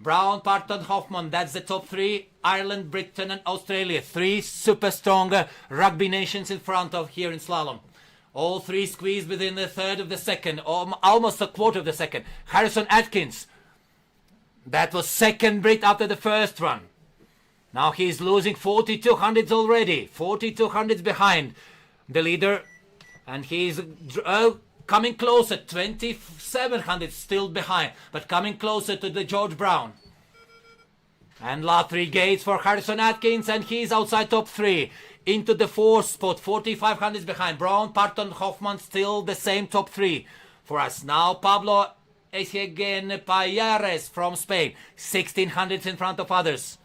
Brown, Parton, Hoffman, that's the top 3. Ireland, Britain and Australia. 3 super strong rugby nations in front of here in slalom. All 3 squeezed within the third of the second, almost a quarter of the second. Harrison Atkins, that was second Brit after the first run. Now he's losing 4200s already. 4200s behind the leader. And he's coming closer, 2700 still behind, but coming closer to the George Brown. And last 3 gates for Harrison Atkins, and he's outside top 3. Into the 4th spot, 4500 behind. Brown, Parton, Hoffman, still the same top 3 for us. Now Pablo Echegen Payares from Spain, 1600s in front of others.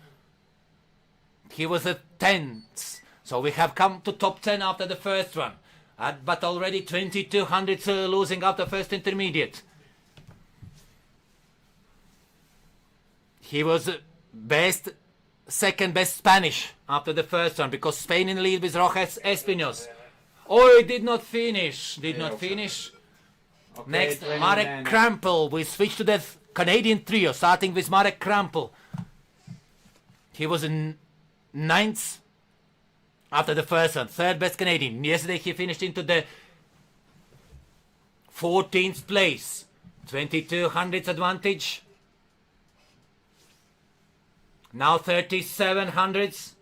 He was the 10th, so we have come to top 10 after the first run. But already 2200 losing after first intermediate. He was second best Spanish after the first one, because Spain in the lead with Rojas Espinos. Oh, he did not finish. Okay, Next, training Marek then. Krampel. We switch to the Canadian trio, starting with Marek Krampel. He was in ninth after the first one, third best Canadian. Yesterday he finished into the 14th place, 2200s advantage. Now 3700s.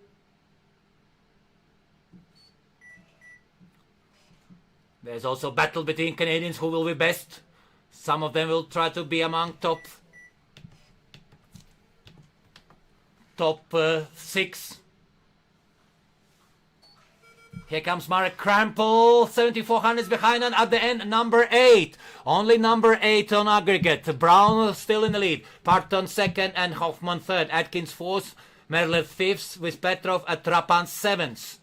There's also battle between Canadians who will be best. Some of them will try to be among top 6. Here comes Marek Krampel, 7400s behind, and at the end, number 8. Only number 8 on aggregate. Brown still in the lead. Parton second and Hoffman third. Atkins fourth, Merlev fifth, with Petrov at Trapan seventh.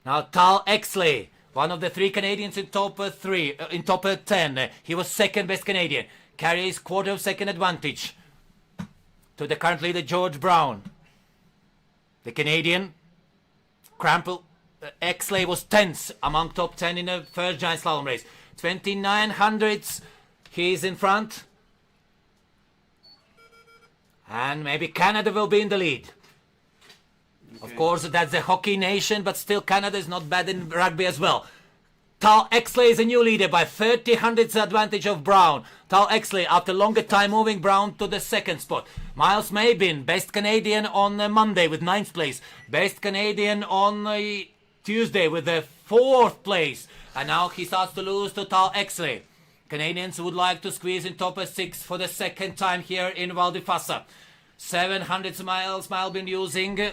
Now Tal Exley, one of the 3 Canadians in top 10. He was second best Canadian. Carries quarter of second advantage to the current leader George Brown. The Canadian Krampel Exley was 10th among top 10 in the first giant slalom race. 2900s, he's in front. And maybe Canada will be in the lead. Of course, that's the hockey nation, but still Canada is not bad in rugby as well. Tal Exley is a new leader by 30 hundredths advantage of Brown. Tal Exley, after longer time, moving Brown to the second spot. Miles Mabin, best Canadian on Monday with 9th place. Best Canadian on Tuesday with the 4th place. And now he starts to lose to Tal Exley. Canadians would like to squeeze in top 6 for the second time here in Val di Fassa. 700 miles Malbin using,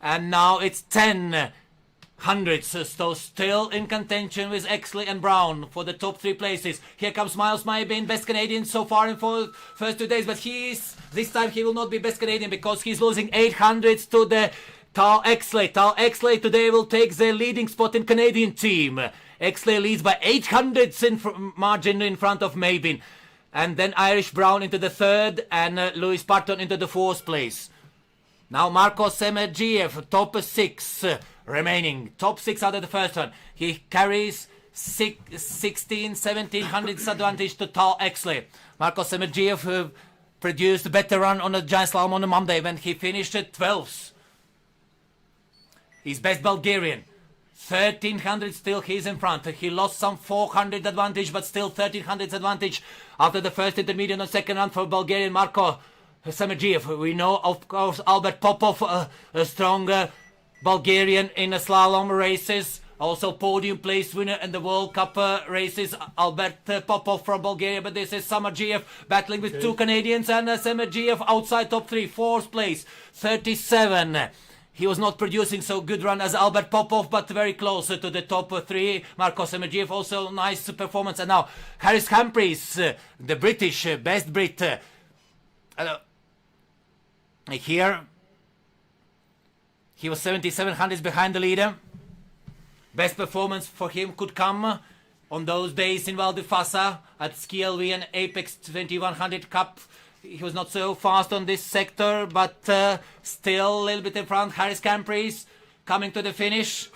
and now it's 10 hundredths, so still in contention with Exley and Brown for the top 3 places. Here comes Miles Maybin, best Canadian so far in first 2 days, but this time he will not be best Canadian because he's losing 8 hundredths to the Tal Exley. Tal Exley today will take the leading spot in Canadian team. Exley leads by 8 hundredths in margin in front of Maybin. And then Irish Brown into the 3rd and Louis Parton into the 4th place. Now Marko Semergiev, top 6 remaining. Top 6 out of the first one. He carries 16, 17 hundredths advantage to Tal Exley. Marko Semergiev produced a better run on the giant slalom on a Monday when he finished at 12th. He's best Bulgarian. 1300 still he's in front. He lost some 400 advantage, but still 1300 advantage after the first intermediate and second run for Bulgarian Marko Semergiev. We know, of course, Albert Popov, a strong Bulgarian in the slalom races. Also podium place winner in the World Cup races, Albert Popov from Bulgaria. But this is Semergiev battling with 2 Canadians, and Semergiev outside top 3, 4th place, 37. He was not producing so good run as Albert Popov, but very close to the top 3. Marko Semergiev also nice performance. And now Harris Humphries, the British best Brit. Here he was 77 hundredths behind the leader. Best performance for him could come on those days in Val di Fassa at SKILV and Apex 2100 Cup. He was not so fast on this sector, but still a little bit in front. Harris Humphries coming to the finish.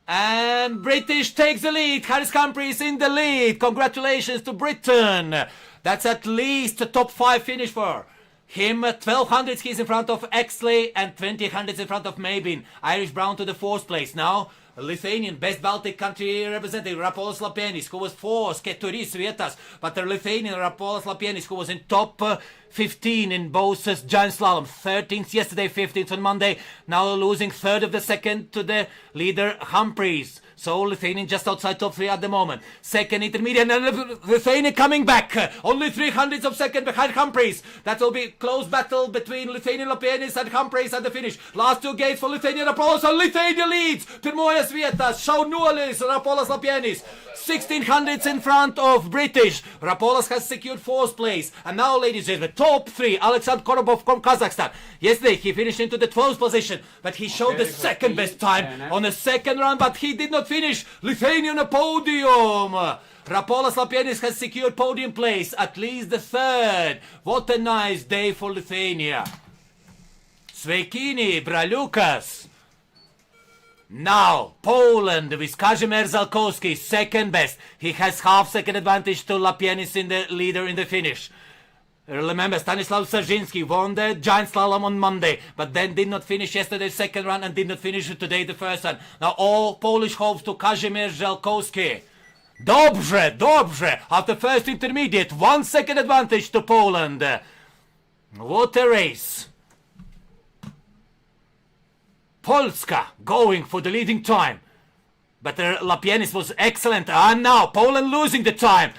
And British takes the lead. Harris Humphries in the lead. Congratulations to Britain. That's at least a top 5 finish for him. 1200 he's in front of Exley and 2000 in front of Maybin. Irish Brown to the 4th place. Now Lithuanian, best Baltic country representative, Rapolas Lapienis, who was 4th, Keturis Vietas, but the Lithuanian Rapolas Lapienis, who was in top 15 in both giant slalom, 13th yesterday, 15th on Monday, now losing 3rd of the second to the leader Humphries. So Lithuanian just outside top 3 at the moment. Second intermediate, and Lithuania coming back. Only 300ths of second behind Humphries. That will be close battle between Lithuanian Lapienis and Humphries at the finish. Last 2 gates for Lithuanian Rapolas, and Lithuania leads. Pirmojas vietas, Šaunuolis, Rapolas Lapienis. 1600ths in front of British. Rapolas has secured 4th place. And now, ladies and gentlemen, top 3. Alexander Korobov from Kazakhstan. Yesterday he finished into the 12th position, but he showed the second best time on the second run, but he did not finish. Lithuania on a podium. Rapolas Lapienis has secured podium place, at least the third. What a nice day for Lithuania. Sveikini, Braliukas. Now, Poland with Kazimierz Zalkowski, second best. He has half-second advantage to Lapienis in the leader in the finish. Remember, Stanislav Sarzinski won the giant slalom on Monday, but then did not finish yesterday's second run and did not finish today the first one. Now all Polish hopes to Kazimierz Zalkowski. Dobrze, dobrze. After first intermediate, 1 second advantage to Poland. What a race. Polska going for the leading time. But Lapienis was excellent. And now Poland losing the time.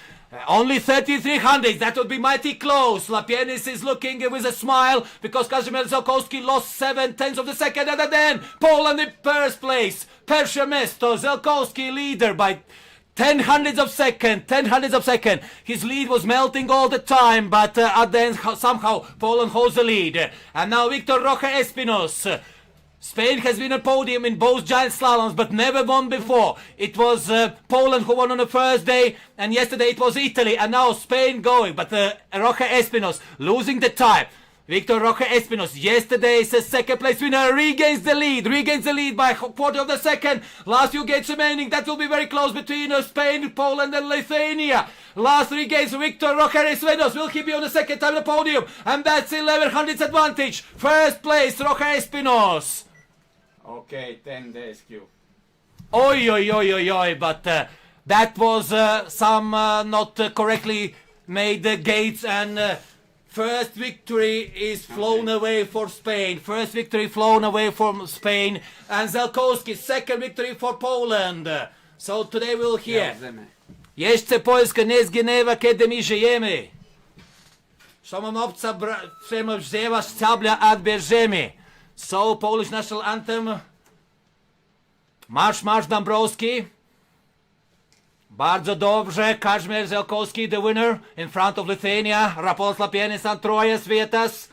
Only 33 hundredths. That would be mighty close. Lapienis is looking with a smile because Kazimierz Zalkowski lost 7/10 of the second. And then Poland in first place. Pierwsze miejsce. Zalkowski leader by 10 hundredths of second. 10 hundredths of second. His lead was melting all the time. But at the end somehow Poland holds the lead. And now Victor Rocha Espinos. Spain has been a podium in both giant slaloms, but never won before. It was Poland who won on the first day, and yesterday it was Italy, and now Spain going. But Rocha Espinos losing the time. Victor Rocha Espinos, yesterday's second place winner, regains the lead by a quarter of the second. Last few gates remaining, that will be very close between Spain, Poland and Lithuania. Last 3 games, Victor Rocha Espinos will he be on the second time on the podium, and that's 11 hundredths advantage. First place, Rocha Espinos. Okay, 10 days Q. Oi, but that was some not correctly made gates, and first victory is flown away for Spain. First victory flown away from Spain, and Zalkowski, second victory for Poland. So today we'll hear. Jeszcze Polska nie zginiewa, kiedy my żyjemy. Szamon obca przemowrzewa szczabla odbierzemy. So, Polish national anthem. Marsz, marsz Dąbrowski. Bardzo dobrze. Kazimierz Zalkowski, the winner, in front of Lithuania. Rapolas Lapienis antrojas vietas.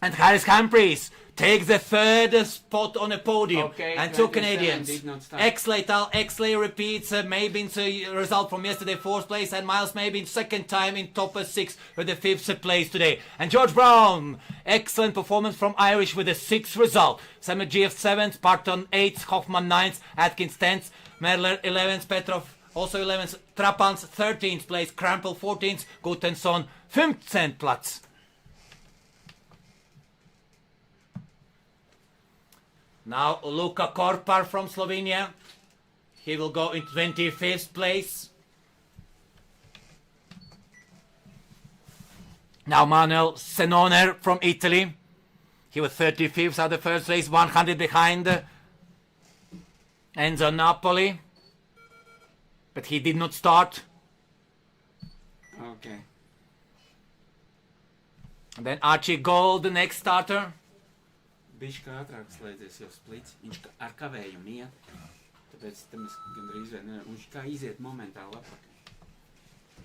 And Harris Humphreys takes the third spot on the podium. Okay, and 2 Canadians. Did Exley repeats Mabin's result from yesterday, 4th place, and Miles Mabin second time in top 6 with the 5th place today. And George Brown, excellent performance from Irish with the 6th result. Samuel GF 7th, Parton 8th, Hoffman 9th, Atkins 10th, Merler 11th, Petrov also 11th, Trapans 13th place, Krampel 14th, Gutensson 15th Platz. Now Luka Korpar from Slovenia. He will go in 25th place. Now Manuel Senoner from Italy. He was 35th at the first race, 100 behind Enzo Napoli. But he did not start. Okay. And then Archie Gold, the next starter. Bišķi ātrāk slēdzies jau splits, viņš ar kavējumu iet, tāpēc tam es gandrīz vai nevaru, viņš kā iziet momentāli apakaļ.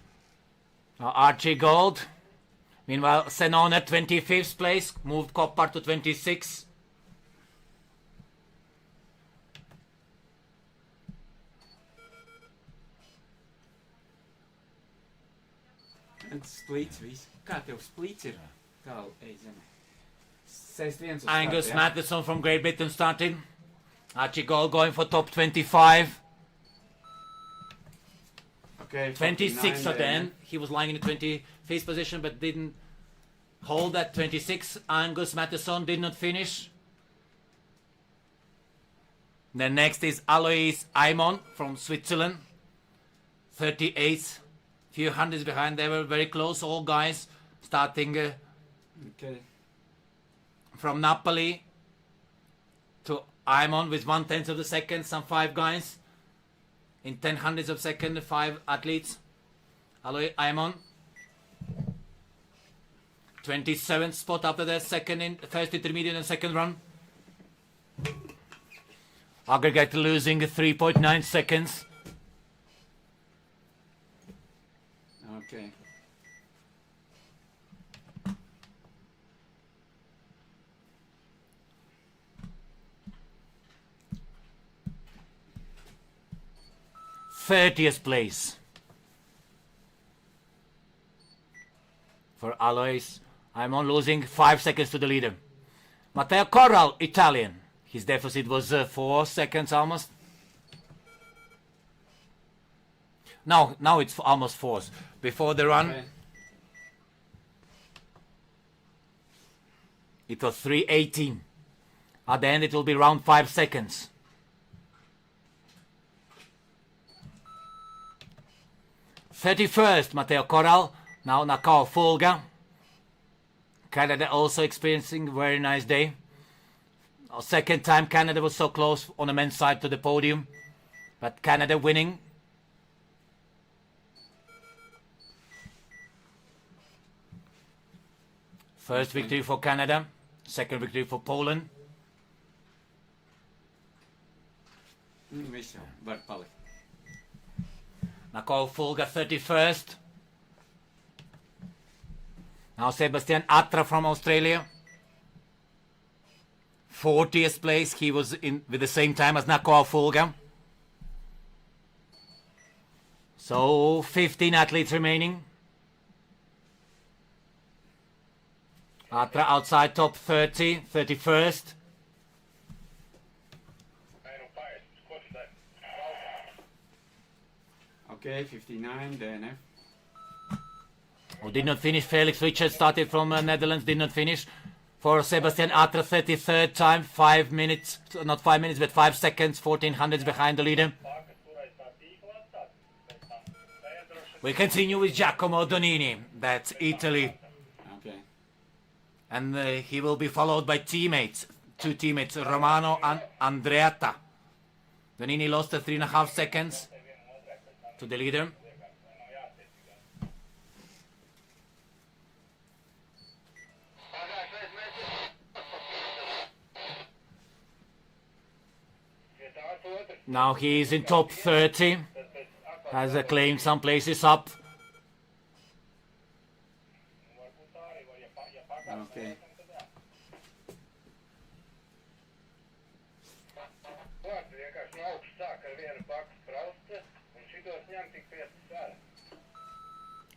Now Archie Gold. Meanwhile, Senoner 25th place, moved Koppar to 26. Splits viss. Kā tev splits ir? Kā, ej zemē. Angus Matheson from Great Britain starting. Archie Gold going for top 25. Okay, 26 at the end. He was lying in the 25th position but didn't hold that 26. Angus Matheson did not finish. Then next is Alois Aimon from Switzerland. 38th. Few hundreds behind. They were very close, all guys starting. Okay. From Napoli to Aimon with 1/10 of the second, some 5 guys. In 10 hundredths of second, 5 athletes. Alois Aimon. 27th spot after the first intermediate and second run. Aggregate losing 3.9 seconds. Okay. 30th place. For Alois, I'm on losing 5 seconds to the leader. Matteo Corral, Italian. His deficit was 4 seconds almost. Now it's almost 4. Before the run, Okay. it was 3:18. At the end, it will be around 5 seconds. '31st, Matteo Corral. Now Nakao Fulga. Canada also experiencing a very nice day. Second time Canada was so close on the men's side to the podium. But Canada winning. First victory for Canada. Second victory for Poland. Visu var palikt. Nakao Fulga 31st. Now Sebastian Atra from Australia. 40th place. He was in with the same time as Nakao Fulga. So 15 athletes remaining. Atra outside top 30, 31st. Okay, 59, DNF. Who did not finish. Felix Richard started from Netherlands, did not finish. For Sebastian Atra, 33rd time, 5 minutes, not 5 minutes, but 5 seconds, 1400s behind the leader. We continue with Giacomo Donini, that's Italy. Okay. And he will be followed by teammates, 2 teammates, Romano and Andreatta. Donini lost 3.5 seconds to the leader. Now he is in top 30, has claimed some places up. Okay.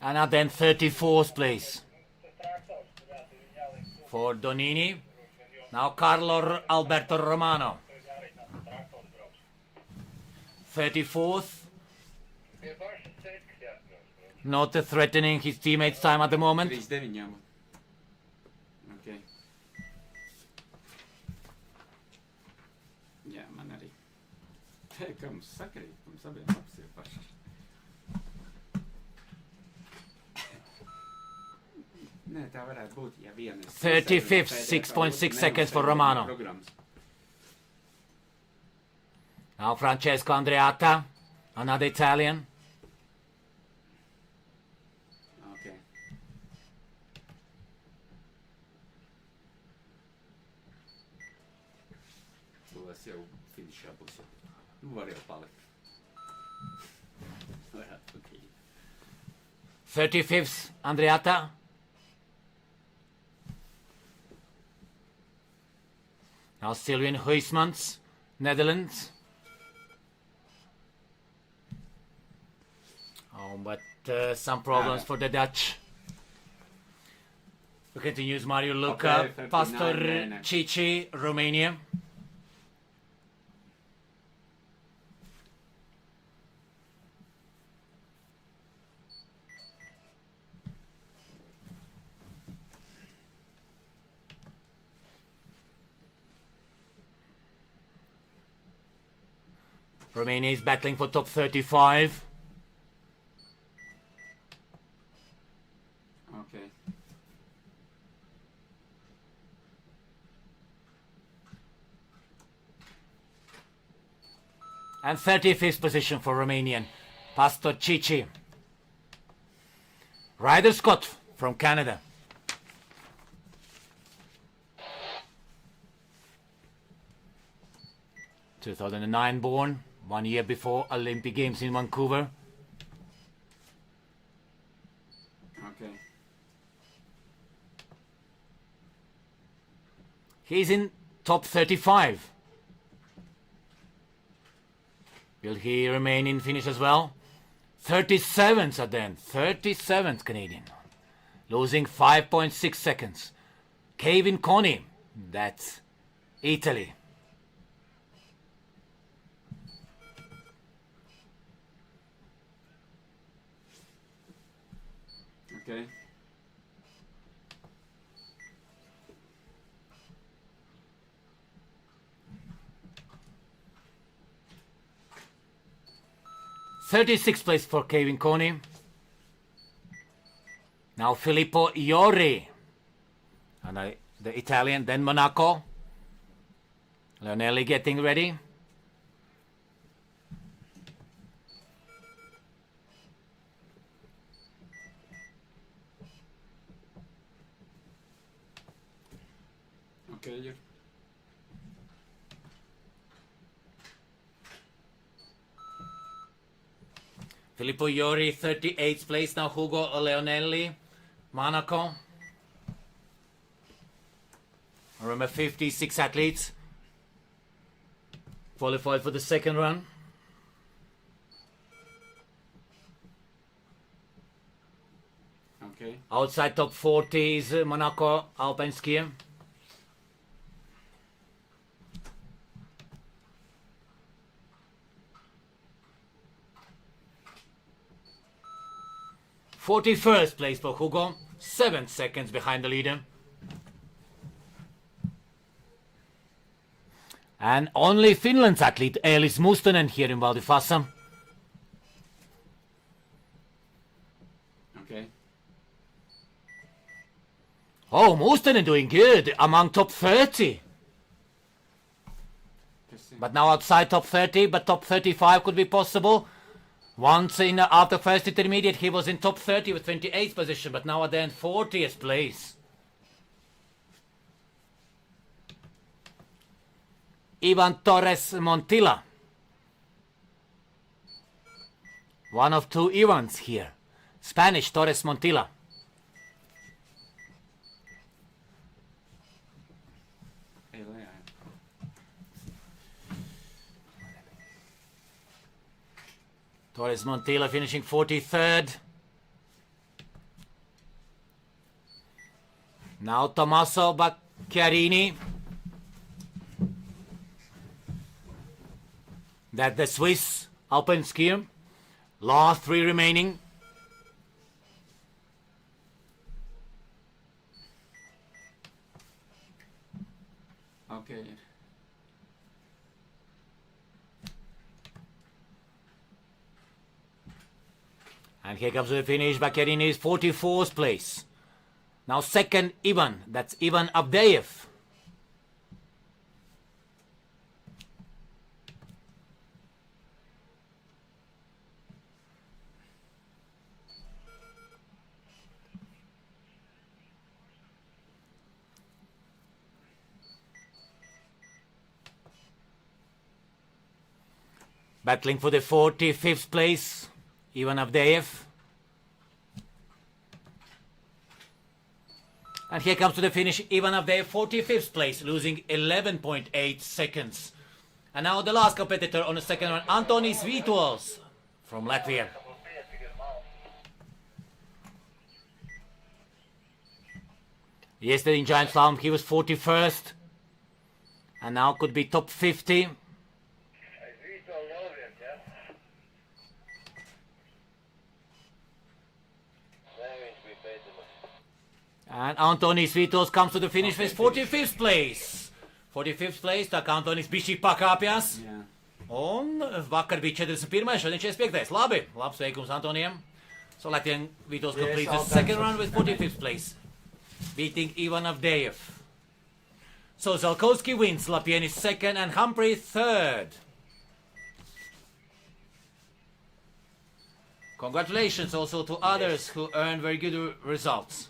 And then 34th place for Donini. Now Carlo Alberto Romano. 34th. Not threatening his teammates' time at the moment. 39. Okay. Jā, man arī. Kā mums sakrīt, mums abiem labs ir pašas. Nē, tā varētu būt, ja viena ir 35th, 6.6 seconds for Romano. Programmas. Now Francesco Andreatta, another Italian. Okay. Tūlēs jau finišā būs. Nu, var jau palikt. Varētu būt. 35th, Andreatta. Now Sylvian Huysmans, Netherlands. Oh, but some problems for the Dutch. We continue with Mario Luca, Okay, 39, Pastor DNF. Cici, Romania. Romania is battling for top 35. Okay. And 35th position for Romanian, Pastor Cici. Ryder Scott from Canada. (2009) born, 1 year before Olympic Games in Vancouver. Okay. He's in top 35. Will he remain in finish as well? 37th at the end. 37th Canadian. Losing 5.6 seconds. Kevin Coney. That's Italy. Okay. Thirty-sixth place for Kevin Coney. Now Filippo Iori. And the Italian, then Monaco. Leonelli getting ready. Okay, you're Filippo Iori, 38th place. Now Hugo Leonelli, Monaco. Remember, 56 athletes qualified for the second run. okay. Outside top 40 is Monaco Alpine skier. "41st place for Hugo, 7 seconds behind the leader. And only Finland's athlete Elis Mustonen here in Val di Fassa. Okay. Oh, Mustonen doing good among top 30. But now outside top 30, but top 35 could be possible. Once in after first intermediate, he was in top 30 with 28th position, but now at the end 40th place. Ivan Torres Montilla. One of two Ivans here. Spanish Torres Montilla. Hey, Leia. Torres Montilla finishing 43rd. Now Tommaso Bacchiarini. That the Swiss Alpine skier. Last three remaining. Okay. And here comes the finish. Bacchiarini is 44th place. Now second Ivan. That's Ivan Abdeyev. Battling for the 45th place, Ivan Avdeyev. And here comes to the finish, Ivan Avdeyev, 45th place, losing 11.8 seconds. And now the last competitor on the second run, Antonis Vītols from Latvia. Yesterday in Giant Slalom, he was 41st. And now could be top 50. And Antonis Vītols comes to the finish with 45th place. 45th place, tā kā Antonis bišķi pakāpjas. Jā. Un vakar bija 41. Šodien 45. Labi, labs veikums Antonijam. So Latvian Vītols completes the second run with 45th place, beating Ivan Avdeyev. So Zelkowski wins, Lapien is second, and Humphrey third. Congratulations also to others who earned very good results.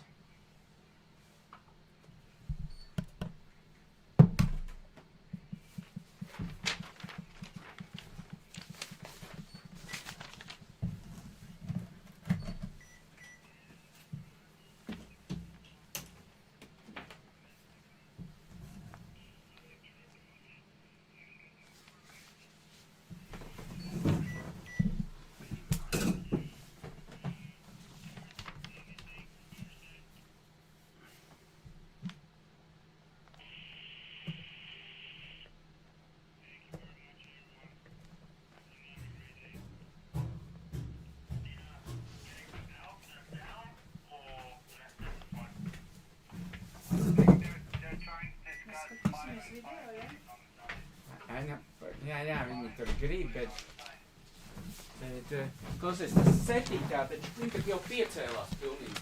Skatīsimies video, ja? Jā, viņi tur grib, bet klausies, tas 7. taču viņi tad jau piecēlās pilnīgi.